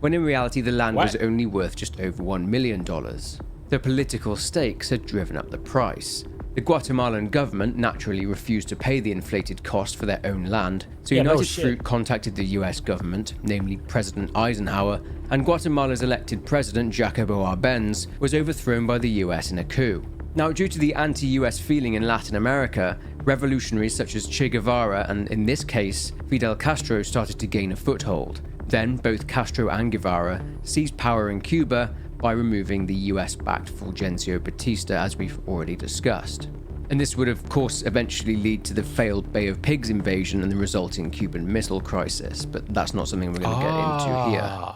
when in reality the land was only worth just over $1 million. The political stakes had driven up the price. The Guatemalan government naturally refused to pay the inflated cost for their own land, so United Fruit contacted the US government, namely President Eisenhower, and Guatemala's elected president Jacobo Arbenz was overthrown by the US in a coup. Now, due to the anti-US feeling in Latin America, revolutionaries such as Che Guevara and, in this case, Fidel Castro started to gain a foothold. Then, both Castro and Guevara seized power in Cuba by removing the US-backed Fulgencio Batista, as we've already discussed. And this would of course eventually lead to the failed Bay of Pigs invasion and the resulting Cuban Missile Crisis, but that's not something we're going to get into here.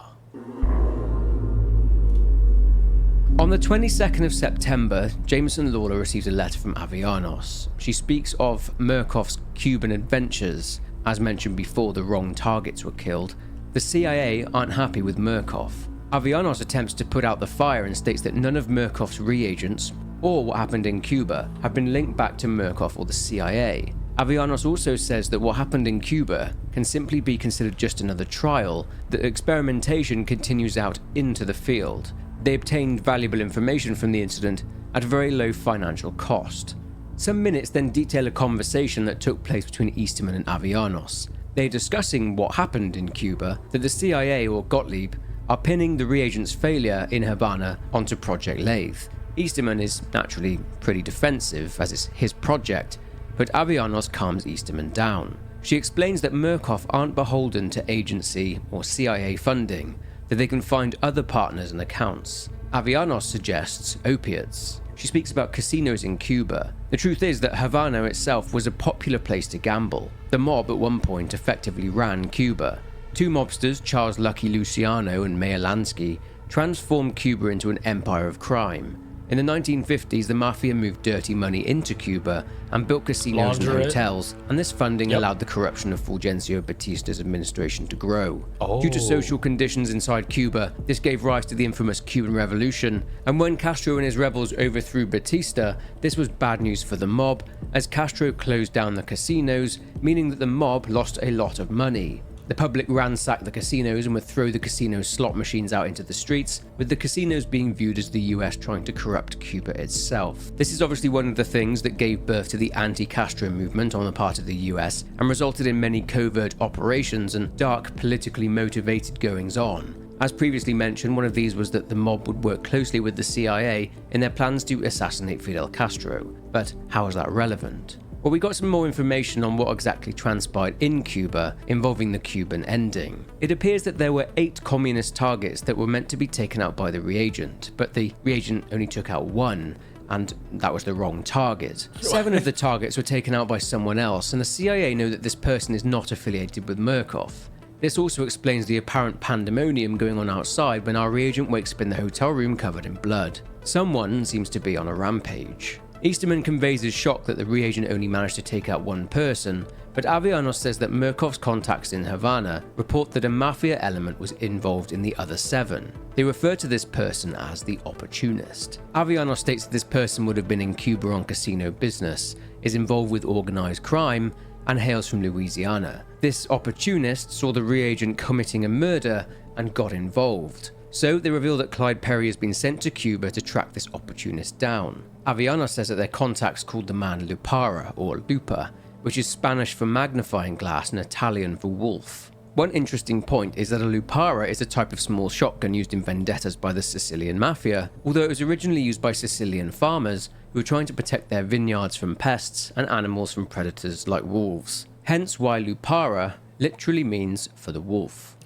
On the 22nd of September, Jameson Lawler receives a letter from Avellanos. She speaks of Murkoff's Cuban adventures. As mentioned before, the wrong targets were killed. The CIA aren't happy with Murkoff. Avellanos attempts to put out the fire and states that none of Murkoff's reagents, or what happened in Cuba, have been linked back to Murkoff or the CIA. Avellanos also says that what happened in Cuba can simply be considered just another trial, that experimentation continues out into the field. They obtained valuable information from the incident at very low financial cost. Some minutes then detail a conversation that took place between Easterman and Avellanos. They're discussing what happened in Cuba, that the CIA or Gottlieb are pinning the reagent's failure in Havana onto Project Lathe. Easterman is naturally pretty defensive, as it's his project, but Avellanos calms Easterman down. She explains that Murkoff aren't beholden to agency or CIA funding, that they can find other partners and accounts. Avellanos suggests opiates. she speaks about casinos in Cuba. The truth is that Havana itself was a popular place to gamble. The mob at one point effectively ran Cuba. Two mobsters, Charles Lucky Luciano and Meyer Lansky, transformed Cuba into an empire of crime. In the 1950s, the mafia moved dirty money into Cuba and built casinos and hotels, and this funding allowed the corruption of Fulgencio Batista's administration to grow. Due to social conditions inside Cuba, this gave rise to the infamous Cuban Revolution, and when Castro and his rebels overthrew Batista, this was bad news for the mob, as Castro closed down the casinos, meaning that the mob lost a lot of money. The public ransacked the casinos and would throw the casino slot machines out into the streets, with the casinos being viewed as the US trying to corrupt Cuba itself. This is obviously one of the things that gave birth to the anti-Castro movement on the part of the US and resulted in many covert operations and dark politically motivated goings-on. As previously mentioned, one of these was that the mob would work closely with the CIA in their plans to assassinate Fidel Castro. But how is that relevant? Well, we got some more information on what exactly transpired in Cuba involving the Cuban ending. It appears that there were 8 communist targets that were meant to be taken out by the reagent, but the reagent only took out 1, and that was the wrong target. 7 of the targets were taken out by someone else, and the CIA know that this person is not affiliated with Murkoff. This also explains the apparent pandemonium going on outside when our reagent wakes up in the hotel room covered in blood. Someone seems to be on a rampage. Easterman conveys his shock that the reagent only managed to take out 1 person, but Avellanos says that Murkoff's contacts in Havana report that a mafia element was involved in the other 7. They refer to this person as the opportunist. Avellanos states that this person would have been in Cuba on casino business, is involved with organized crime, and hails from Louisiana. This opportunist saw the reagent committing a murder and got involved. So they reveal that Clyde Perry has been sent to Cuba to track this opportunist down. Avellanos says that their contacts called the man Lupara, or Lupa, which is Spanish for magnifying glass and Italian for wolf. One interesting point is that a Lupara is a type of small shotgun used in vendettas by the Sicilian mafia, although it was originally used by Sicilian farmers who were trying to protect their vineyards from pests and animals from predators like wolves. Hence why Lupara literally means for the wolf.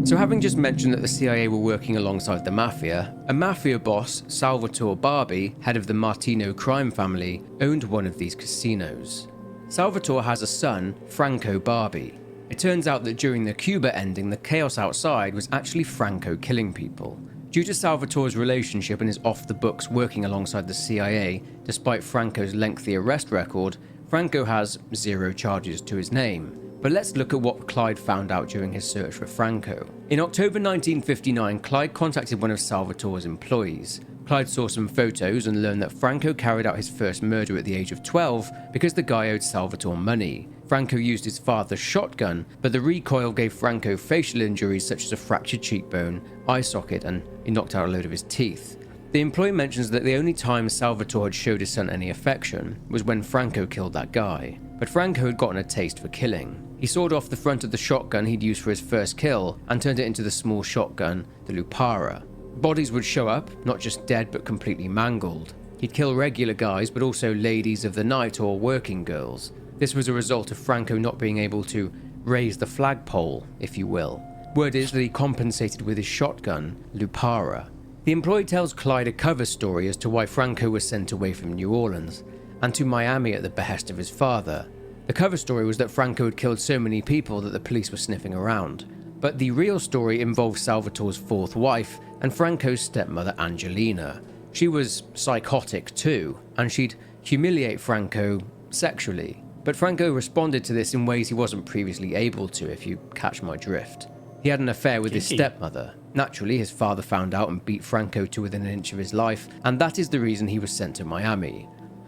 So having just mentioned that the CIA were working alongside the mafia, a mafia boss, Salvatore Barbi, head of the Martino crime family, owned one of these casinos. Salvatore has a son, Franco Barbi. It turns out that during the Cuba ending, the chaos outside was actually Franco killing people. Due to Salvatore's relationship and his off-the-books working alongside the CIA, despite Franco's lengthy arrest record, Franco has 0 charges to his name. But let's look at what Clyde found out during his search for Franco. In October 1959, Clyde contacted one of Salvatore's employees. Clyde saw some photos and learned that Franco carried out his first murder at the age of 12 because the guy owed Salvatore money. Franco used his father's shotgun, but the recoil gave Franco facial injuries such as a fractured cheekbone, eye socket, and he knocked out a load of his teeth. The employee mentions that the only time Salvatore had showed his son any affection was when Franco killed that guy. But Franco had gotten a taste for killing. He sawed off the front of the shotgun he'd used for his first kill and turned it into the small shotgun, the Lupara. Bodies would show up, not just dead but completely mangled. He'd kill regular guys but also ladies of the night or working girls. This was a result of Franco not being able to raise the flagpole, if you will. Word is that he compensated with his shotgun, Lupara. The employee tells Clyde a cover story as to why Franco was sent away from New Orleans and to Miami at the behest of his father. The cover story was that Franco had killed so many people that the police were sniffing around. But the real story involved Salvatore's 4th wife and Franco's stepmother Angelina. She was psychotic too, and she'd humiliate Franco sexually. But Franco responded to this in ways he wasn't previously able to, if you catch my drift. He had an affair with his stepmother. Naturally, his father found out and beat Franco to within an inch of his life, and that is the reason he was sent to Miami.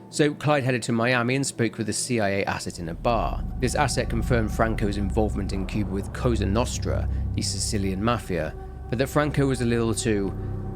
So Clyde headed to Miami and spoke with a CIA asset in a bar. This asset confirmed Franco's involvement in Cuba with Cosa Nostra, the Sicilian mafia, but that Franco was a little too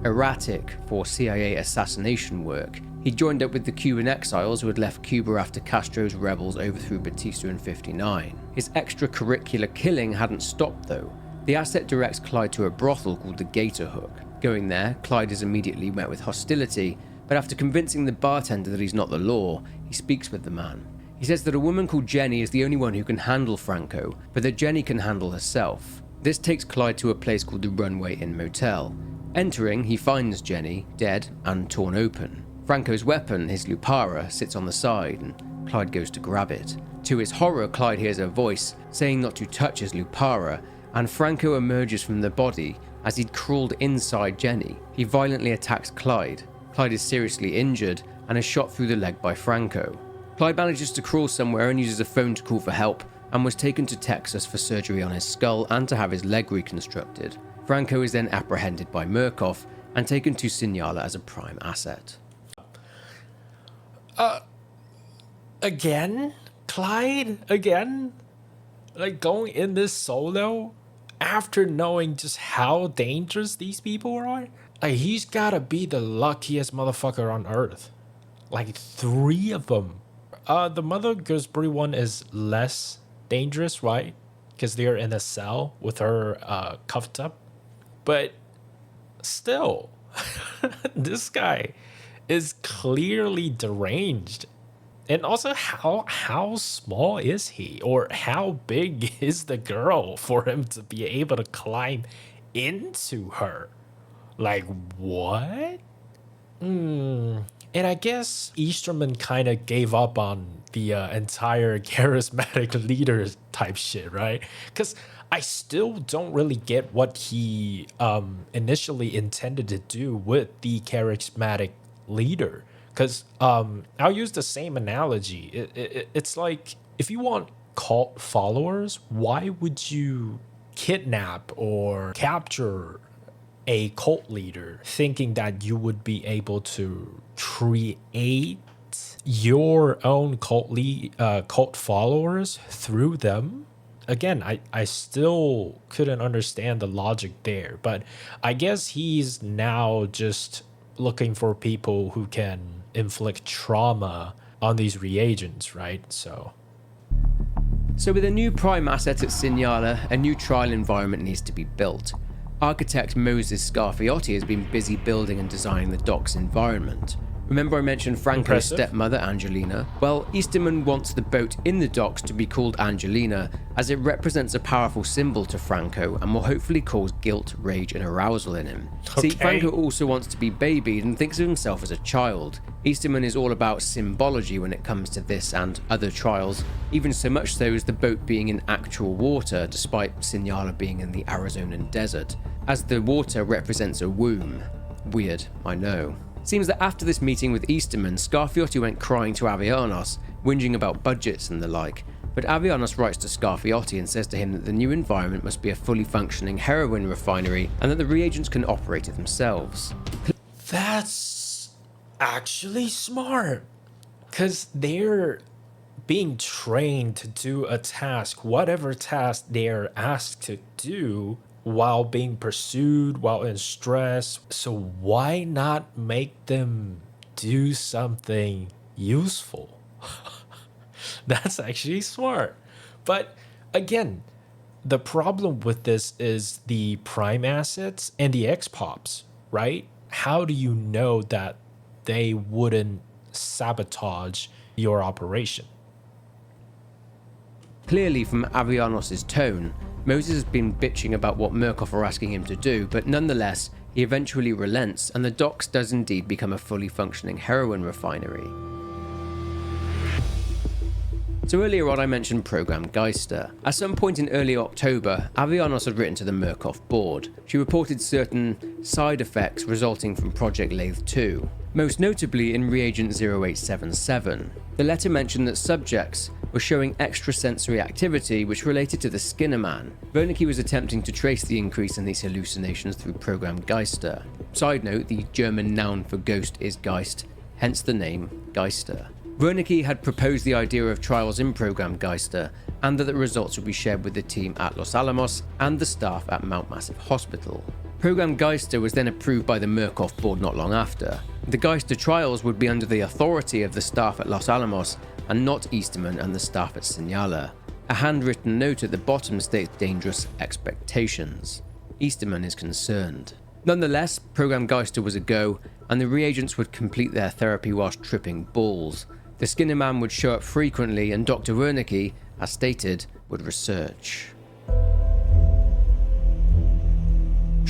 erratic for CIA assassination work. He joined up with the Cuban exiles who had left Cuba after Castro's rebels overthrew Batista in '59. His extracurricular killing hadn't stopped though. The asset directs Clyde to a brothel called the Gator Hook. Going there, Clyde is immediately met with hostility, but after convincing the bartender that he's not the law, he speaks with the man. He says that a woman called Jenny is the only one who can handle Franco, but that Jenny can handle herself. This takes Clyde to a place called the Runway Inn Motel. Entering, he finds Jenny dead and torn open. Franco's weapon, his Lupara, sits on the side and Clyde goes to grab it. To his horror, Clyde hears a voice saying not to touch his Lupara, and Franco emerges from the body as he'd crawled inside Jenny. He violently attacks Clyde. Clyde is seriously injured and is shot through the leg by Franco. Clyde manages to crawl somewhere and uses a phone to call for help, and was taken to Texas for surgery on his skull and to have his leg reconstructed. Franco is then apprehended by Murkoff and taken to Signala as a prime asset. Again? Clyde? Again? Like, going in this solo after knowing just how dangerous these people are? Like, he's gotta be the luckiest motherfucker on earth. Like, 3 of them. The Mother Gooseberry one is less dangerous, right? Because they're in a cell with her cuffed up. But still, this guy is clearly deranged. And also, how small is he? Or how big is the girl for him to be able to climb into her? Like, what? And I guess Easterman kind of gave up on the entire charismatic leader type shit, right? Because I still don't really get what he initially intended to do with the charismatic leader. Because I'll use the same analogy. It's like, if you want cult followers, why would you kidnap or capture a cult leader thinking that you would be able to create your own cult followers through them? Again, I still couldn't understand the logic there, but I guess he's now just looking for people who can inflict trauma on these reagents, right? So with a new prime asset at Signala, a new trial environment needs to be built. Architect Moses Scarfiotti has been busy building and designing the dock's environment. Remember I mentioned Franco's stepmother, Angelina? Well, Easterman wants the boat in the docks to be called Angelina, as it represents a powerful symbol to Franco and will hopefully cause guilt, rage, and arousal in him. Okay. See, Franco also wants to be babied and thinks of himself as a child. Easterman is all about symbology when it comes to this and other trials, even so much so as the boat being in actual water, despite Signala being in the Arizonan desert, as the water represents a womb. Weird, I know. Seems that after this meeting with Easterman, Scarfiotti went crying to Avianos, whinging about budgets and the like, but Avianos writes to Scarfiotti and says to him that the new environment must be a fully functioning heroin refinery and that the reagents can operate it themselves. that's actually smart, because they're being trained to do a task, whatever task they're asked to do, while being pursued, while in stress. So why not make them do something useful? That's actually smart. But again, the problem with this is the prime assets and the X-Pops, right? How do you know that they wouldn't sabotage your operation? Clearly from Avianos' tone, Moses has been bitching about what Murkoff are asking him to do, but nonetheless, he eventually relents and the docks does indeed become a fully functioning heroin refinery. So earlier on I mentioned Program Geister. At some point in early October, Avianos had written to the Murkoff board. She reported certain side effects resulting from Project Lathe 2, most notably in reagent 0877. The letter mentioned that subjects were showing extrasensory activity which related to the Skinner Man. Wernicke was attempting to trace the increase in these hallucinations through Program Geister. Side note, the German noun for ghost is Geist, hence the name Geister. Wernicke had proposed the idea of trials in Program Geister and that the results would be shared with the team at Los Alamos and the staff at Mount Massive Hospital. Program Geister was then approved by the Murkoff board not long after. The Geister trials would be under the authority of the staff at Los Alamos and not Easterman and the staff at Signala. A handwritten note at the bottom states dangerous expectations. Easterman is concerned. Nonetheless, Program Geister was a go, and the reagents would complete their therapy whilst tripping balls. The Skinner Man would show up frequently, and Dr. Wernicke, as stated, would research.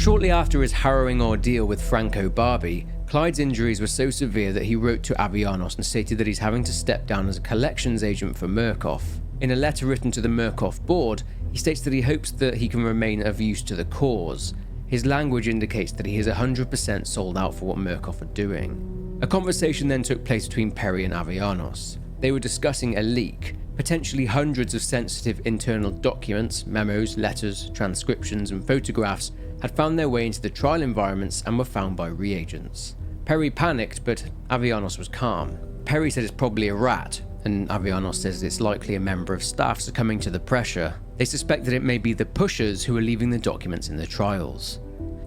Shortly after his harrowing ordeal with prooooobably, Clyde's injuries were so severe that he wrote to Avianos and stated that he's having to step down as a collections agent for Murkoff. In a letter written to the Murkoff board, he states that he hopes that he can remain of use to the cause. His language indicates that he is 100% sold out for what Murkoff are doing. A conversation then took place between Perry and Avianos. They were discussing a leak. Potentially hundreds of sensitive internal documents, memos, letters, transcriptions, and photographs had found their way into the trial environments and were found by reagents. Perry panicked, but Avianos was calm. Perry said it's probably a rat, and Avianos says it's likely a member of staff succumbing to the pressure. They suspect that it may be the pushers who are leaving the documents in the trials.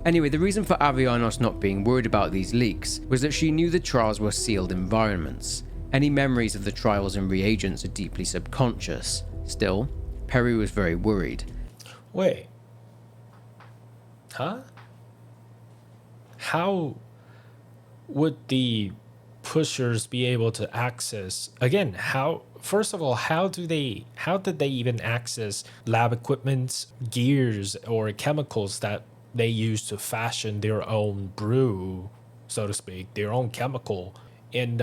Anyway, the reason for Avianos not being worried about these leaks was that she knew the trials were sealed environments. Any memories of the trials and reagents are deeply subconscious. Still, Perry was very worried. Wait. Huh? How would the pushers be able to access, again, first of all, how did they even access lab equipment, gears, or chemicals that they use to fashion their own brew, so to speak, their own chemical? And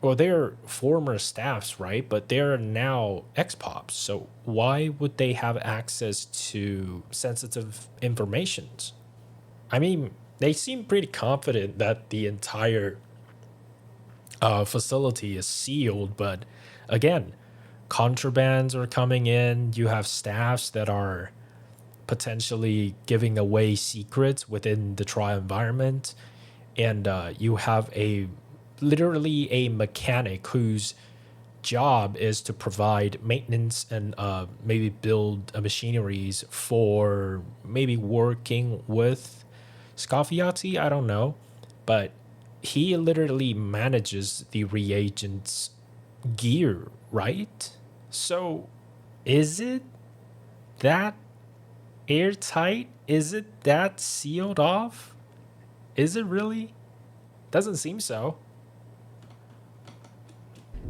well, they're former staffs, right? But they're now ex-pops. So why would they have access to sensitive information? I mean, they seem pretty confident that the entire facility is sealed. But again, contrabands are coming in. You have staffs that are potentially giving away secrets within the trial environment. And you have literally a mechanic whose job is to provide maintenance and maybe build machineries for maybe working with Scafiati, I don't know, but he literally manages the reagents gear, right? So is it that airtight? Is it that sealed off? Is it really? Doesn't seem so.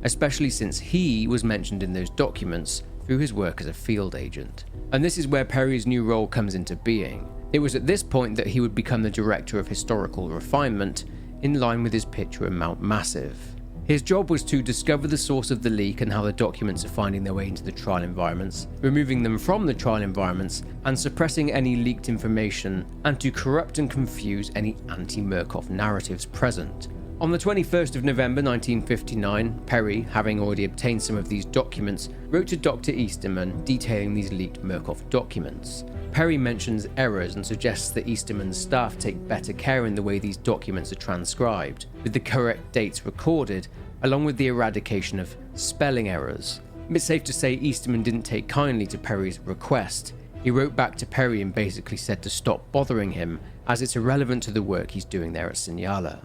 Especially since he was mentioned in those documents through his work as a field agent. And this is where Perry's new role comes into being. It was at this point that he would become the Director of Historical Refinement, in line with his picture in Mount Massive. His job was to discover the source of the leak and how the documents are finding their way into the trial environments, removing them from the trial environments, and suppressing any leaked information, and to corrupt and confuse any anti-Murkoff narratives present. On the 21st of November 1959, Perry, having already obtained some of these documents, wrote to Dr. Easterman detailing these leaked Murkoff documents. Perry mentions errors and suggests that Easterman's staff take better care in the way these documents are transcribed, with the correct dates recorded, along with the eradication of spelling errors. It's safe to say Easterman didn't take kindly to Perry's request. He wrote back to Perry and basically said to stop bothering him, as it's irrelevant to the work he's doing there at Signala.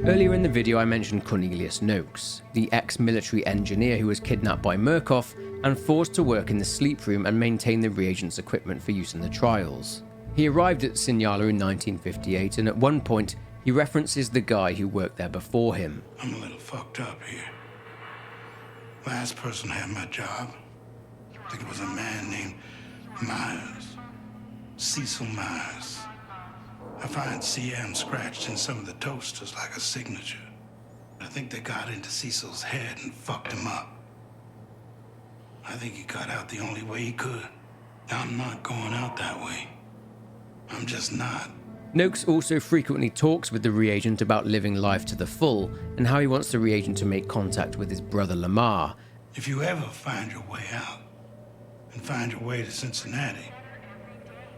Earlier in the video I mentioned Cornelius Noakes, the ex-military engineer who was kidnapped by Murkoff and forced to work in the sleep room and maintain the reagents equipment for use in the trials. He arrived at Signala in 1958 and at one point he references the guy who worked there before him. I'm a little fucked up here. Last person had my job. I think it was a man named Myers. Cecil Myers. I find CM scratched in some of the toasters like a signature. I think they got into Cecil's head and fucked him up. I think he got out the only way he could. I'm not going out that way. I'm just not. Noakes also frequently talks with the reagent about living life to the full and how he wants the reagent to make contact with his brother Lamar. If you ever find your way out and find your way to Cincinnati,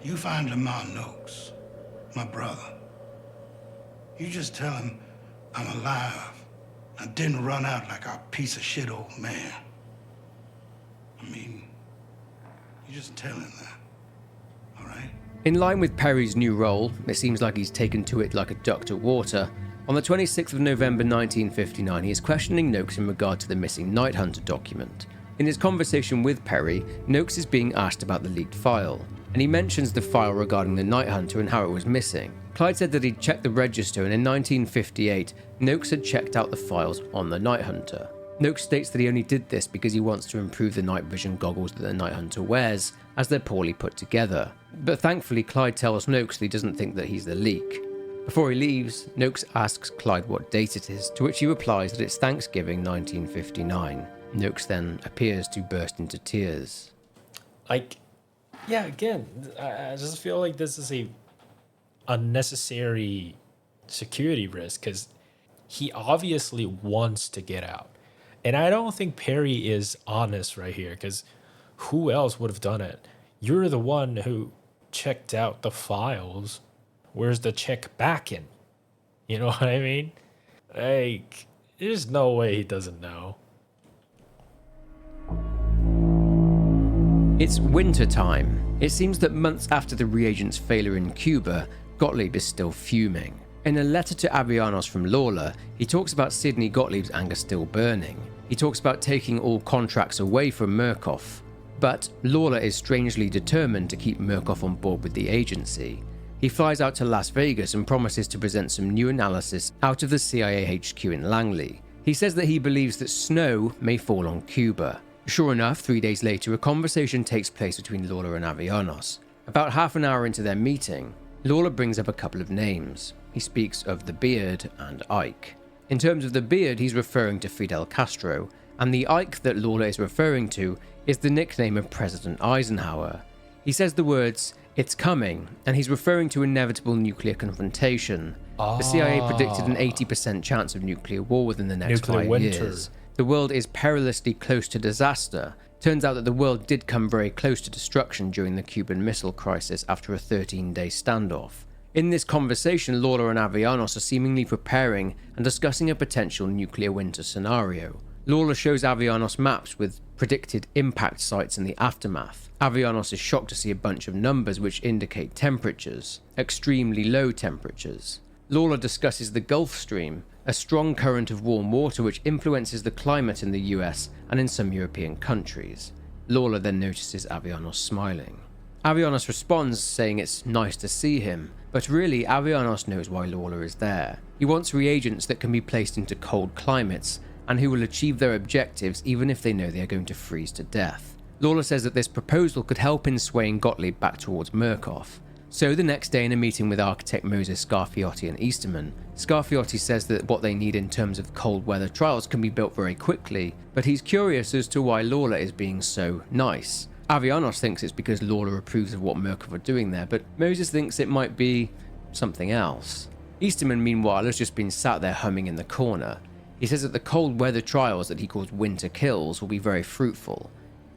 you find Lamar Noakes, my brother. You just tell him I'm alive. I didn't run out like a piece of shit old man. I mean, you just tell him that, all right? In line with Perry's new role, it seems like he's taken to it like a duck to water. On the 26th of November 1959, he is questioning Noakes in regard to the missing Night Hunter document. In his conversation with Perry, Noakes is being asked about the leaked file, and he mentions the file regarding the Night Hunter and how it was missing. Clyde said that he'd checked the register, and in 1958, Noakes had checked out the files on the Night Hunter. Noakes states that he only did this because he wants to improve the night vision goggles that the Night Hunter wears, as they're poorly put together. But thankfully, Clyde tells Noakes that he doesn't think that he's the leak. Before he leaves, Noakes asks Clyde what date it is, to which he replies that it's Thanksgiving 1959. Noakes then appears to burst into tears. Like, yeah, again, I just feel like this is a unnecessary security risk because he obviously wants to get out. And I don't think Perry is honest right here because who else would have done it? You're the one who checked out the files. Where's the check back in? You know what I mean? Like, there's no way he doesn't know. It's winter time. It seems that months after the reagent's failure in Cuba, Gottlieb is still fuming. In a letter to Avianos from Lawler, he talks about Sidney Gottlieb's anger still burning. He talks about taking all contracts away from Murkoff. But Lawler is strangely determined to keep Murkoff on board with the agency. He flies out to Las Vegas and promises to present some new analysis out of the CIA HQ in Langley. He says that he believes that snow may fall on Cuba. Sure enough, 3 days later, a conversation takes place between Lawler and Avianos. About half an hour into their meeting, Lawler brings up a couple of names. He speaks of the Beard and Ike. In terms of the Beard, he's referring to Fidel Castro, and the Ike that Lawler is referring to is the nickname of President Eisenhower. He says the words, "It's coming," and he's referring to inevitable nuclear confrontation. The CIA predicted an 80% chance of nuclear war within the next Nuclear 5 winter. years. The world is perilously close to disaster. Turns out that the world did come very close to destruction during the Cuban Missile Crisis after a 13-day standoff. In this conversation, Lawler and Avianos are seemingly preparing and discussing a potential nuclear winter scenario. Lawler shows Avianos maps with predicted impact sites in the aftermath. Avianos is shocked to see a bunch of numbers which indicate temperatures, extremely low temperatures. Lawler discusses the Gulf Stream, a strong current of warm water which influences the climate in the US and in some European countries. Lawler then notices Avianos smiling. Avianos responds saying it's nice to see him, but really Avianos knows why Lawler is there. He wants reagents that can be placed into cold climates and who will achieve their objectives even if they know they are going to freeze to death. Lawler says that this proposal could help in swaying Gottlieb back towards Murkoff. So the next day in a meeting with architect Moses Scarfiotti and Easterman, Scarfiotti says that what they need in terms of cold weather trials can be built very quickly, but he's curious as to why Lawler is being so nice. Avianos thinks it's because Lawler approves of what Murkoff are doing there, but Moses thinks it might be something else. Easterman, meanwhile, has just been sat there humming in the corner. He says that the cold weather trials that he calls winter kills will be very fruitful.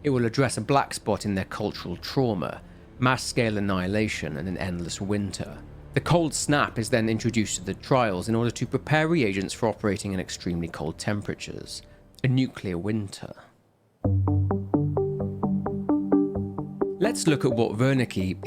It will address a black spot in their cultural trauma, mass-scale annihilation and an endless winter. The cold snap is then introduced to the trials in order to prepare reagents for operating in extremely cold temperatures. A nuclear winter. Let's look at what Wernicke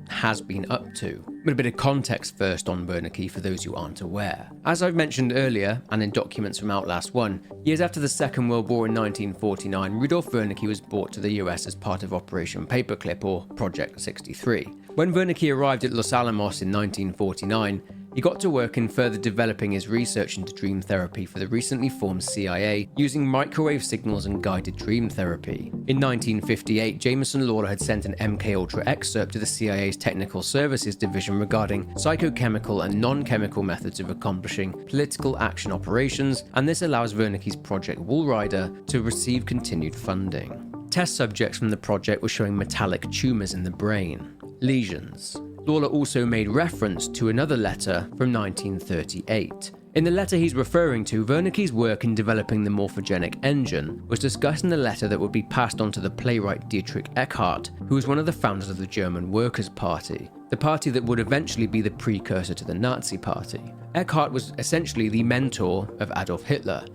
has been up to. But a bit of context first on Wernicke for those who aren't aware. As I've mentioned earlier, and in documents from Outlast 1, years after the Second World War in 1949, Rudolf Wernicke was brought to the US as part of Operation Paperclip, or Project 63. When Wernicke arrived at Los Alamos in 1949, he got to work in further developing his research into dream therapy for the recently formed CIA using microwave signals and guided dream therapy. In 1958, Jameson Lawler had sent an MKUltra excerpt to the CIA's Technical Services Division regarding psychochemical and non-chemical methods of accomplishing political action operations, and this allows Wernicke's Project Woolrider to receive continued funding. Test subjects from the project were showing metallic tumours in the brain, lesions. Lawler also made reference to another letter from 1938. In the letter he's referring to, Wernicke's work in developing the morphogenic engine was discussed in the letter that would be passed on to the playwright Dietrich Eckart, who was one of the founders of the German Workers' Party, the party that would eventually be the precursor to the Nazi Party. Eckart was essentially the mentor of Adolf Hitler.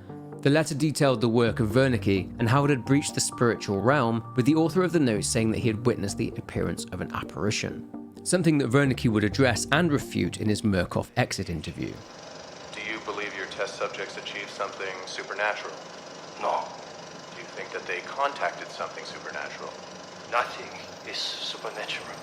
The letter detailed the work of Wernicke and how it had breached the spiritual realm, with the author of the note saying that he had witnessed the appearance of an apparition. Something that Wernicke would address and refute in his Murkoff exit interview. Do you believe your test subjects achieved something supernatural? No, Do you think that they contacted something supernatural? nothing is supernatural.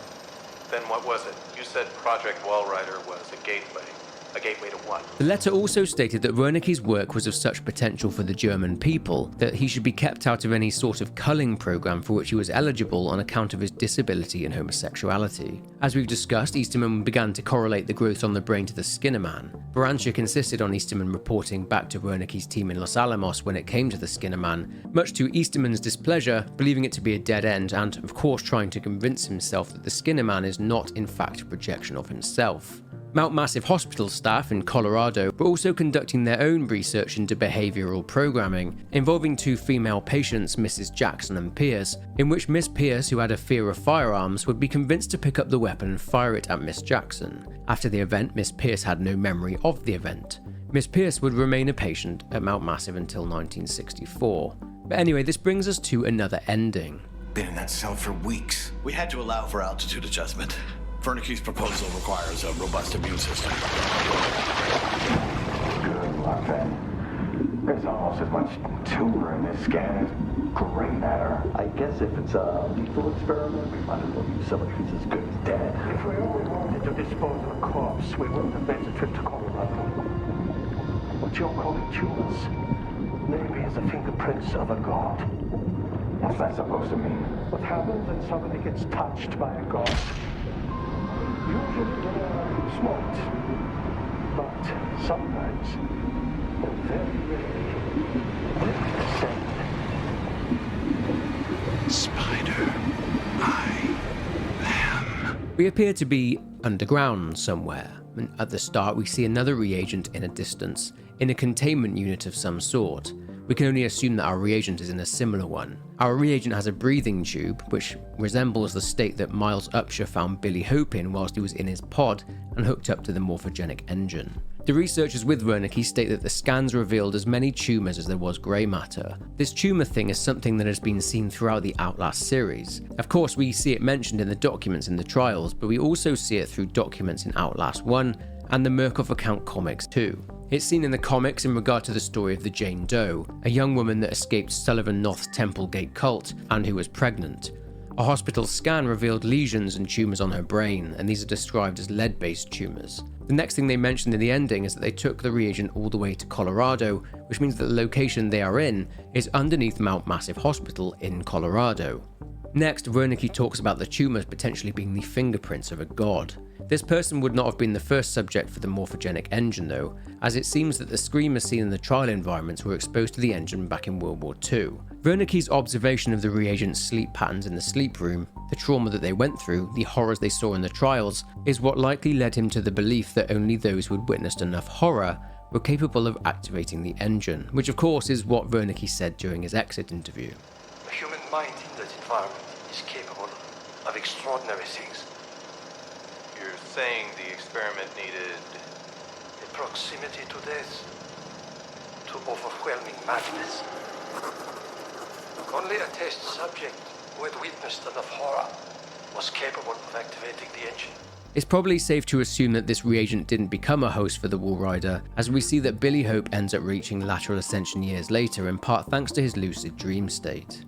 Then what was it? You said Project Wallrider was a gateway. A gateway to what? The letter also stated that Wernicke's work was of such potential for the German people that he should be kept out of any sort of culling program for which he was eligible on account of his disability and homosexuality. As we've discussed, Easterman began to correlate the growths on the brain to the Skinner Man. Baranchik insisted on Easterman reporting back to Wernicke's team in Los Alamos when it came to the Skinner Man, much to Easterman's displeasure, believing it to be a dead end and, of course, trying to convince himself that the Skinner Man is not in fact a projection of himself. Mount Massive Hospital staff in Colorado were also conducting their own research into behavioral programming, involving two female patients, Mrs. Jackson and Pierce, in which Miss Pierce, who had a fear of firearms, would be convinced to pick up the weapon and fire it at Miss Jackson. After the event, Miss Pierce had no memory of the event. Miss Pierce would remain a patient at Mount Massive until 1964. But anyway, this brings us to another ending. Been in that cell for weeks. We had to allow for altitude adjustment. Wernicke's proposal requires a robust immune system. Good luck, then. There's almost as much tumor in this scan as gray matter. I guess if it's a lethal experiment, we might as well use somebody who's as good as dead. If we only wanted to dispose of a corpse, we wouldn't have made the trip to Colorado. What you're calling tumors, maybe is the fingerprints of a god. What's that supposed to mean? What happens when somebody gets touched by a god? Usually they're smart, but sometimes, or very rarely, they're the same. Spider, I am. We appear to be underground somewhere, and at the start we see another reagent in a distance, in a containment unit of some sort. We can only assume that our reagent is in a similar one. Our reagent has a breathing tube, which resembles the state that Miles Upshur found Billy Hope in whilst he was in his pod and hooked up to the morphogenic engine. The researchers with Wernicke state that the scans revealed as many tumours as there was grey matter. This tumour thing is something that has been seen throughout the Outlast series. Of course, we see it mentioned in the documents in the trials, but we also see it through documents in Outlast 1 and the Murkoff account comics too. It's seen in the comics in regard to the story of the Jane Doe, a young woman that escaped Sullivan Noth's Temple Gate cult and who was pregnant. A hospital scan revealed lesions and tumours on her brain, and these are described as lead-based tumours. The next thing they mentioned in the ending is that they took the reagent all the way to Colorado, which means that the location they are in is underneath Mount Massive Hospital in Colorado. Next, Wernicke talks about the tumours potentially being the fingerprints of a god. This person would not have been the first subject for the morphogenic engine though, as it seems that the screamers seen in the trial environments were exposed to the engine back in World War II. Wernicke's observation of the reagent's sleep patterns in the sleep room, the trauma that they went through, the horrors they saw in the trials, is what likely led him to the belief that only those who had witnessed enough horror were capable of activating the engine, which of course is what Wernicke said during his exit interview. The human mind in that environment is capable of extraordinary things. You're saying the experiment needed... The proximity to death, to overwhelming madness. Only a test subject who had witnessed enough horror was capable of activating the engine. It's probably safe to assume that this reagent didn't become a host for the Walrider, as we see that Billy Hope ends up reaching lateral ascension years later, in part thanks to his lucid dream state.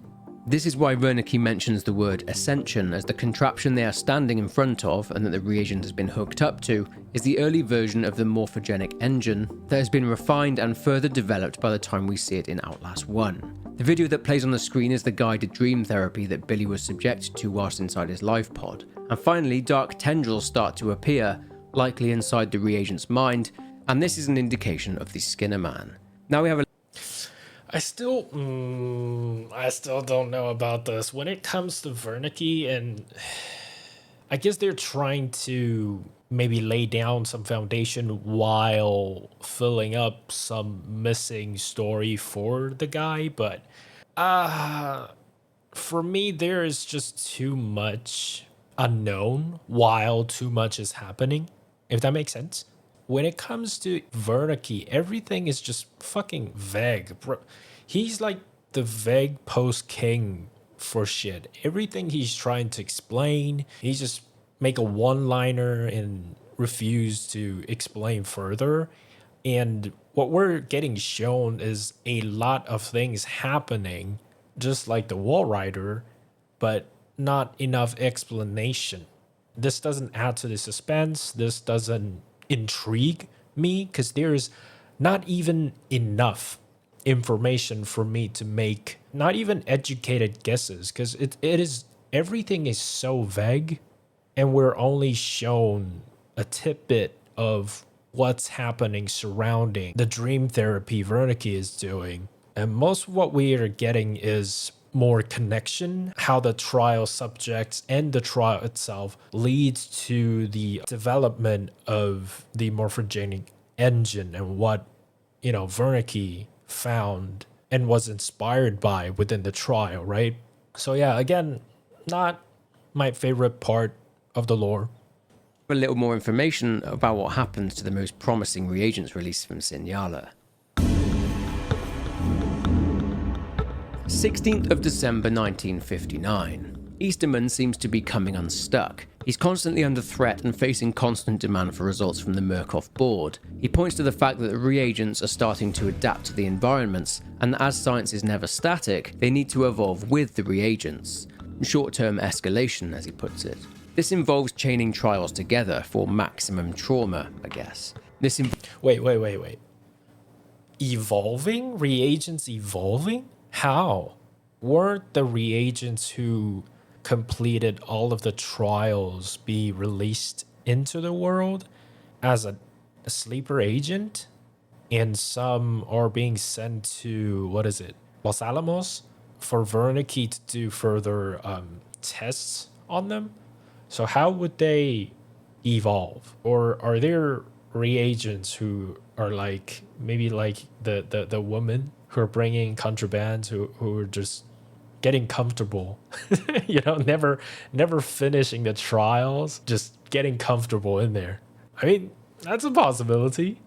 This is why Wernicke mentions the word ascension, as the contraption they are standing in front of, and that the reagent has been hooked up to, is the early version of the morphogenic engine that has been refined and further developed by the time we see it in Outlast 1. The video that plays on the screen is the guided dream therapy that Billy was subjected to whilst inside his life pod. And finally, dark tendrils start to appear, likely inside the reagent's mind, and this is an indication of the Skinner Man. Now we have a I still don't know about this. When it comes to Wernicke, and I guess they're trying to maybe lay down some foundation while filling up some missing story for the guy, but for me, there is just too much unknown while too much is happening, if that makes sense. When it comes to Wernicke, everything is just fucking vague, bro. He's like the vague post king for shit. Everything he's trying to explain, he just make a one-liner and refuse to explain further. And what we're getting shown is a lot of things happening, just like the Walrider, but not enough explanation. This doesn't add to the suspense. This doesn't intrigue me because there's not even enough information for me to make not even educated guesses, because it is, everything is so vague, and we're only shown a tidbit of what's happening surrounding the dream therapy Wernicke is doing. And most of what we are getting is more connection, how the trial subjects and the trial itself leads to the development of the morphogenic engine and what, you know, Wernicke found and was inspired by within the trial, right? So yeah, again, not my favorite part of the lore. A little more information about what happens to the most promising reagents released from Sinyala. 16th of December 1959. Easterman seems to be coming unstuck. He's constantly under threat and facing constant demand for results from the Murkoff board. He points to the fact that the reagents are starting to adapt to the environments, and that as science is never static, they need to evolve with the reagents. Short-term escalation, as he puts it. This involves chaining trials together for maximum trauma, I guess. Wait. Evolving? Reagents evolving? How? Weren't the reagents who completed all of the trials be released into the world as a sleeper agent? And some are being sent to, what is it, Los Alamos? For Wernicke to do further tests on them? So how would they evolve? Or are there reagents who are like, maybe like the woman who are bringing contraband, who are just getting comfortable, you know, never finishing the trials, just getting comfortable in there? I mean, that's a possibility.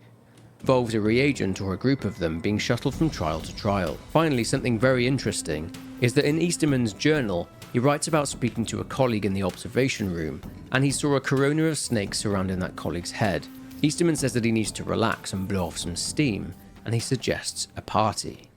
Involves a reagent or a group of them being shuttled from trial to trial. Finally, something very interesting is that in Easterman's journal, he writes about speaking to a colleague in the observation room, and he saw a corona of snakes surrounding that colleague's head. Easterman says that he needs to relax and blow off some steam, and he suggests a party.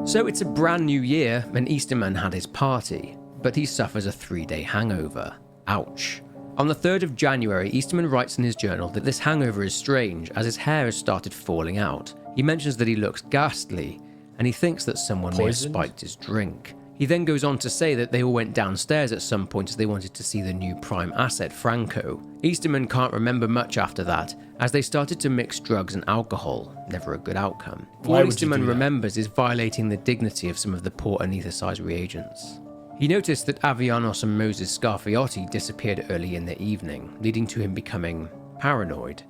So it's a brand new year, and Easterman had his party, but he suffers a 3-day hangover. Ouch. On the 3rd of January, Easterman writes in his journal that this hangover is strange as his hair has started falling out. He mentions that he looks ghastly, and he thinks that someone may have spiked his drink. He then goes on to say that they all went downstairs at some point as they wanted to see the new prime asset, Franco. Easterman can't remember much after that, as they started to mix drugs and alcohol, never a good outcome. All Easterman remembers is violating the dignity of some of the poor anesthetized reagents. He noticed that Avianos and Moses Scarfiotti disappeared early in the evening, leading to him becoming paranoid.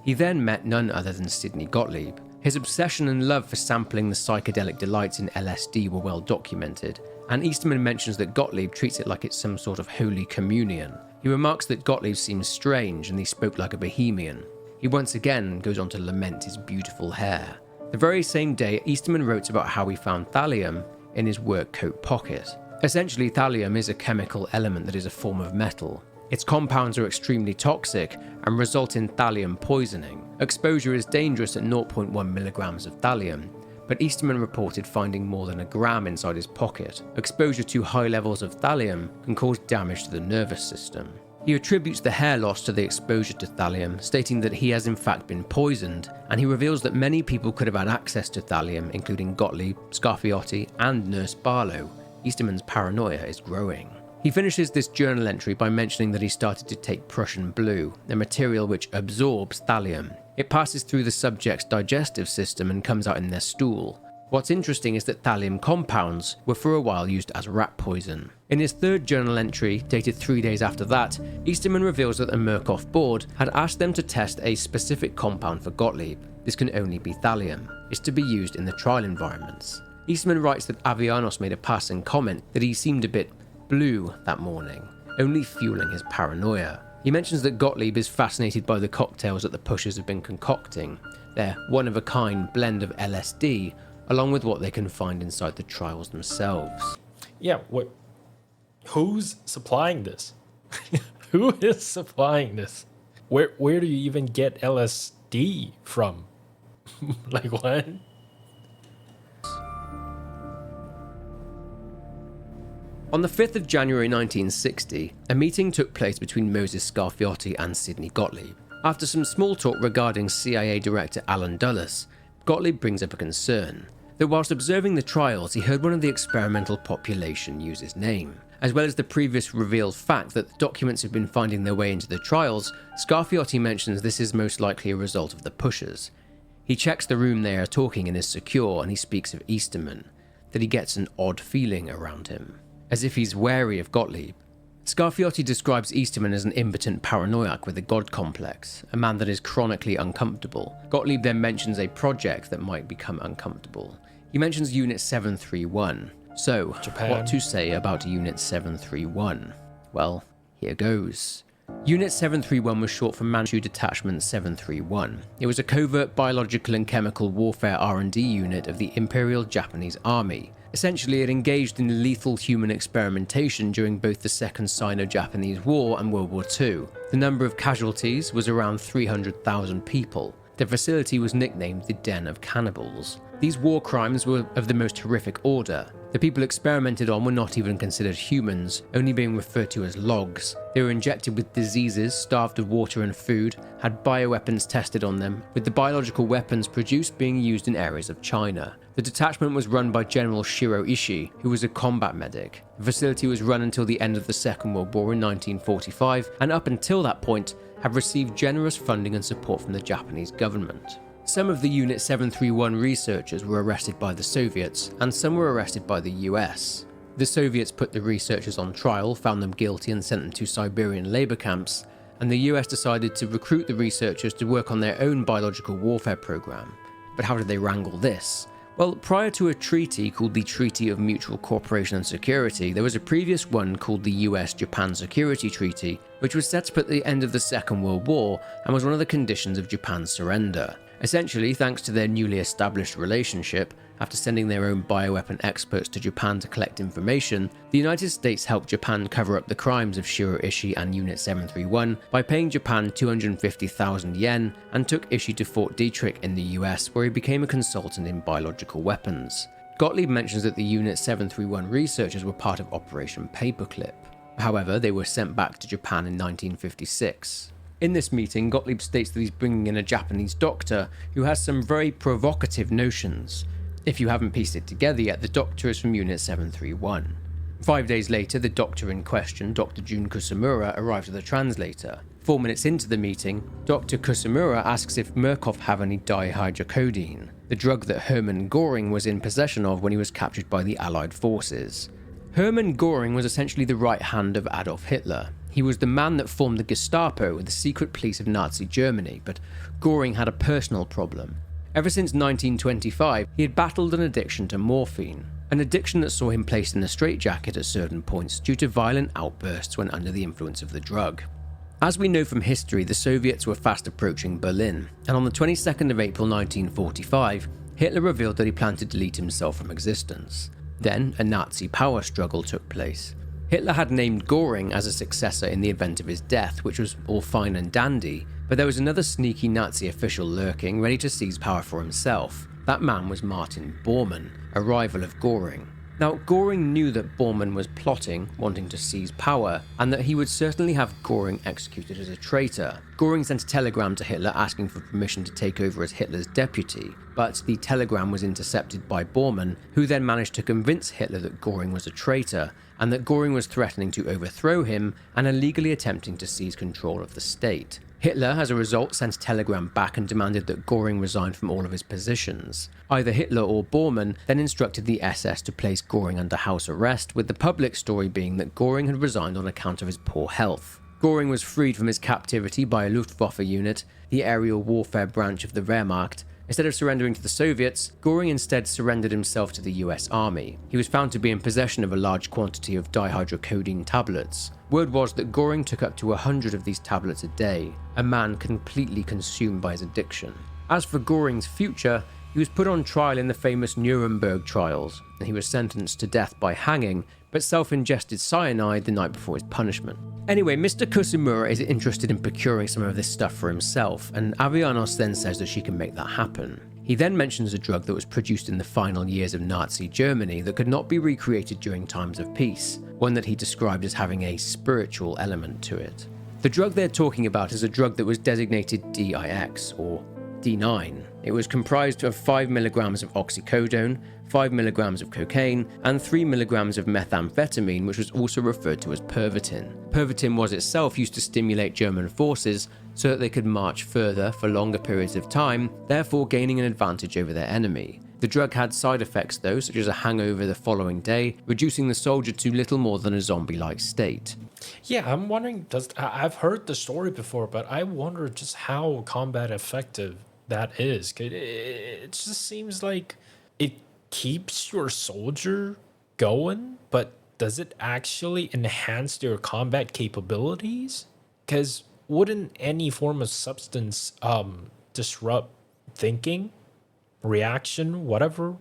He then met none other than Sidney Gottlieb. His obsession and love for sampling the psychedelic delights in LSD were well documented, and Easterman mentions that Gottlieb treats it like it's some sort of holy communion. He remarks that Gottlieb seems strange and he spoke like a bohemian. He once again goes on to lament his beautiful hair. The very same day, Easterman wrote about how he found thallium in his work coat pocket. Essentially, thallium is a chemical element that is a form of metal. Its compounds are extremely toxic and result in thallium poisoning. Exposure is dangerous at 0.1 milligrams of thallium, but Easterman reported finding more than a gram inside his pocket. Exposure to high levels of thallium can cause damage to the nervous system. He attributes the hair loss to the exposure to thallium, stating that he has in fact been poisoned, and he reveals that many people could have had access to thallium, including Gottlieb, Scarfiotti, and Nurse Barlow. Easterman's paranoia is growing. He finishes this journal entry by mentioning that he started to take Prussian blue, a material which absorbs thallium. It passes through the subject's digestive system and comes out in their stool. What's interesting is that thallium compounds were for a while used as rat poison. In his 3rd journal entry, dated 3 days after that, Easterman reveals that the Murkoff board had asked them to test a specific compound for Gottlieb. This can only be thallium. It's to be used in the trial environments. Easterman writes that Avianos made a passing comment that he seemed a bit blue that morning, only fueling his paranoia. He mentions that Gottlieb is fascinated by the cocktails that the pushers have been concocting, their one-of-a-kind blend of LSD, along with what they can find inside the trials themselves. Yeah, who's supplying this? Who is supplying this? Where do you even get LSD from? Like what? On the 5th of January 1960, a meeting took place between Moses Scarfiotti and Sidney Gottlieb. After some small talk regarding CIA Director Alan Dulles, Gottlieb brings up a concern that whilst observing the trials, he heard one of the experimental population use his name. As well as the previous revealed fact that the documents have been finding their way into the trials, Scarfiotti mentions this is most likely a result of the pushers. He checks the room they are talking in is secure, and he speaks of Easterman, that he gets an odd feeling around him, as if he's wary of Gottlieb. Scarfiotti describes Easterman as an impotent paranoiac with a god complex, a man that is chronically uncomfortable. Gottlieb then mentions a project that might become uncomfortable. He mentions Unit 731. So, Japan. What to say about Unit 731? Well, here goes. Unit 731 was short for Manchu Detachment 731. It was a covert biological and chemical warfare R&D unit of the Imperial Japanese Army. Essentially, it engaged in lethal human experimentation during both the Second Sino-Japanese War and World War II. The number of casualties was around 300,000 people. The facility was nicknamed the Den of Cannibals. These war crimes were of the most horrific order. The people experimented on were not even considered humans, only being referred to as logs. They were injected with diseases, starved of water and food, had bioweapons tested on them, with the biological weapons produced being used in areas of China. The detachment was run by General Shiro Ishii, who was a combat medic. The facility was run until the end of the Second World War in 1945, and up until that point, have received generous funding and support from the Japanese government. Some of the Unit 731 researchers were arrested by the Soviets, and some were arrested by the US. The Soviets put the researchers on trial, found them guilty and sent them to Siberian labor camps, and the US decided to recruit the researchers to work on their own biological warfare program. But how did they wrangle this? Well, prior to a treaty called the Treaty of Mutual Cooperation and Security, there was a previous one called the US-Japan Security Treaty, which was set up at the end of the Second World War and was one of the conditions of Japan's surrender. Essentially, thanks to their newly established relationship, after sending their own bioweapon experts to Japan to collect information, the United States helped Japan cover up the crimes of Shiro Ishii and Unit 731 by paying Japan 250,000 yen and took Ishii to Fort Detrick in the US, where he became a consultant in biological weapons. Gottlieb mentions that the Unit 731 researchers were part of Operation Paperclip. However, they were sent back to Japan in 1956. In this meeting, Gottlieb states that he's bringing in a Japanese doctor who has some very provocative notions. If you haven't pieced it together yet, the doctor is from Unit 731. 5 days later, the doctor in question, Dr. Jun Kusumura, arrives with a translator. 4 minutes into the meeting, Dr. Kusumura asks if Murkoff have any dihydrocodeine, the drug that Hermann Göring was in possession of when he was captured by the Allied forces. Hermann Göring was essentially the right hand of Adolf Hitler. He was the man that formed the Gestapo, the secret police of Nazi Germany, but Göring had a personal problem. Ever since 1925, he had battled an addiction to morphine, an addiction that saw him placed in a straitjacket at certain points due to violent outbursts when under the influence of the drug. As we know from history, the Soviets were fast approaching Berlin, and on the 22nd of April 1945, Hitler revealed that he planned to delete himself from existence. Then, a Nazi power struggle took place. Hitler had named Göring as a successor in the event of his death, which was all fine and dandy, but there was another sneaky Nazi official lurking, ready to seize power for himself. That man was Martin Bormann, a rival of Göring. Now, Göring knew that Bormann was plotting, wanting to seize power, and that he would certainly have Göring executed as a traitor. Göring sent a telegram to Hitler asking for permission to take over as Hitler's deputy, but the telegram was intercepted by Bormann, who then managed to convince Hitler that Göring was a traitor, and that Göring was threatening to overthrow him and illegally attempting to seize control of the state. Hitler, as a result, sent a telegram back and demanded that Göring resign from all of his positions. Either Hitler or Bormann then instructed the SS to place Göring under house arrest, with the public story being that Göring had resigned on account of his poor health. Göring was freed from his captivity by a Luftwaffe unit, the aerial warfare branch of the Wehrmacht. Instead of surrendering to the Soviets, Göring instead surrendered himself to the US Army. He was found to be in possession of a large quantity of dihydrocodeine tablets. Word was that Göring took up to 100 of these tablets a day, a man completely consumed by his addiction. As for Göring's future, he was put on trial in the famous Nuremberg trials, and he was sentenced to death by hanging, but self-ingested cyanide the night before his punishment. Anyway, Mr. Kusumura is interested in procuring some of this stuff for himself, and Avianos then says that she can make that happen. He then mentions a drug that was produced in the final years of Nazi Germany that could not be recreated during times of peace, one that he described as having a spiritual element to it. The drug they're talking about is a drug that was designated DIX, or D9. It was comprised of 5 milligrams of oxycodone, 5 milligrams of cocaine, and 3 milligrams of methamphetamine, which was also referred to as Pervitin. Pervitin was itself used to stimulate German forces so that they could march further for longer periods of time, therefore gaining an advantage over their enemy. The drug had side effects though, such as a hangover the following day, reducing the soldier to little more than a zombie-like state. Yeah, I'm wondering, I've heard the story before, but I wonder just how combat effective that is. It just seems like it keeps your soldier going, but does it actually enhance their combat capabilities? Because wouldn't any form of substance disrupt thinking, reaction, whatever?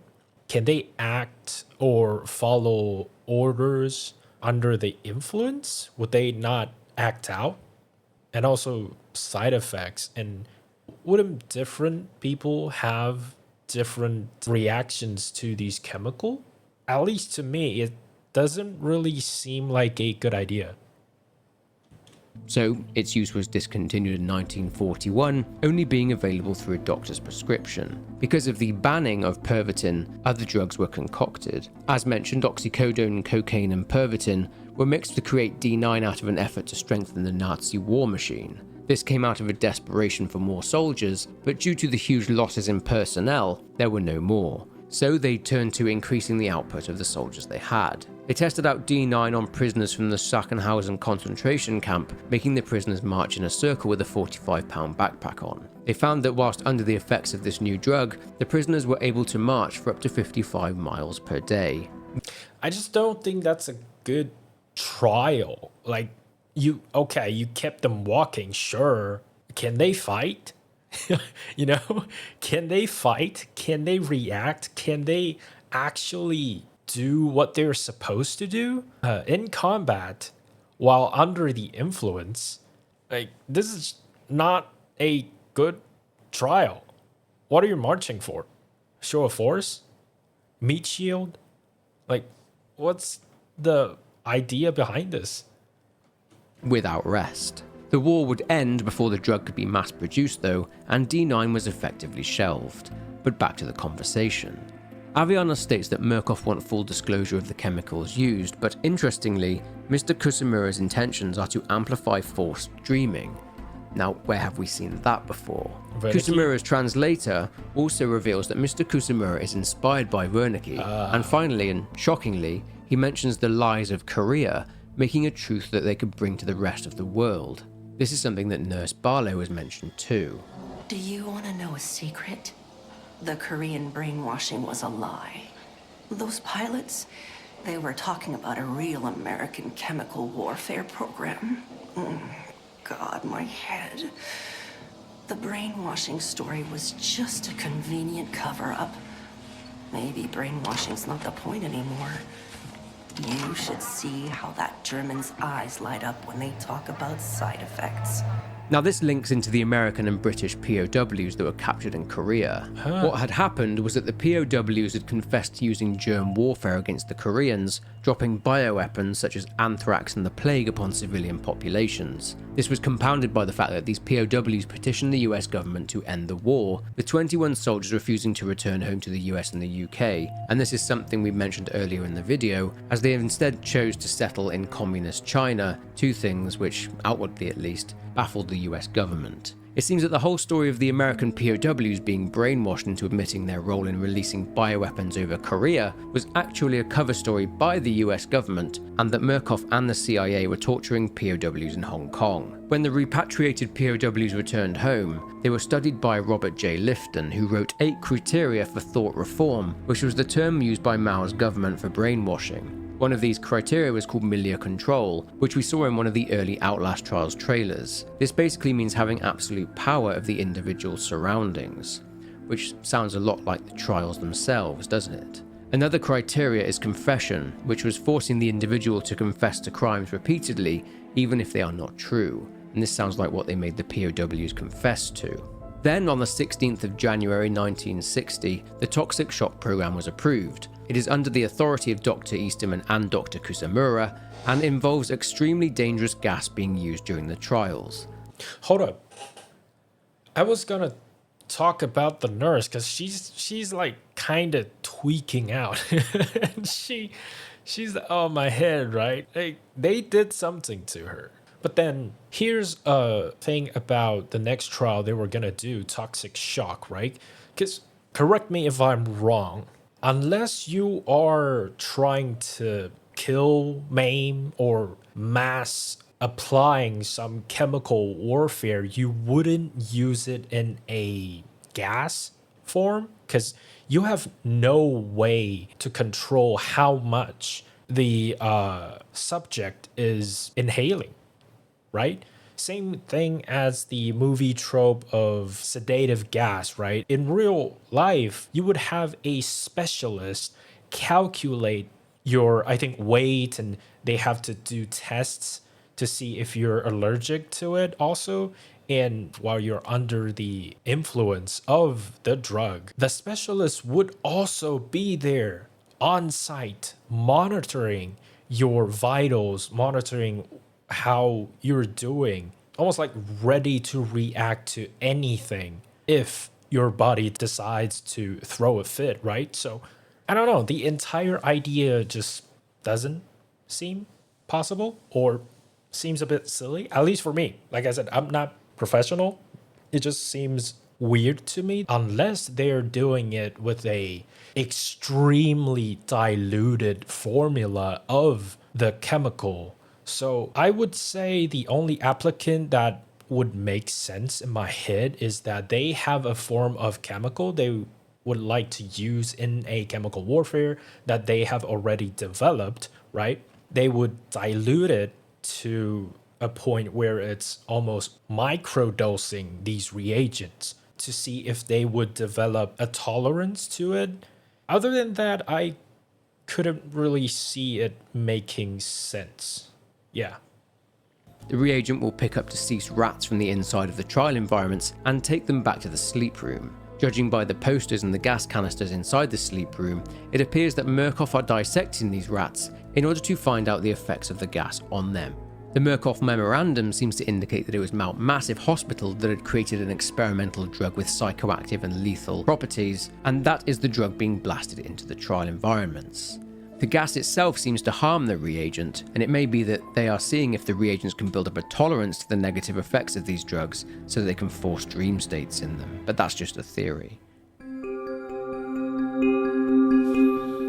Can they act or follow orders under the influence? Would they not act out? And also side effects. And wouldn't different people have different reactions to these chemicals? At least to me, it doesn't really seem like a good idea. So, its use was discontinued in 1941, only being available through a doctor's prescription. Because of the banning of Pervitin, other drugs were concocted. As mentioned, oxycodone, cocaine, and Pervitin were mixed to create D9 out of an effort to strengthen the Nazi war machine. This came out of a desperation for more soldiers, but due to the huge losses in personnel, there were no more. So they turned to increasing the output of the soldiers they had. They tested out D9 on prisoners from the Sachsenhausen concentration camp, making the prisoners march in a circle with a 45-pound backpack on. They found that whilst under the effects of this new drug, the prisoners were able to march for up to 55 miles per day. I just don't think that's a good trial. Like, you kept them walking, sure. Can they fight? Can they fight? Can they react? Can they actually do what they're supposed to do in combat while under the influence? Like, this is not a good trial. What are you marching for? Show of force? Meat shield? Like, what's the idea behind this? Without rest. The war would end before the drug could be mass-produced though, and D9 was effectively shelved. But back to the conversation. Aviana states that Murkoff want full disclosure of the chemicals used, but interestingly, Mr. Kusumura's intentions are to amplify forced dreaming. Now, where have we seen that before? Kusumura's translator also reveals that Mr. Kusumura is inspired by Wernicke, and finally, and shockingly, he mentions the lies of Korea, making a truth that they could bring to the rest of the world. This is something that Nurse Barlow has mentioned too. Do you want to know a secret? The Korean brainwashing was a lie. Those pilots, they were talking about a real American chemical warfare program. God, my head. The brainwashing story was just a convenient cover-up. Maybe brainwashing's not the point anymore. You should see how that German's eyes light up when they talk about side effects. Now this links into the American and British POWs that were captured in Korea. What had happened was that the POWs had confessed to using germ warfare against the Koreans, dropping bioweapons such as anthrax and the plague upon civilian populations. This was compounded by the fact that these POWs petitioned the US government to end the war, with 21 soldiers refusing to return home to the US and the UK, and this is something we mentioned earlier in the video, as they instead chose to settle in communist China, two things which, outwardly at least, baffled the US government. It seems that the whole story of the American POWs being brainwashed into admitting their role in releasing bioweapons over Korea was actually a cover story by the US government, and that Murkoff and the CIA were torturing POWs in Hong Kong. When the repatriated POWs returned home, they were studied by Robert J. Lifton, who wrote 8 criteria for thought reform, which was the term used by Mao's government for brainwashing. One of these criteria was called milieu control, which we saw in one of the early Outlast trials trailers. This basically means having absolute power of the individual's surroundings, which sounds a lot like the trials themselves, doesn't it? Another criteria is confession, which was forcing the individual to confess to crimes repeatedly, even if they are not true. And this sounds like what they made the POWs confess to. Then, on the 16th of January 1960, the toxic shock program was approved. It is under the authority of Dr. Easterman and Dr. Kusamura, and involves extremely dangerous gas being used during the trials. Hold up. I was gonna talk about the nurse because she's like kind of tweaking out. And she's on my head, right? They did something to her. But then here's a thing about the next trial they were gonna do, toxic shock, right? Because correct me if I'm wrong. Unless you are trying to kill, maim, or mass applying some chemical warfare, you wouldn't use it in a gas form because you have no way to control how much the subject is inhaling, right? Same thing as the movie trope of sedative gas, right? In real life, you would have a specialist calculate your, I think, weight, and they have to do tests to see if you're allergic to it also. And while you're under the influence of the drug, the specialist would also be there on site, monitoring your vitals, monitoring how you're doing, almost like ready to react to anything if your body decides to throw a fit, right? So I don't know, the entire idea just doesn't seem possible, or seems a bit silly, at least for me. Like I said, I'm not professional. It just seems weird to me unless they're doing it with a extremely diluted formula of the chemical. So I would say the only applicant that would make sense in my head is that they have a form of chemical they would like to use in a chemical warfare that they have already developed, right? They would dilute it to a point where it's almost microdosing these reagents to see if they would develop a tolerance to it. Other than that, I couldn't really see it making sense. Yeah. The reagent will pick up deceased rats from the inside of the trial environments and take them back to the sleep room. Judging by the posters and the gas canisters inside the sleep room, it appears that Murkoff are dissecting these rats in order to find out the effects of the gas on them. The Murkoff memorandum seems to indicate that it was Mount Massive Hospital that had created an experimental drug with psychoactive and lethal properties, and that is the drug being blasted into the trial environments. The gas itself seems to harm the reagent, and it may be that they are seeing if the reagents can build up a tolerance to the negative effects of these drugs so that they can force dream states in them, but that's just a theory.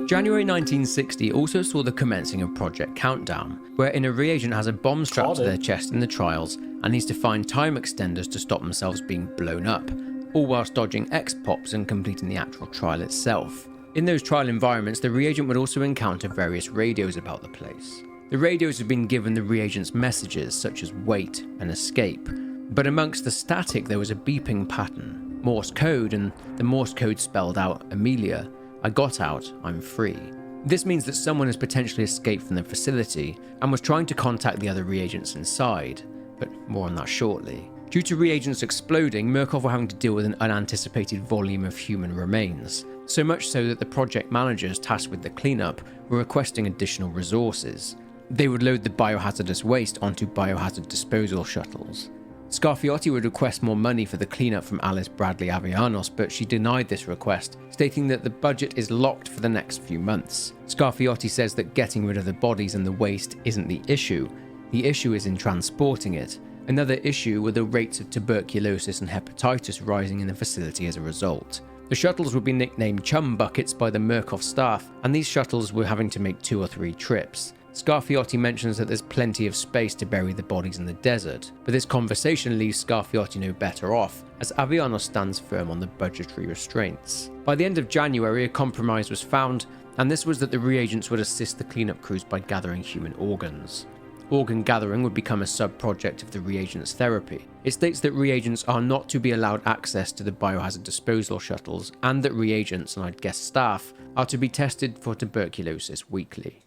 January 1960 also saw the commencing of Project Countdown, wherein a reagent has a bomb strapped to their chest in the trials and needs to find time extenders to stop themselves being blown up, all whilst dodging X-Pops and completing the actual trial itself. In those trial environments, the reagent would also encounter various radios about the place. The radios had been given the reagent's messages such as wait and escape, but amongst the static there was a beeping pattern, Morse code, and the Morse code spelled out Amelia, I got out, I'm free. This means that someone has potentially escaped from the facility and was trying to contact the other reagents inside, but more on that shortly. Due to reagents exploding, Murkoff were having to deal with an unanticipated volume of human remains, so much so that the project managers tasked with the cleanup were requesting additional resources. They would load the biohazardous waste onto biohazard disposal shuttles. Scarfiotti would request more money for the cleanup from Alice Bradley Avellanos, but she denied this request, stating that the budget is locked for the next few months. Scarfiotti says that getting rid of the bodies and the waste isn't the issue is in transporting it. Another issue were the rates of tuberculosis and hepatitis rising in the facility as a result. The shuttles would be nicknamed chum buckets by the Murkoff staff, and these shuttles were having to make 2 or 3 trips. Scarfiotti mentions that there's plenty of space to bury the bodies in the desert, but this conversation leaves Scarfiotti no better off, as Avellanos stands firm on the budgetary restraints. By the end of January, a compromise was found, and this was that the reagents would assist the cleanup crews by gathering human organs. Organ gathering would become a sub-project of the reagents therapy. It states that reagents are not to be allowed access to the biohazard disposal shuttles, and that reagents, and I'd guess staff, are to be tested for tuberculosis weekly.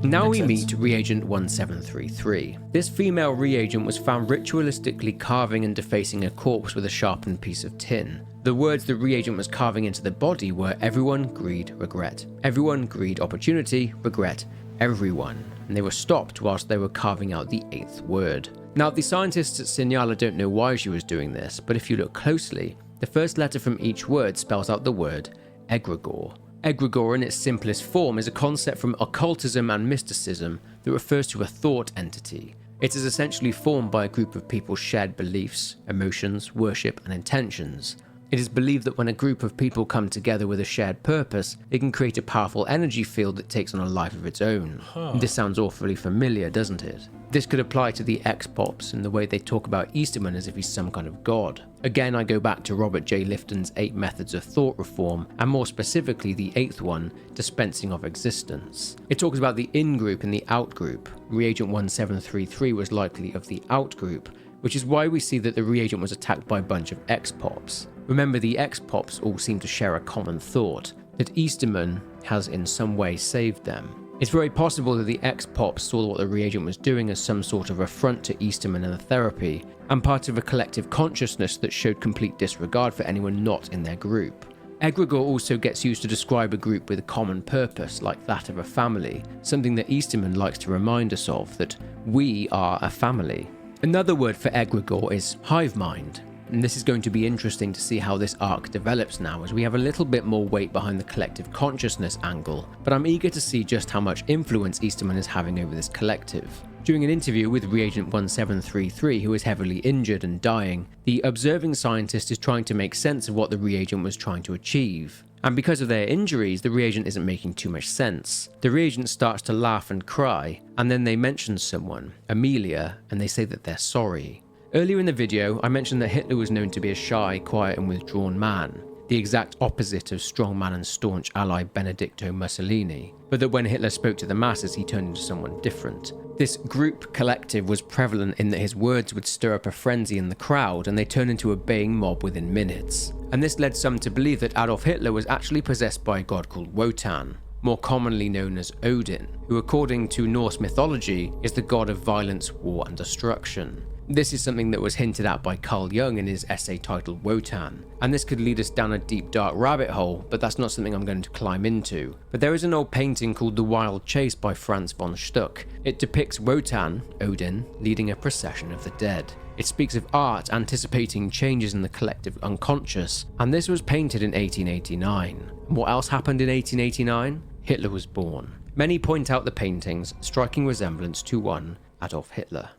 Now we Makes sense. meet reagent 1733. This female reagent was found ritualistically carving and defacing a corpse with a sharpened piece of tin. The words the reagent was carving into the body were everyone, greed, regret. Everyone, greed, opportunity, regret. Everyone. And they were stopped whilst they were carving out the 8th word. Now, the scientists at Signala don't know why she was doing this, but if you look closely, the first letter from each word spells out the word egregore. Egregore in its simplest form is a concept from occultism and mysticism that refers to a thought entity. It is essentially formed by a group of people's shared beliefs, emotions, worship, and intentions. It is believed that when a group of people come together with a shared purpose, it can create a powerful energy field that takes on a life of its own. This sounds awfully familiar, doesn't it? This could apply to the X-Pops and the way they talk about Easterman as if he's some kind of god. Again, I go back to Robert J. Lifton's 8 methods of thought reform, and more specifically the 8th one, dispensing of existence. It talks about the in-group and the out-group. Reagent 1733 was likely of the out-group, which is why we see that the reagent was attacked by a bunch of X-Pops. Remember, the X-Pops all seem to share a common thought, that Easterman has in some way saved them. It's very possible that the X-Pops saw what the reagent was doing as some sort of affront to Easterman and the therapy, and part of a collective consciousness that showed complete disregard for anyone not in their group. Egregore also gets used to describe a group with a common purpose, like that of a family, something that Easterman likes to remind us of, that we are a family. Another word for egregore is hive mind. And this is going to be interesting to see how this arc develops now, as we have a little bit more weight behind the collective consciousness angle, but I'm eager to see just how much influence Easterman is having over this collective. During an interview with reagent 1733, who is heavily injured and dying, the observing scientist is trying to make sense of what the reagent was trying to achieve. And because of their injuries, the reagent isn't making too much sense. The reagent starts to laugh and cry, and then they mention someone, Amelia, and they say that they're sorry. Earlier in the video, I mentioned that Hitler was known to be a shy, quiet and withdrawn man, the exact opposite of strongman and staunch ally Benedetto Mussolini, but that when Hitler spoke to the masses, he turned into someone different. This group collective was prevalent in that his words would stir up a frenzy in the crowd, and they turned into a baying mob within minutes. And this led some to believe that Adolf Hitler was actually possessed by a god called Wotan, more commonly known as Odin, who according to Norse mythology is the god of violence, war and destruction. This is something that was hinted at by Carl Jung in his essay titled Wotan, and this could lead us down a deep dark rabbit hole, but that's not something I'm going to climb into. But there is an old painting called The Wild Chase by Franz von Stuck. It depicts Wotan, Odin, leading a procession of the dead. It speaks of art anticipating changes in the collective unconscious, and this was painted in 1889. And what else happened in 1889? Hitler was born. Many point out the painting's striking resemblance to one Adolf Hitler.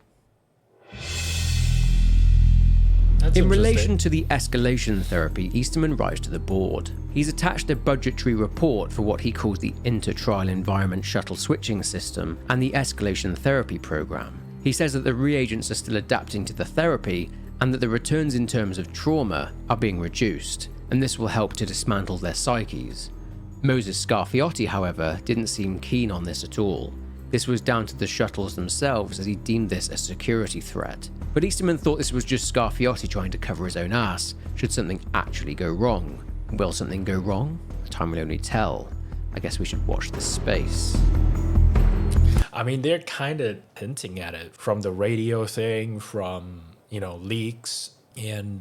In relation to the escalation therapy, Easterman writes to the board. He's attached a budgetary report for what he calls the Intertrial Environment Shuttle Switching System and the Escalation Therapy Program. He says that the reagents are still adapting to the therapy and that the returns in terms of trauma are being reduced, and this will help to dismantle their psyches. Moses Scarfiotti, however, didn't seem keen on this at all. This was down to the shuttles themselves, as he deemed this a security threat. But Easterman thought this was just Scarfiotti trying to cover his own ass, should something actually go wrong. Will something go wrong? Time will only tell. I guess we should watch this space. I mean, they're kind of hinting at it from the radio thing, from, leaks. And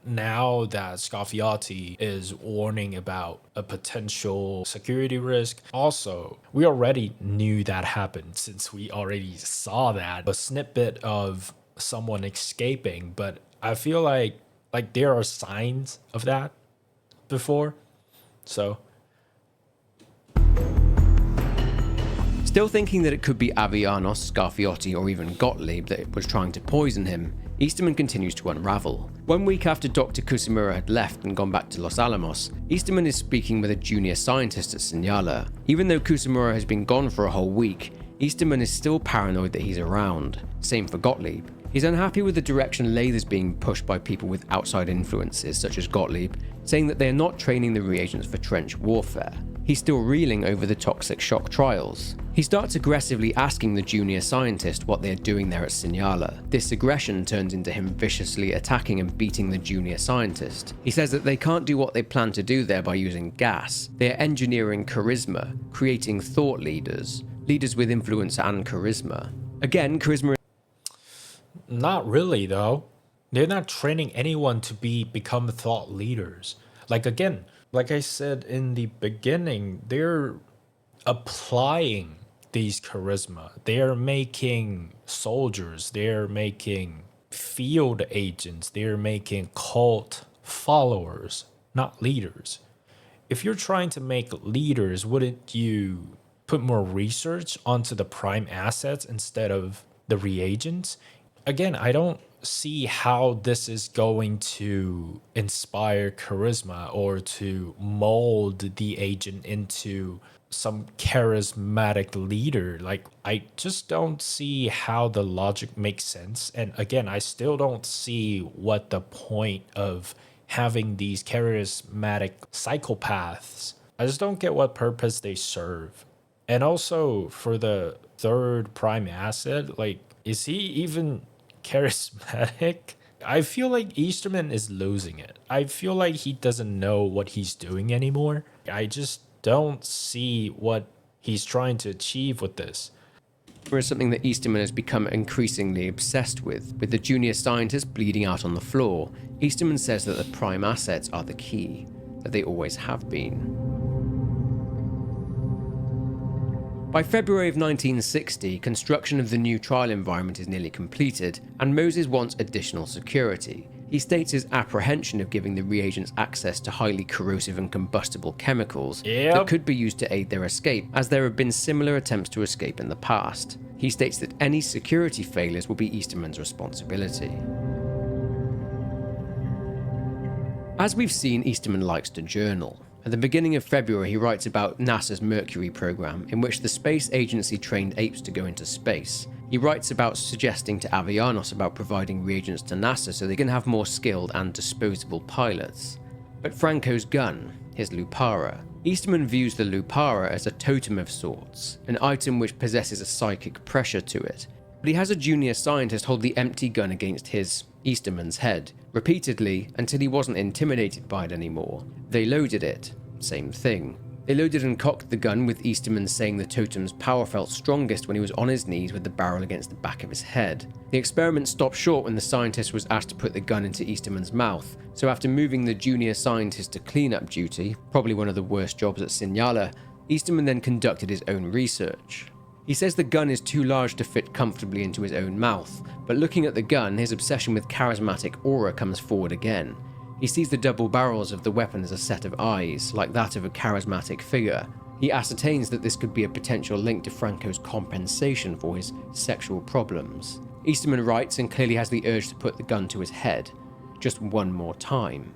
now that Scarfiotti is warning about a potential security risk, also, we already knew that happened since we already saw that, a snippet of someone escaping, but I feel like there are signs of that before, so. Still thinking that it could be Avianos, Scarfiotti, or even Gottlieb that was trying to poison him, Easterman continues to unravel. 1 week after Dr. Kusumura had left and gone back to Los Alamos, Easterman is speaking with a junior scientist at Signala. Even though Kusumura has been gone for a whole week, Easterman is still paranoid that he's around. Same for Gottlieb. He's unhappy with the direction Lathe is being pushed by people with outside influences such as Gottlieb, saying that they are not training the reagents for trench warfare. He's still reeling over the toxic shock trials. He starts aggressively asking the junior scientist what they are doing there at Signala. This aggression turns into him viciously attacking and beating the junior scientist. He says that they can't do what they plan to do there by using gas. They are engineering charisma, creating thought leaders. leaders with influence and charisma. Again, charisma... Not really, though. They're not training anyone to become thought leaders. Like, again, like I said in the beginning, they're applying these charisma. They're making soldiers. They're making field agents. They're making cult followers, not leaders. If you're trying to make leaders, wouldn't you put more research onto the prime assets instead of the reagents? Again, I don't see how this is going to inspire charisma or to mold the agent into some charismatic leader. Like, I just don't see how the logic makes sense. And again, I still don't see what the point of having these charismatic psychopaths. I just don't get what purpose they serve. And also for the third prime asset, like, is he even charismatic? I feel like Easterman is losing it. I feel like he doesn't know what he's doing anymore. I just don't see what he's trying to achieve with this. Is something that Easterman has become increasingly obsessed with the junior scientist bleeding out on the floor. Easterman says that the prime assets are the key, that they always have been. By February of 1960, construction of the new trial environment is nearly completed, and Moses wants additional security. He states his apprehension of giving the reagents access to highly corrosive and combustible chemicals that could be used to aid their escape, as there have been similar attempts to escape in the past. He states that any security failures will be Easterman's responsibility. As we've seen, Easterman likes to journal. At the beginning of February, he writes about NASA's Mercury program, in which the space agency trained apes to go into space. He writes about suggesting to Avianos about providing reagents to NASA so they can have more skilled and disposable pilots. But Franco's gun, his Lupara. Easterman views the Lupara as a totem of sorts, an item which possesses a psychic pressure to it. But he has a junior scientist hold the empty gun against his, Easterman's head, repeatedly until he wasn't intimidated by it anymore. They loaded it. Same thing. They loaded and cocked the gun, with Easterman saying the totem's power felt strongest when he was on his knees with the barrel against the back of his head. The experiment stopped short when the scientist was asked to put the gun into Easterman's mouth, so after moving the junior scientist to cleanup duty, probably one of the worst jobs at Signala, Easterman then conducted his own research. He says the gun is too large to fit comfortably into his own mouth, but looking at the gun, his obsession with charismatic aura comes forward again. He sees the double barrels of the weapon as a set of eyes, like that of a charismatic figure. He ascertains that this could be a potential link to Franco's compensation for his sexual problems. Easterman writes and clearly has the urge to put the gun to his head, just one more time.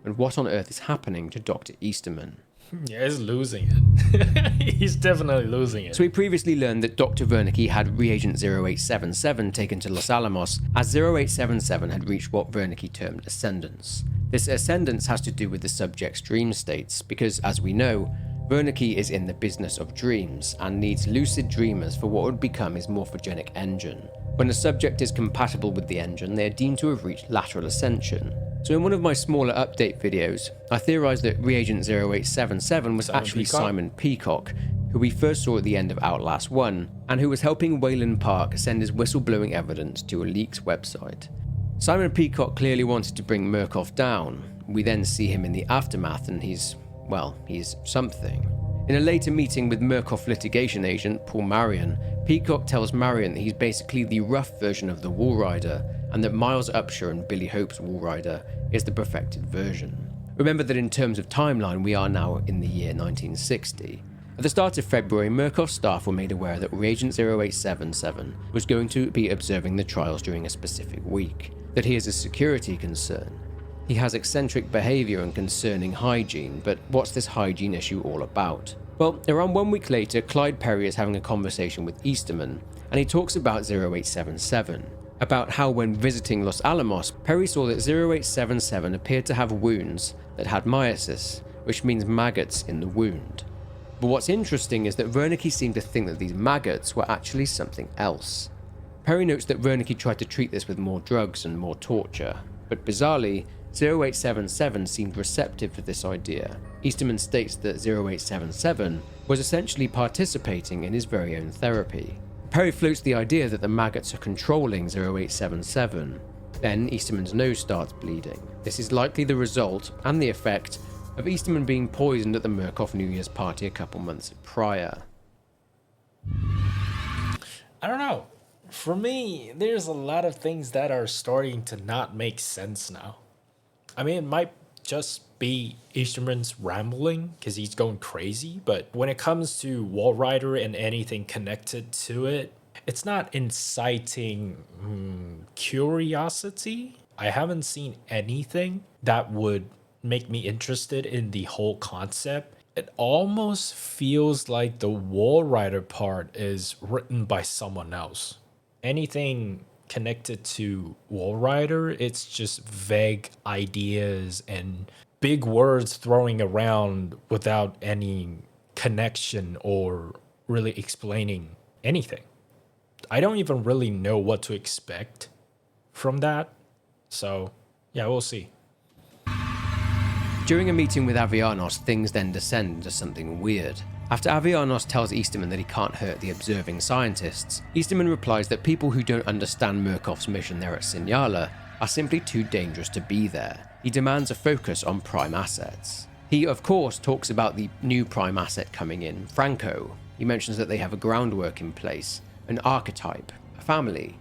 And what on earth is happening to Dr. Easterman? Yeah, he's losing it. He's definitely losing it. So we previously learned that Dr. Wernicke had reagent 0877 taken to Los Alamos, as 0877 had reached what Wernicke termed ascendance. This ascendance has to do with the subject's dream states, because as we know, Wernicke is in the business of dreams and needs lucid dreamers for what would become his morphogenic engine. When a subject is compatible with the engine, they are deemed to have reached lateral ascension. So in one of my smaller update videos, I theorized that reagent 0877 was actually Simon Peacock, who we first saw at the end of Outlast 1, and who was helping Wayland Park send his whistleblowing evidence to a leaked website. Simon Peacock clearly wanted to bring Murkoff down. We then see him in the aftermath and he's something. In a later meeting with Murkoff litigation agent Paul Marion, Peacock tells Marion that he's basically the rough version of the Walrider, and that Miles Upshur and Billy Hope's Walrider is the perfected version. Remember that in terms of timeline, we are now in the year 1960. At the start of February, Murkoff's staff were made aware that reagent 0877 was going to be observing the trials during a specific week, that he is a security concern. He has eccentric behaviour and concerning hygiene, but what's this hygiene issue all about? Well, around 1 week later, Clyde Perry is having a conversation with Easterman, and he talks about 0877, about how when visiting Los Alamos, Perry saw that 0877 appeared to have wounds that had myosis, which means maggots in the wound. But what's interesting is that Wernicke seemed to think that these maggots were actually something else. Perry notes that Wernicke tried to treat this with more drugs and more torture, but bizarrely, 0877 seemed receptive to this idea. Easterman states that 0877 was essentially participating in his very own therapy. Perry floats the idea that the maggots are controlling 0877. Then Easterman's nose starts bleeding. This is likely the result and the effect of Easterman being poisoned at the Murkoff New Year's party a couple months prior. I don't know. For me, there's a lot of things that are starting to not make sense now. I mean, it might just be Easterman's rambling because he's going crazy, but when it comes to Wall Rider and anything connected to it, it's not inciting curiosity. I haven't seen anything that would make me interested in the whole concept. It almost feels like the Wall Rider part is written by someone else. Anything connected to Wall Rider, it's just vague ideas and big words throwing around without any connection or really explaining anything. I don't even really know what to expect from that. So, yeah, we'll see. During a meeting with Avianos, things then descend into something weird. After Avianos tells Easterman that he can't hurt the observing scientists, Easterman replies that people who don't understand Murkoff's mission there at Signala are simply too dangerous to be there. He demands a focus on prime assets. He, of course, talks about the new prime asset coming in, Franco. He mentions that they have a groundwork in place, an archetype, a family.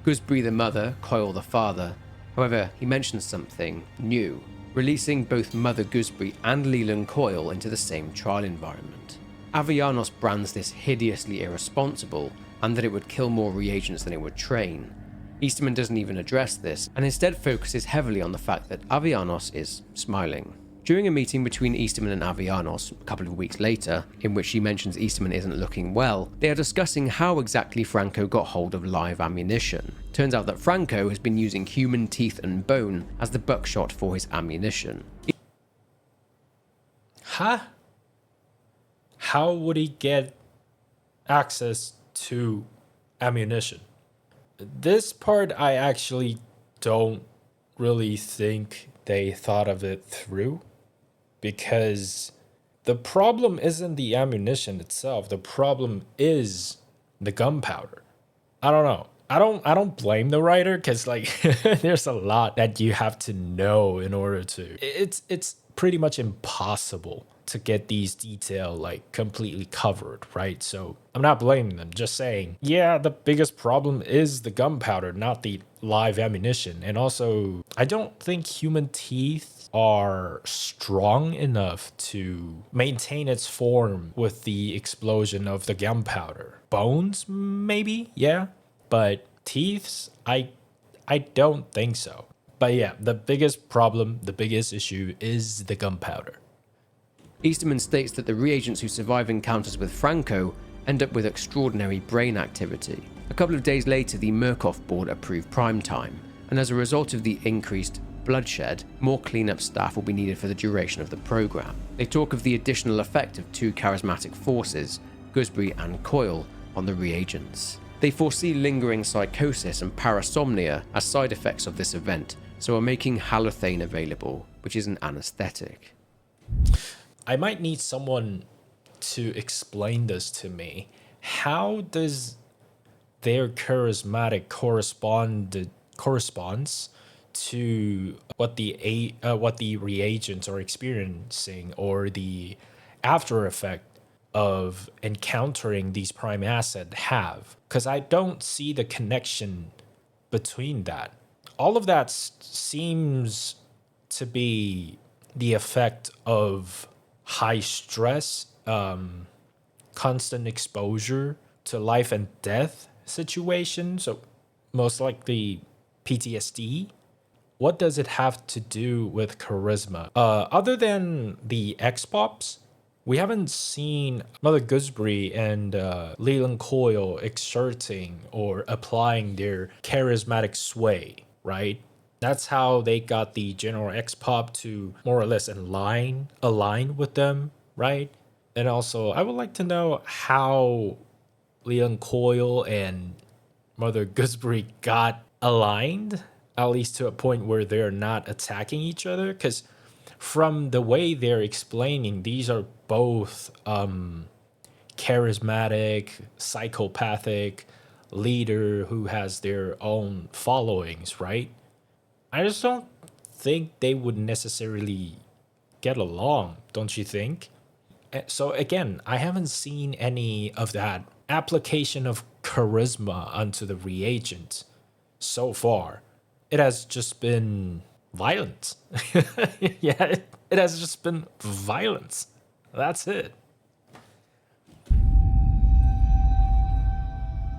Gooseberry the mother, Coyle the father. However, he mentions something new, releasing both Mother Gooseberry and Leland Coyle into the same trial environment. Avianos brands this hideously irresponsible and that it would kill more reagents than it would train. Easterman doesn't even address this and instead focuses heavily on the fact that Avianos is smiling. During a meeting between Easterman and Avianos a couple of weeks later, in which she mentions Easterman isn't looking well, they are discussing how exactly Franco got hold of live ammunition. Turns out that Franco has been using human teeth and bone as the buckshot for his ammunition. Huh? How would he get access to ammunition? This part I actually don't really think they thought of it through, because the problem isn't the ammunition itself. The problem is the gunpowder. I don't know. I don't blame the writer, because like there's a lot that you have to know in order to. It's pretty much impossible to get these details like completely covered, right? So I'm not blaming them, just saying, yeah, the biggest problem is the gunpowder, not the live ammunition. And also, I don't think human teeth are strong enough to maintain its form with the explosion of the gunpowder. Bones, maybe, yeah, but teeth, I don't think so. But yeah, the biggest problem, the biggest issue is the gunpowder. Easterman states that the reagents who survive encounters with Franco end up with extraordinary brain activity. A couple of days later, the Murkoff board approved prime time, and as a result of the increased bloodshed, more cleanup staff will be needed for the duration of the program. They talk of the additional effect of two charismatic forces, Gooseberry and Coyle, on the reagents. They foresee lingering psychosis and parasomnia as side effects of this event, so are making halothane available, which is an anesthetic. I might need someone to explain this to me. How does their charismatic corresponds to what the reagents are experiencing, or the after effect of encountering these prime assets have? Because I don't see the connection between that. All of that seems to be the effect of high stress, constant exposure to life and death situation, so most likely PTSD. What does it have to do with charisma? Other than the X-Pops, we haven't seen Mother Gooseberry and Leland Coyle exerting or applying their charismatic sway, right? That's how they got the General X-Pop to more or less align with them, right? And also, I would like to know how Leland Coyle and Mother Gooseberry got aligned. at least to a point where they're not attacking each other. Because from the way they're explaining, these are both charismatic, psychopathic leader who has their own followings, right? I just don't think they would necessarily get along, don't you think? So again, I haven't seen any of that application of charisma onto the reagent so far. It has just been violence. Yeah, it has just been violence. That's it.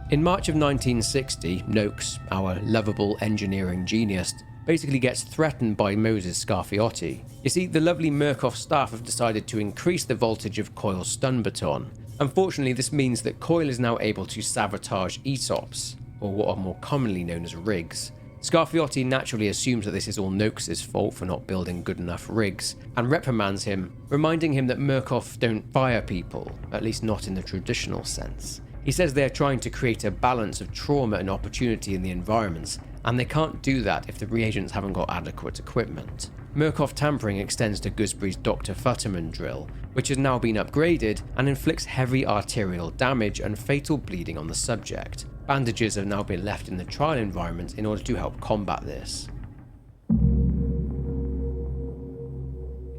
In March of 1960, Noakes, our lovable engineering genius, basically gets threatened by Moses Scarfiotti. You see, the lovely Murkoff staff have decided to increase the voltage of Coil's stun baton. Unfortunately, this means that Coil is now able to sabotage ESOPs, or what are more commonly known as rigs. Scarfiotti naturally assumes that this is all Noakes' fault for not building good enough rigs, and reprimands him, reminding him that Murkoff don't fire people, at least not in the traditional sense. He says they're trying to create a balance of trauma and opportunity in the environments, and they can't do that if the reagents haven't got adequate equipment. Murkoff tampering extends to Gooseberry's Dr. Futterman drill, which has now been upgraded and inflicts heavy arterial damage and fatal bleeding on the subject. Bandages have now been left in the trial environment in order to help combat this.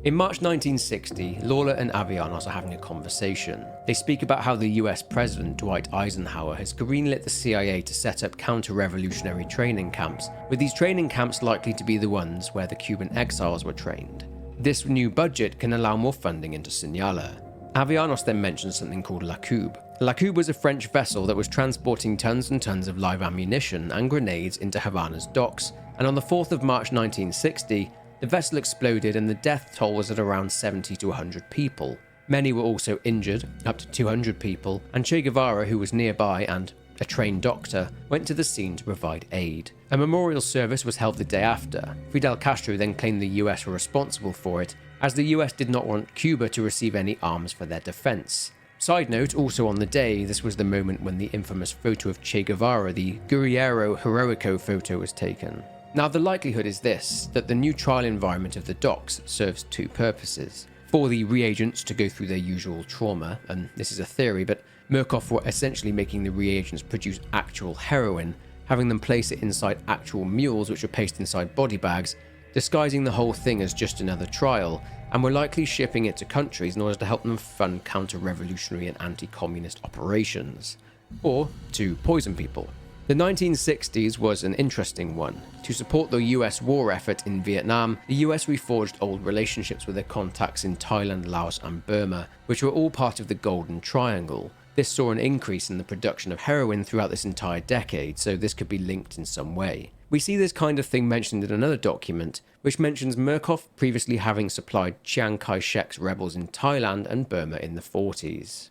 In March 1960, Lawler and Avellanos are having a conversation. They speak about how the US President Dwight Eisenhower has greenlit the CIA to set up counter-revolutionary training camps, with these training camps likely to be the ones where the Cuban exiles were trained. This new budget can allow more funding into Sinaloa. Avellanos then mentions something called La Cube. La Cube was a French vessel that was transporting tons and tons of live ammunition and grenades into Havana's docks, and on the 4th of March 1960, the vessel exploded and the death toll was at around 70 to 100 people. Many were also injured, up to 200 people, and Che Guevara, who was nearby and a trained doctor, went to the scene to provide aid. A memorial service was held the day after. Fidel Castro then claimed the US were responsible for it, as the US did not want Cuba to receive any arms for their defense. Side note, also on the day, this was the moment when the infamous photo of Che Guevara, the Guerrillero Heroico photo, was taken. Now, the likelihood is this, that the new trial environment of the docks serves two purposes. For the reagents to go through their usual trauma, and this is a theory, but Murkoff were essentially making the reagents produce actual heroin, having them place it inside actual mules which were placed inside body bags, disguising the whole thing as just another trial, and were likely shipping it to countries in order to help them fund counter-revolutionary and anti-communist operations. Or to poison people. The 1960s was an interesting one. To support the US war effort in Vietnam, the US reforged old relationships with their contacts in Thailand, Laos and Burma, which were all part of the Golden Triangle. This saw an increase in the production of heroin throughout this entire decade, so this could be linked in some way. We see this kind of thing mentioned in another document, which mentions Murkoff previously having supplied Chiang Kai-shek's rebels in Thailand and Burma in the 40s.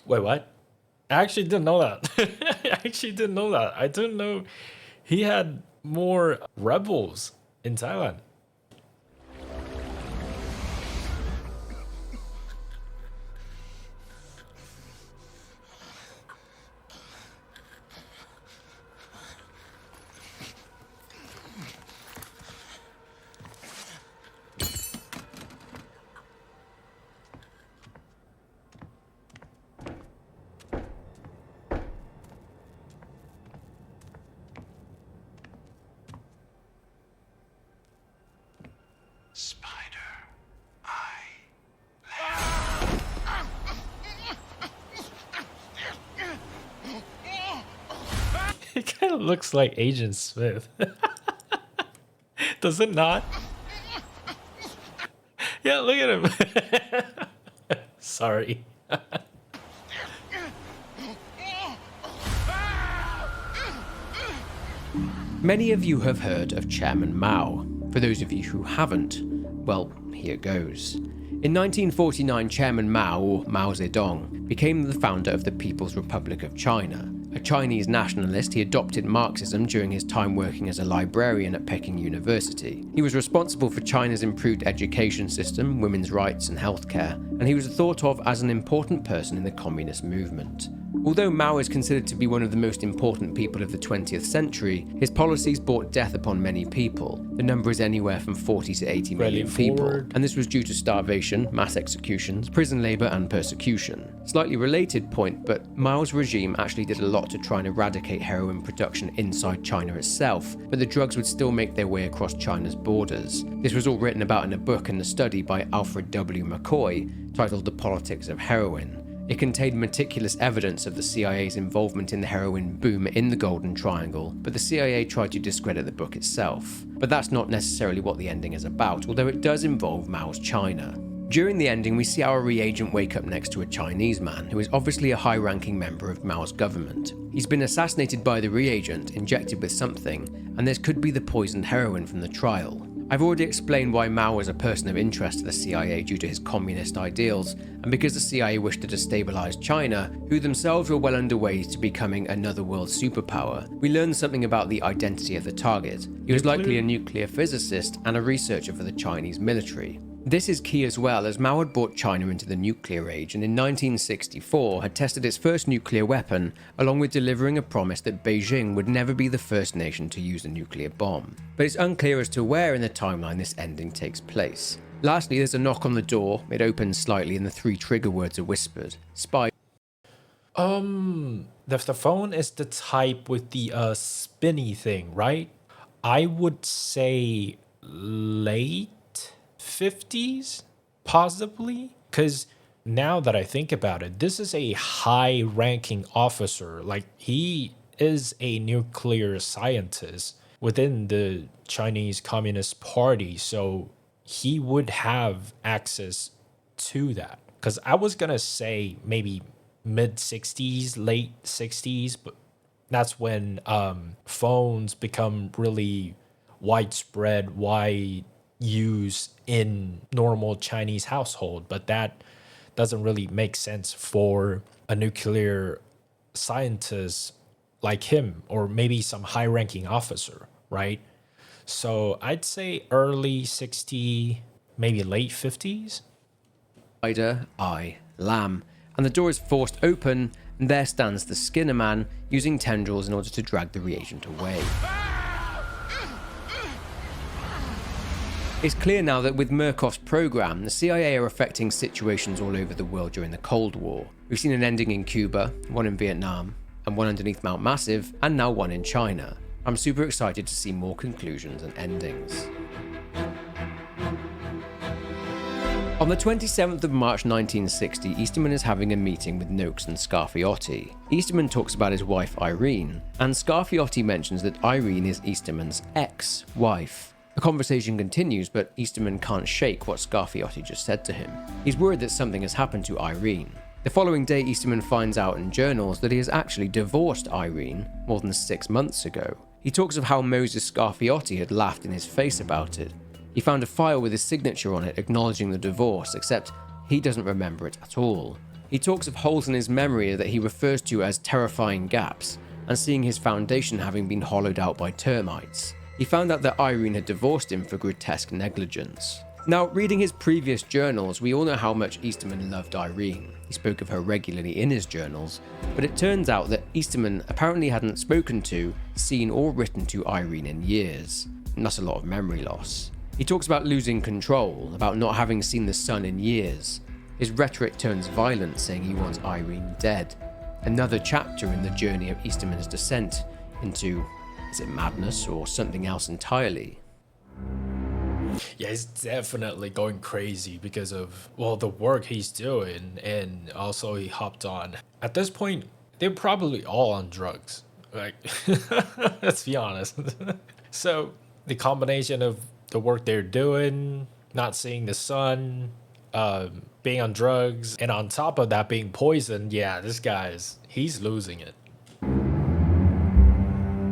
Wait, what? I actually didn't know that. I didn't know he had more rebels in Thailand. It kind of looks like Agent Smith. Does it not? Yeah, look at him. Sorry. Many of you have heard of Chairman Mao. For those of you who haven't, well, here goes. In 1949, Chairman Mao, or Mao Zedong, became the founder of the People's Republic of China. A Chinese nationalist, he adopted Marxism during his time working as a librarian at Peking University. He was responsible for China's improved education system, women's rights and healthcare, and he was thought of as an important person in the communist movement. Although Mao is considered to be one of the most important people of the 20th century, his policies brought death upon many people. The number is anywhere from 40 to 80 million people, and this was due to starvation, mass executions, prison labor, and persecution. Slightly related point, but Mao's regime actually did a lot to try and eradicate heroin production inside China itself, but the drugs would still make their way across China's borders. This was all written about in a book and a study by Alfred W. McCoy titled The Politics of Heroin. It contained meticulous evidence of the CIA's involvement in the heroin boom in the Golden Triangle, but the CIA tried to discredit the book itself. But that's not necessarily what the ending is about, although it does involve Mao's China. During the ending, we see our reagent wake up next to a Chinese man who is obviously a high-ranking member of Mao's government. He's been assassinated by the reagent, injected with something, and this could be the poisoned heroin from the trial. I've already explained why Mao was a person of interest to the CIA due to his communist ideals, and because the CIA wished to destabilize China, who themselves were well underway to becoming another world superpower. We learned something about the identity of the target. He was likely a nuclear physicist and a researcher for the Chinese military. This is key as well, as Mao had brought China into the nuclear age and in 1964 had tested its first nuclear weapon, along with delivering a promise that Beijing would never be the first nation to use a nuclear bomb. But it's unclear as to where in the timeline this ending takes place. Lastly, there's a knock on the door, it opens slightly and the 3 trigger words are whispered. Spy. The phone is the type with the spinny thing, right? I would say late 50s, possibly, because now that I think about it, this is a high-ranking officer. Like, he is a nuclear scientist within the Chinese Communist Party, so he would have access to that. Because I was gonna say maybe mid-60s, late 60s, but that's when phones become really widespread, wide use in normal Chinese household, but that doesn't really make sense for a nuclear scientist like him, or maybe some high-ranking officer, right? So I'd say early 60, maybe late 50s. Spider, eye, lamb, and the door is forced open, and there stands the Skinner Man using tendrils in order to drag the reagent away. It's clear now that with Murkoff's program, the CIA are affecting situations all over the world during the Cold War. We've seen an ending in Cuba, one in Vietnam, and one underneath Mount Massive, and now one in China. I'm super excited to see more conclusions and endings. On the 27th of March 1960, Easterman is having a meeting with Noakes and Scarfiotti. Easterman talks about his wife Irene, and Scarfiotti mentions that Irene is Easterman's ex-wife. The conversation continues, but Easterman can't shake what Scarfiotti just said to him. He's worried that something has happened to Irene. The following day, Easterman finds out in journals that he has actually divorced Irene more than 6 months ago. He talks of how Moses Scarfiotti had laughed in his face about it. He found a file with his signature on it acknowledging the divorce, except he doesn't remember it at all. He talks of holes in his memory that he refers to as terrifying gaps, and seeing his foundation having been hollowed out by termites. He found out that Irene had divorced him for grotesque negligence. Now, reading his previous journals, we all know how much Easterman loved Irene. He spoke of her regularly in his journals, but it turns out that Easterman apparently hadn't spoken to, seen or written to Irene in years, and that's a lot of memory loss. He talks about losing control, about not having seen the sun in years. His rhetoric turns violent, saying he wants Irene dead. Another chapter in the journey of Easterman's descent into, is it madness or something else entirely? Yeah, he's definitely going crazy because of, well, the work he's doing, and also he hopped on. At this point, they're probably all on drugs. Like, let's be honest. So the combination of the work they're doing, not seeing the sun, being on drugs, and on top of that being poisoned, yeah, this guy's, he's losing it.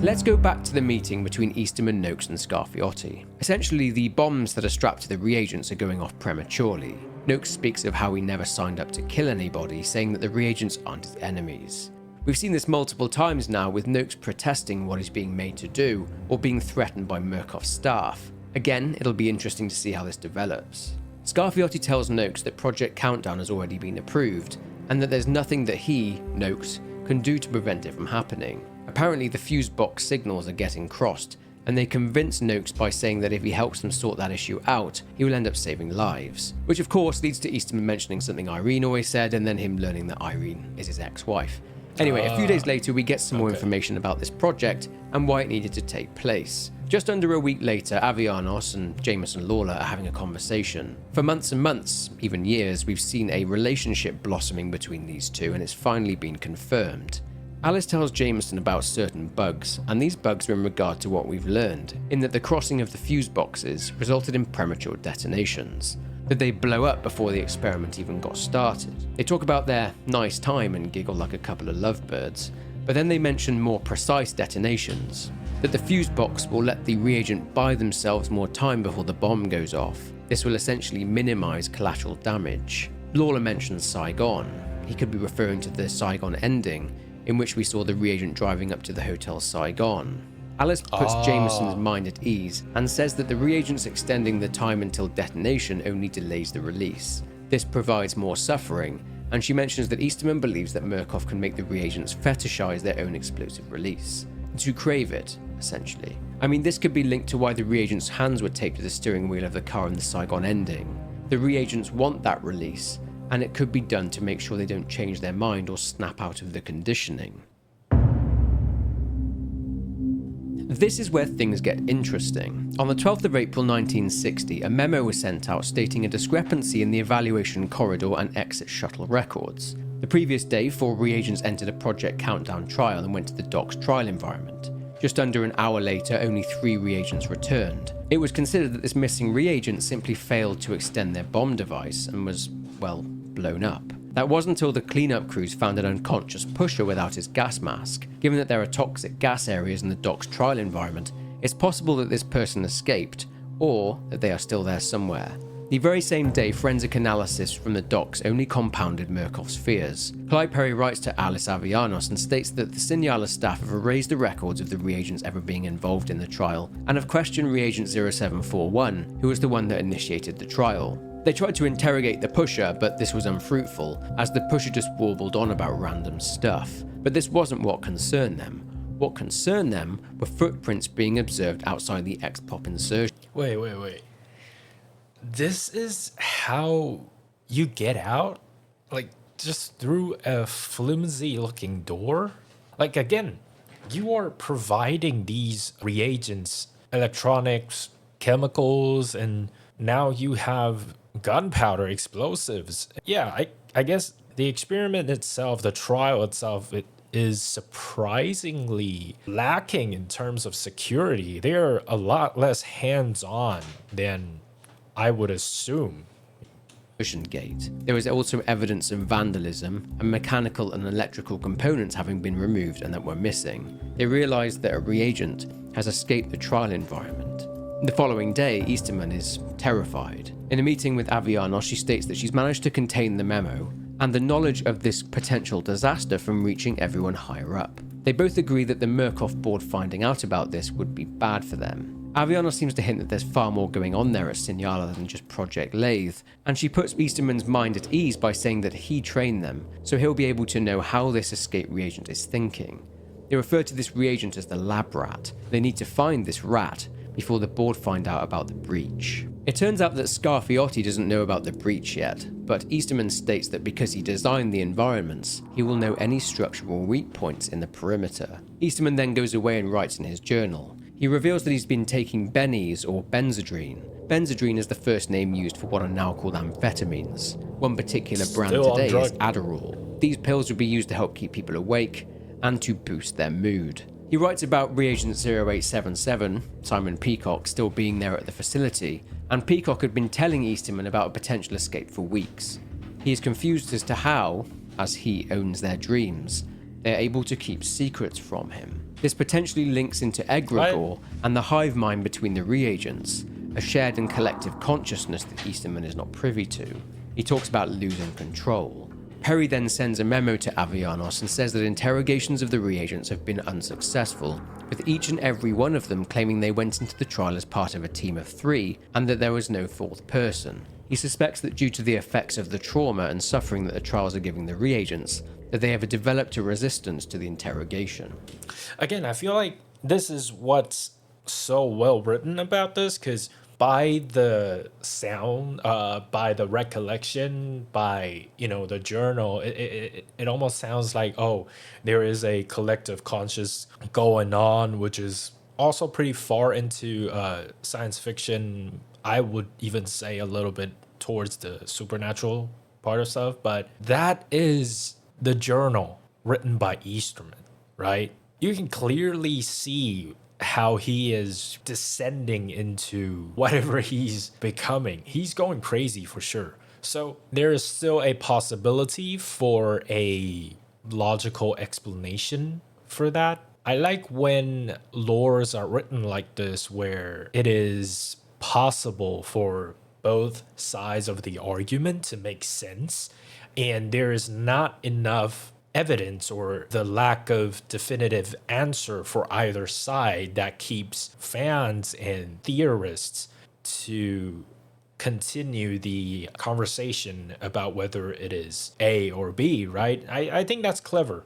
Let's go back to the meeting between Easterman, Noakes and Scarfiotti. Essentially, the bombs that are strapped to the reagents are going off prematurely. Noakes speaks of how he never signed up to kill anybody, saying that the reagents aren't his enemies. We've seen this multiple times now, with Noakes protesting what he's being made to do, or being threatened by Murkoff's staff. Again, it'll be interesting to see how this develops. Scarfiotti tells Noakes that Project Countdown has already been approved, and that there's nothing that he, Noakes, can do to prevent it from happening. Apparently the fuse box signals are getting crossed, and they convince Noakes by saying that if he helps them sort that issue out, he will end up saving lives. Which of course leads to Easterman mentioning something Irene always said, and then him learning that Irene is his ex-wife. Anyway, a few days later we get some more information about this project and why it needed to take place. Just under a week later, Avianos and Jameson Lawler are having a conversation. For months and months, even years, we've seen a relationship blossoming between these two, and it's finally been confirmed. Alice tells Jameson about certain bugs, and these bugs are in regard to what we've learned, in that the crossing of the fuse boxes resulted in premature detonations, that they blow up before the experiment even got started. They talk about their nice time and giggle like a couple of lovebirds, but then they mention more precise detonations, that the fuse box will let the reagent buy themselves more time before the bomb goes off. This will essentially minimize collateral damage. Lawler mentions Saigon. He could be referring to the Saigon ending, in which we saw the reagent driving up to the Hotel Saigon. Alice puts Jameson's mind at ease and says that the reagents extending the time until detonation only delays the release. This provides more suffering, and she mentions that Easterman believes that Murkoff can make the reagents fetishize their own explosive release, to crave it, essentially. I mean, this could be linked to why the reagents' hands were taped to the steering wheel of the car in the Saigon ending. The reagents want that release, and it could be done to make sure they don't change their mind or snap out of the conditioning. This is where things get interesting. On the 12th of April 1960, a memo was sent out stating a discrepancy in the evaluation corridor and exit shuttle records. The previous day, 4 reagents entered a Project Countdown trial and went to the dock's trial environment. Just under an hour later, only 3 reagents returned. It was considered that this missing reagent simply failed to extend their bomb device and was, well, blown up. That wasn't until the cleanup crews found an unconscious pusher without his gas mask. Given that there are toxic gas areas in the dock's trial environment, it's possible that this person escaped, or that they are still there somewhere. The very same day, forensic analysis from the docks only compounded Murkoff's fears. Clyde Perry writes to Alice Avianos and states that the Signala staff have erased the records of the reagents ever being involved in the trial, and have questioned reagent 0741, who was the one that initiated the trial. They tried to interrogate the pusher, but this was unfruitful, as the pusher just warbled on about random stuff. But this wasn't what concerned them. What concerned them were footprints being observed outside the X-Pop insertion. Wait. This is how you get out? Like, just through a flimsy looking door? Like, again, you are providing these reagents, electronics, chemicals, and now you have gunpowder, explosives. Yeah, I guess the experiment itself, the trial itself, it is surprisingly lacking in terms of security. They're a lot less hands-on than I would assume. Gate. There was also evidence of vandalism and mechanical and electrical components having been removed and that were missing. They realized that a reagent has escaped the trial environment. The following day, Easterman is terrified. In a meeting with Avianos, she states that she's managed to contain the memo and the knowledge of this potential disaster from reaching everyone higher up. They both agree that the Murkoff board finding out about this would be bad for them. Avianos seems to hint that there's far more going on there at Signala than just Project Lathe, and she puts Easterman's mind at ease by saying that he trained them, so he'll be able to know how this escape reagent is thinking. They refer to this reagent as the lab rat. They need to find this rat before the board find out about the breach. It turns out that Scarfiotti doesn't know about the breach yet, but Easterman states that because he designed the environments, he will know any structural weak points in the perimeter. Easterman then goes away and writes in his journal. He reveals that he's been taking bennies or benzodrine. Benzodrine is the first name used for what are now called amphetamines. One particular brand today is Adderall. These pills would be used to help keep people awake and to boost their mood. He writes about reagent 0877, Simon Peacock, still being there at the facility, and Peacock had been telling Easterman about a potential escape for weeks. He is confused as to how, as he owns their dreams, they are able to keep secrets from him. This potentially links into egregore and the hive mind between the reagents, a shared and collective consciousness that Easterman is not privy to. He talks about losing control. Perry then sends a memo to Avianos and says that interrogations of the reagents have been unsuccessful, with each and every one of them claiming they went into the trial as part of a team of 3 and that there was no fourth person. He suspects that due to the effects of the trauma and suffering that the trials are giving the reagents, that they have developed a resistance to the interrogation. Again, I feel like this is what's so well written about this, because by the sound, by the recollection, by, you know, the journal, it almost sounds like, oh, there is a collective conscious going on, which is also pretty far into science fiction. I would even say a little bit towards the supernatural part of stuff, but that is the journal written by Easterman, right? You can clearly see how he is descending into whatever he's becoming. He's going crazy for sure. So there is still a possibility for a logical explanation for that. I like when lores are written like this, where it is possible for both sides of the argument to make sense, and there is not enough evidence or the lack of definitive answer for either side that keeps fans and theorists to continue the conversation about whether it is A or B, right? I think that's clever.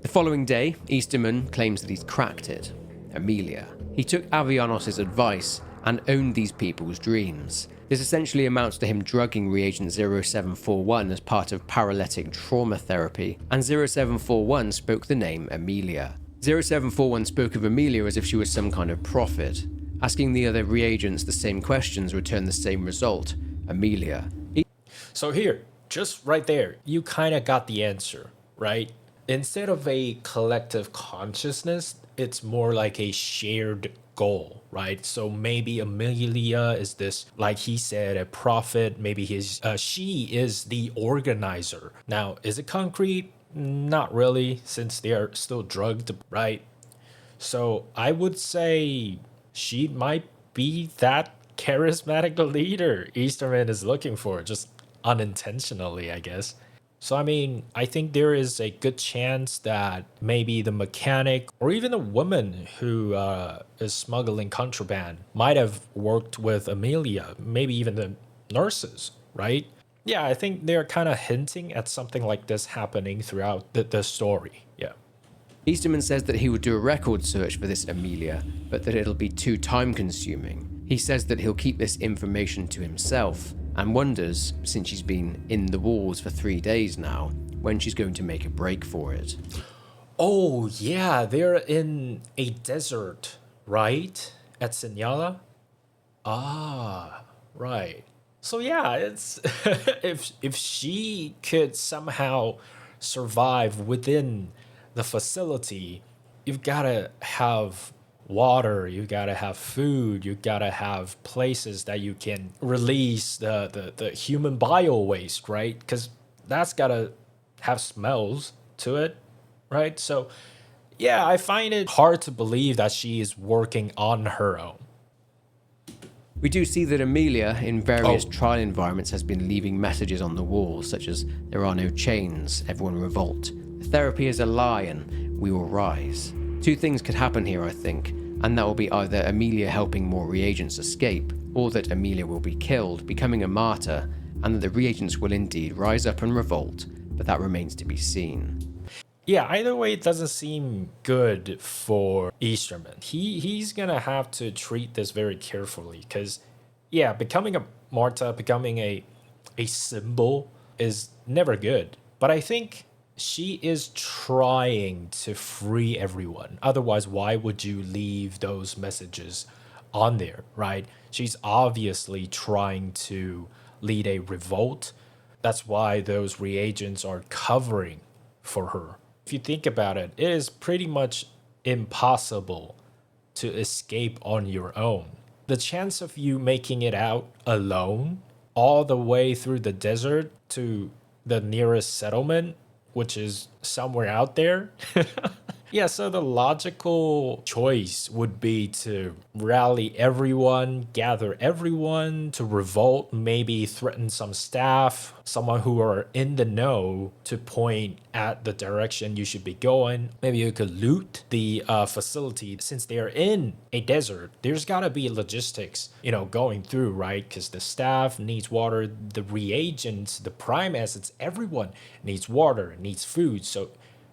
The following day, Easterman claims that he's cracked it. Amelia. He took Avianos' advice and owned these people's dreams. This essentially amounts to him drugging reagent 0741 as part of paralytic trauma therapy, and 0741 spoke the name Amelia. 0741 spoke of Amelia as if she was some kind of prophet. Asking the other reagents the same questions returned the same result, Amelia. So here, just right there, you kind of got the answer, right? Instead of a collective consciousness, it's more like a shared goal, right? So maybe Amelia is this, like he said, a prophet. Maybe she is the organizer. Now, is it concrete? Not really, since they are still drugged, right? So I would say she might be that charismatic leader Easterman is looking for, just unintentionally, I guess. So, I mean, I think there is a good chance that maybe the mechanic or even the woman who is smuggling contraband might have worked with Amelia, maybe even the nurses, right? Yeah, I think they're kind of hinting at something like this happening throughout the story. Yeah. Easterman says that he would do a record search for this Amelia, but that it'll be too time consuming. He says that he'll keep this information to himself, and wonders, since she's been in the walls for 3 days now, when she's going to make a break for it. Oh, yeah, they're in a desert, right? At Sinyala? Ah, right. So yeah, it's if she could somehow survive within the facility, you've got to have water, you gotta have food, you gotta have places that you can release the human bio waste, right? Because that's gotta have smells to it, right? So yeah, I find it hard to believe that she is working on her own. We do see that Amelia, in various trial environments, has been leaving messages on the walls, such as, "There are no chains, everyone revolt. The therapy is a lie and we will rise." 2 things could happen here, I think, and that will be either Amelia helping more reagents escape, or that Amelia will be killed, becoming a martyr, and that the reagents will indeed rise up and revolt, but that remains to be seen. Yeah, either way, it doesn't seem good for Easterman. He's gonna have to treat this very carefully, because, yeah, becoming a martyr, becoming a symbol is never good. But I think she is trying to free everyone. Otherwise, why would you leave those messages on there, right? She's obviously trying to lead a revolt. That's why those reagents are covering for her. If you think about it, it is pretty much impossible to escape on your own. The chance of you making it out alone all the way through the desert to the nearest settlement, which is somewhere out there, Yeah, so the logical choice would be to rally everyone, gather everyone to revolt, maybe threaten some staff, someone who are in the know to point at the direction you should be going. Maybe you could loot the facility since they're in a desert. There's gotta be logistics, going through, right? Because the staff needs water, the reagents, the prime assets, everyone needs water, needs food. So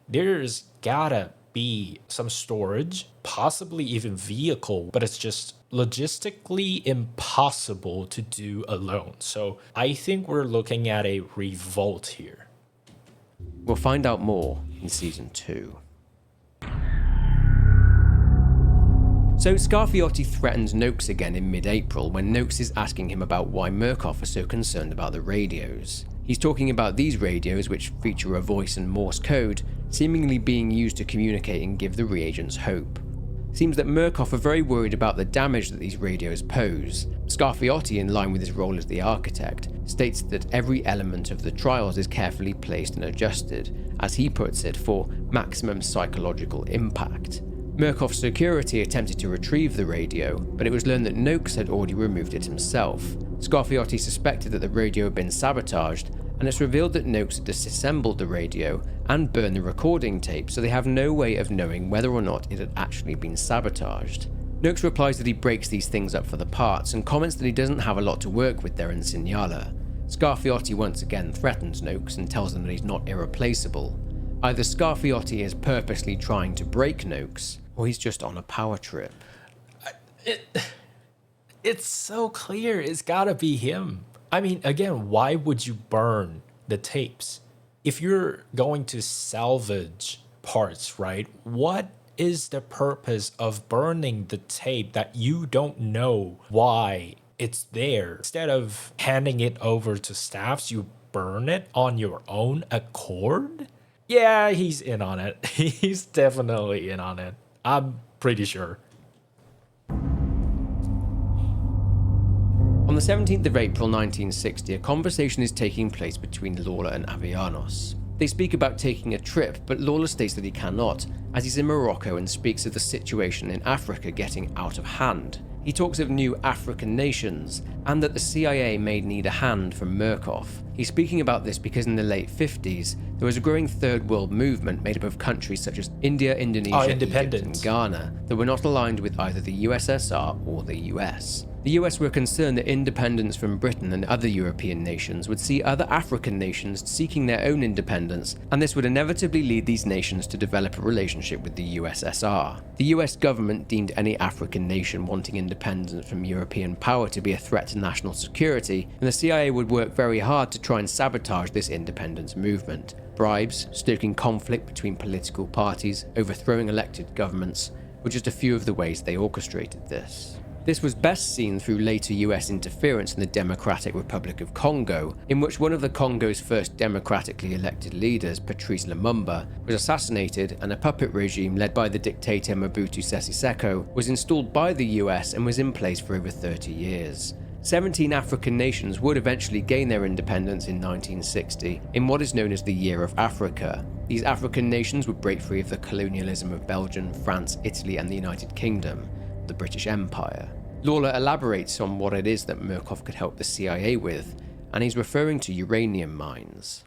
there's gotta be some storage, possibly even vehicle, but it's just logistically impossible to do alone. So I think we're looking at a revolt here. We'll find out more in Season 2. So Scarfiotti threatens Noakes again in mid-April when Noakes is asking him about why Murkoff is so concerned about the radios. He's talking about these radios, which feature a voice and Morse code, seemingly being used to communicate and give the reagents hope. Seems that Murkoff are very worried about the damage that these radios pose. Scarfiotti, in line with his role as the architect, states that every element of the trials is carefully placed and adjusted, as he puts it, for maximum psychological impact. Murkoff's security attempted to retrieve the radio, but it was learned that Noakes had already removed it himself. Scarfiotti suspected that the radio had been sabotaged, and it's revealed that Noakes had disassembled the radio and burned the recording tape, so they have no way of knowing whether or not it had actually been sabotaged. Noakes replies that he breaks these things up for the parts and comments that he doesn't have a lot to work with there in Signala. Scarfiotti once again threatens Noakes and tells him that he's not irreplaceable. Either Scarfiotti is purposely trying to break Noakes, or he's just on a power trip. It's so clear it's gotta be him. I mean, again, why would you burn the tapes? If you're going to salvage parts, right? What is the purpose of burning the tape that you don't know why it's there? Instead of handing it over to staffs, you burn it on your own accord? Yeah, he's in on it. He's definitely in on it. I'm pretty sure. On the 17th of April 1960, a conversation is taking place between Lawler and Avellanos. They speak about taking a trip, but Lawler states that he cannot, as he's in Morocco and speaks of the situation in Africa getting out of hand. He talks of new African nations, and that the CIA may need a hand from Murkoff. He's speaking about this because in the late 50s, there was a growing third world movement made up of countries such as India, Indonesia, Egypt, and Ghana that were not aligned with either the USSR or the US. The US were concerned that independence from Britain and other European nations would see other African nations seeking their own independence, and this would inevitably lead these nations to develop a relationship with the USSR. The US government deemed any African nation wanting independence from European power to be a threat to national security, and the CIA would work very hard to try and sabotage this independence movement. Bribes, stoking conflict between political parties, overthrowing elected governments were just a few of the ways they orchestrated this. This was best seen through later US interference in the Democratic Republic of Congo, in which one of the Congo's first democratically elected leaders, Patrice Lumumba, was assassinated, and a puppet regime led by the dictator Mobutu Sese Seko was installed by the US and was in place for over 30 years. 17 African nations would eventually gain their independence in 1960 in what is known as the Year of Africa. These African nations would break free of the colonialism of Belgium, France, Italy, and the United Kingdom, the British Empire. Lawler elaborates on what it is that Murkoff could help the CIA with, and he's referring to uranium mines.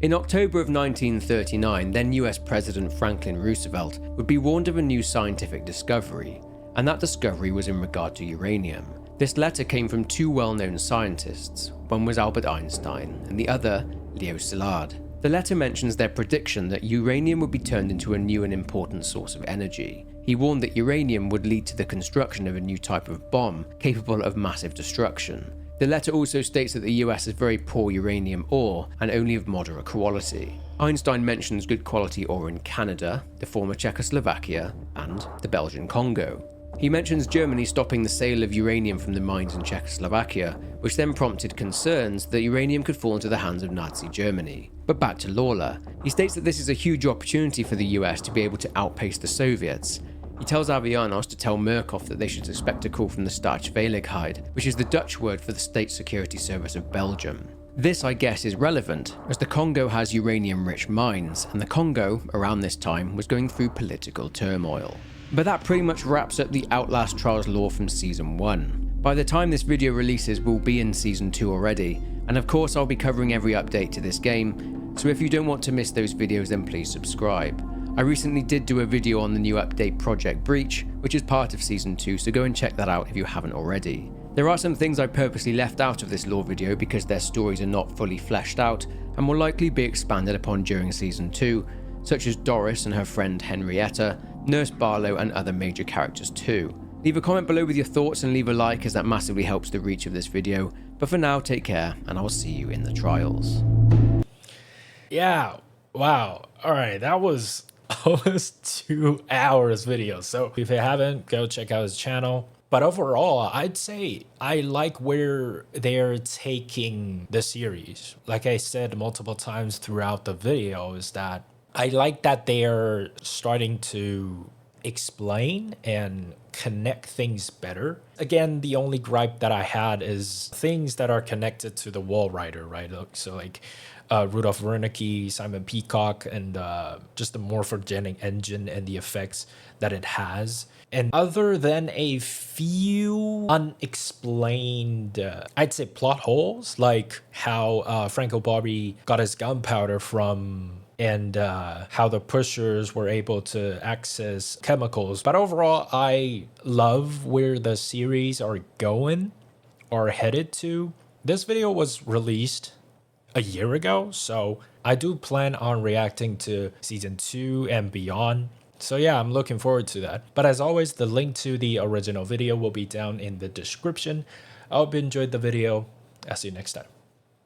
In October of 1939, then US President Franklin Roosevelt would be warned of a new scientific discovery, and that discovery was in regard to uranium. This letter came from two well-known scientists. One was Albert Einstein, and the other, Leo Szilard. The letter mentions their prediction that uranium would be turned into a new and important source of energy. He warned that uranium would lead to the construction of a new type of bomb capable of massive destruction. The letter also states that the US has very poor uranium ore and only of moderate quality. Einstein mentions good quality ore in Canada, the former Czechoslovakia, and the Belgian Congo. He mentions Germany stopping the sale of uranium from the mines in Czechoslovakia, which then prompted concerns that uranium could fall into the hands of Nazi Germany. But back to Lawler. He states that this is a huge opportunity for the US to be able to outpace the Soviets. He tells Avellanos to tell Murkoff that they should expect a call from the Staatsveiligheid, which is the Dutch word for the State Security Service of Belgium. This, I guess, is relevant, as the Congo has uranium-rich mines, and the Congo, around this time, was going through political turmoil. But that pretty much wraps up the Outlast Trials lore from Season 1. By the time this video releases, we'll be in Season 2 already, and of course I'll be covering every update to this game, so if you don't want to miss those videos then please subscribe. I recently did do a video on the new update Project Breach, which is part of Season 2, so go and check that out if you haven't already. There are some things I purposely left out of this lore video because their stories are not fully fleshed out and will likely be expanded upon during Season 2, such as Doris and her friend Henrietta, Nurse Barlow and other major characters too. Leave a comment below with your thoughts and leave a like, as that massively helps the reach of this video, but for now take care and I'll see you in the trials. Yeah, wow. Alright, that was almost 2 hours video, so if you haven't, go check out his channel. But overall, I'd say I like where they're taking the series. Like I said multiple times throughout the video, is that I like that they're starting to explain and connect things better. Again, the only gripe that I had is things that are connected to the wall rider, right? So like Rudolph Wernicke, Simon Peacock, and just the morphogenic engine and the effects that it has. And other than a few unexplained, I'd say plot holes, like how Franco Barbie got his gunpowder from, and how the pushers were able to access chemicals. But overall, I love where the series are going or headed to. This video was released a year ago, so I do plan on reacting to Season 2 and beyond. So yeah, I'm looking forward to that. But as always, the link to the original video will be down in the description. I hope you enjoyed the video. I'll see you next time.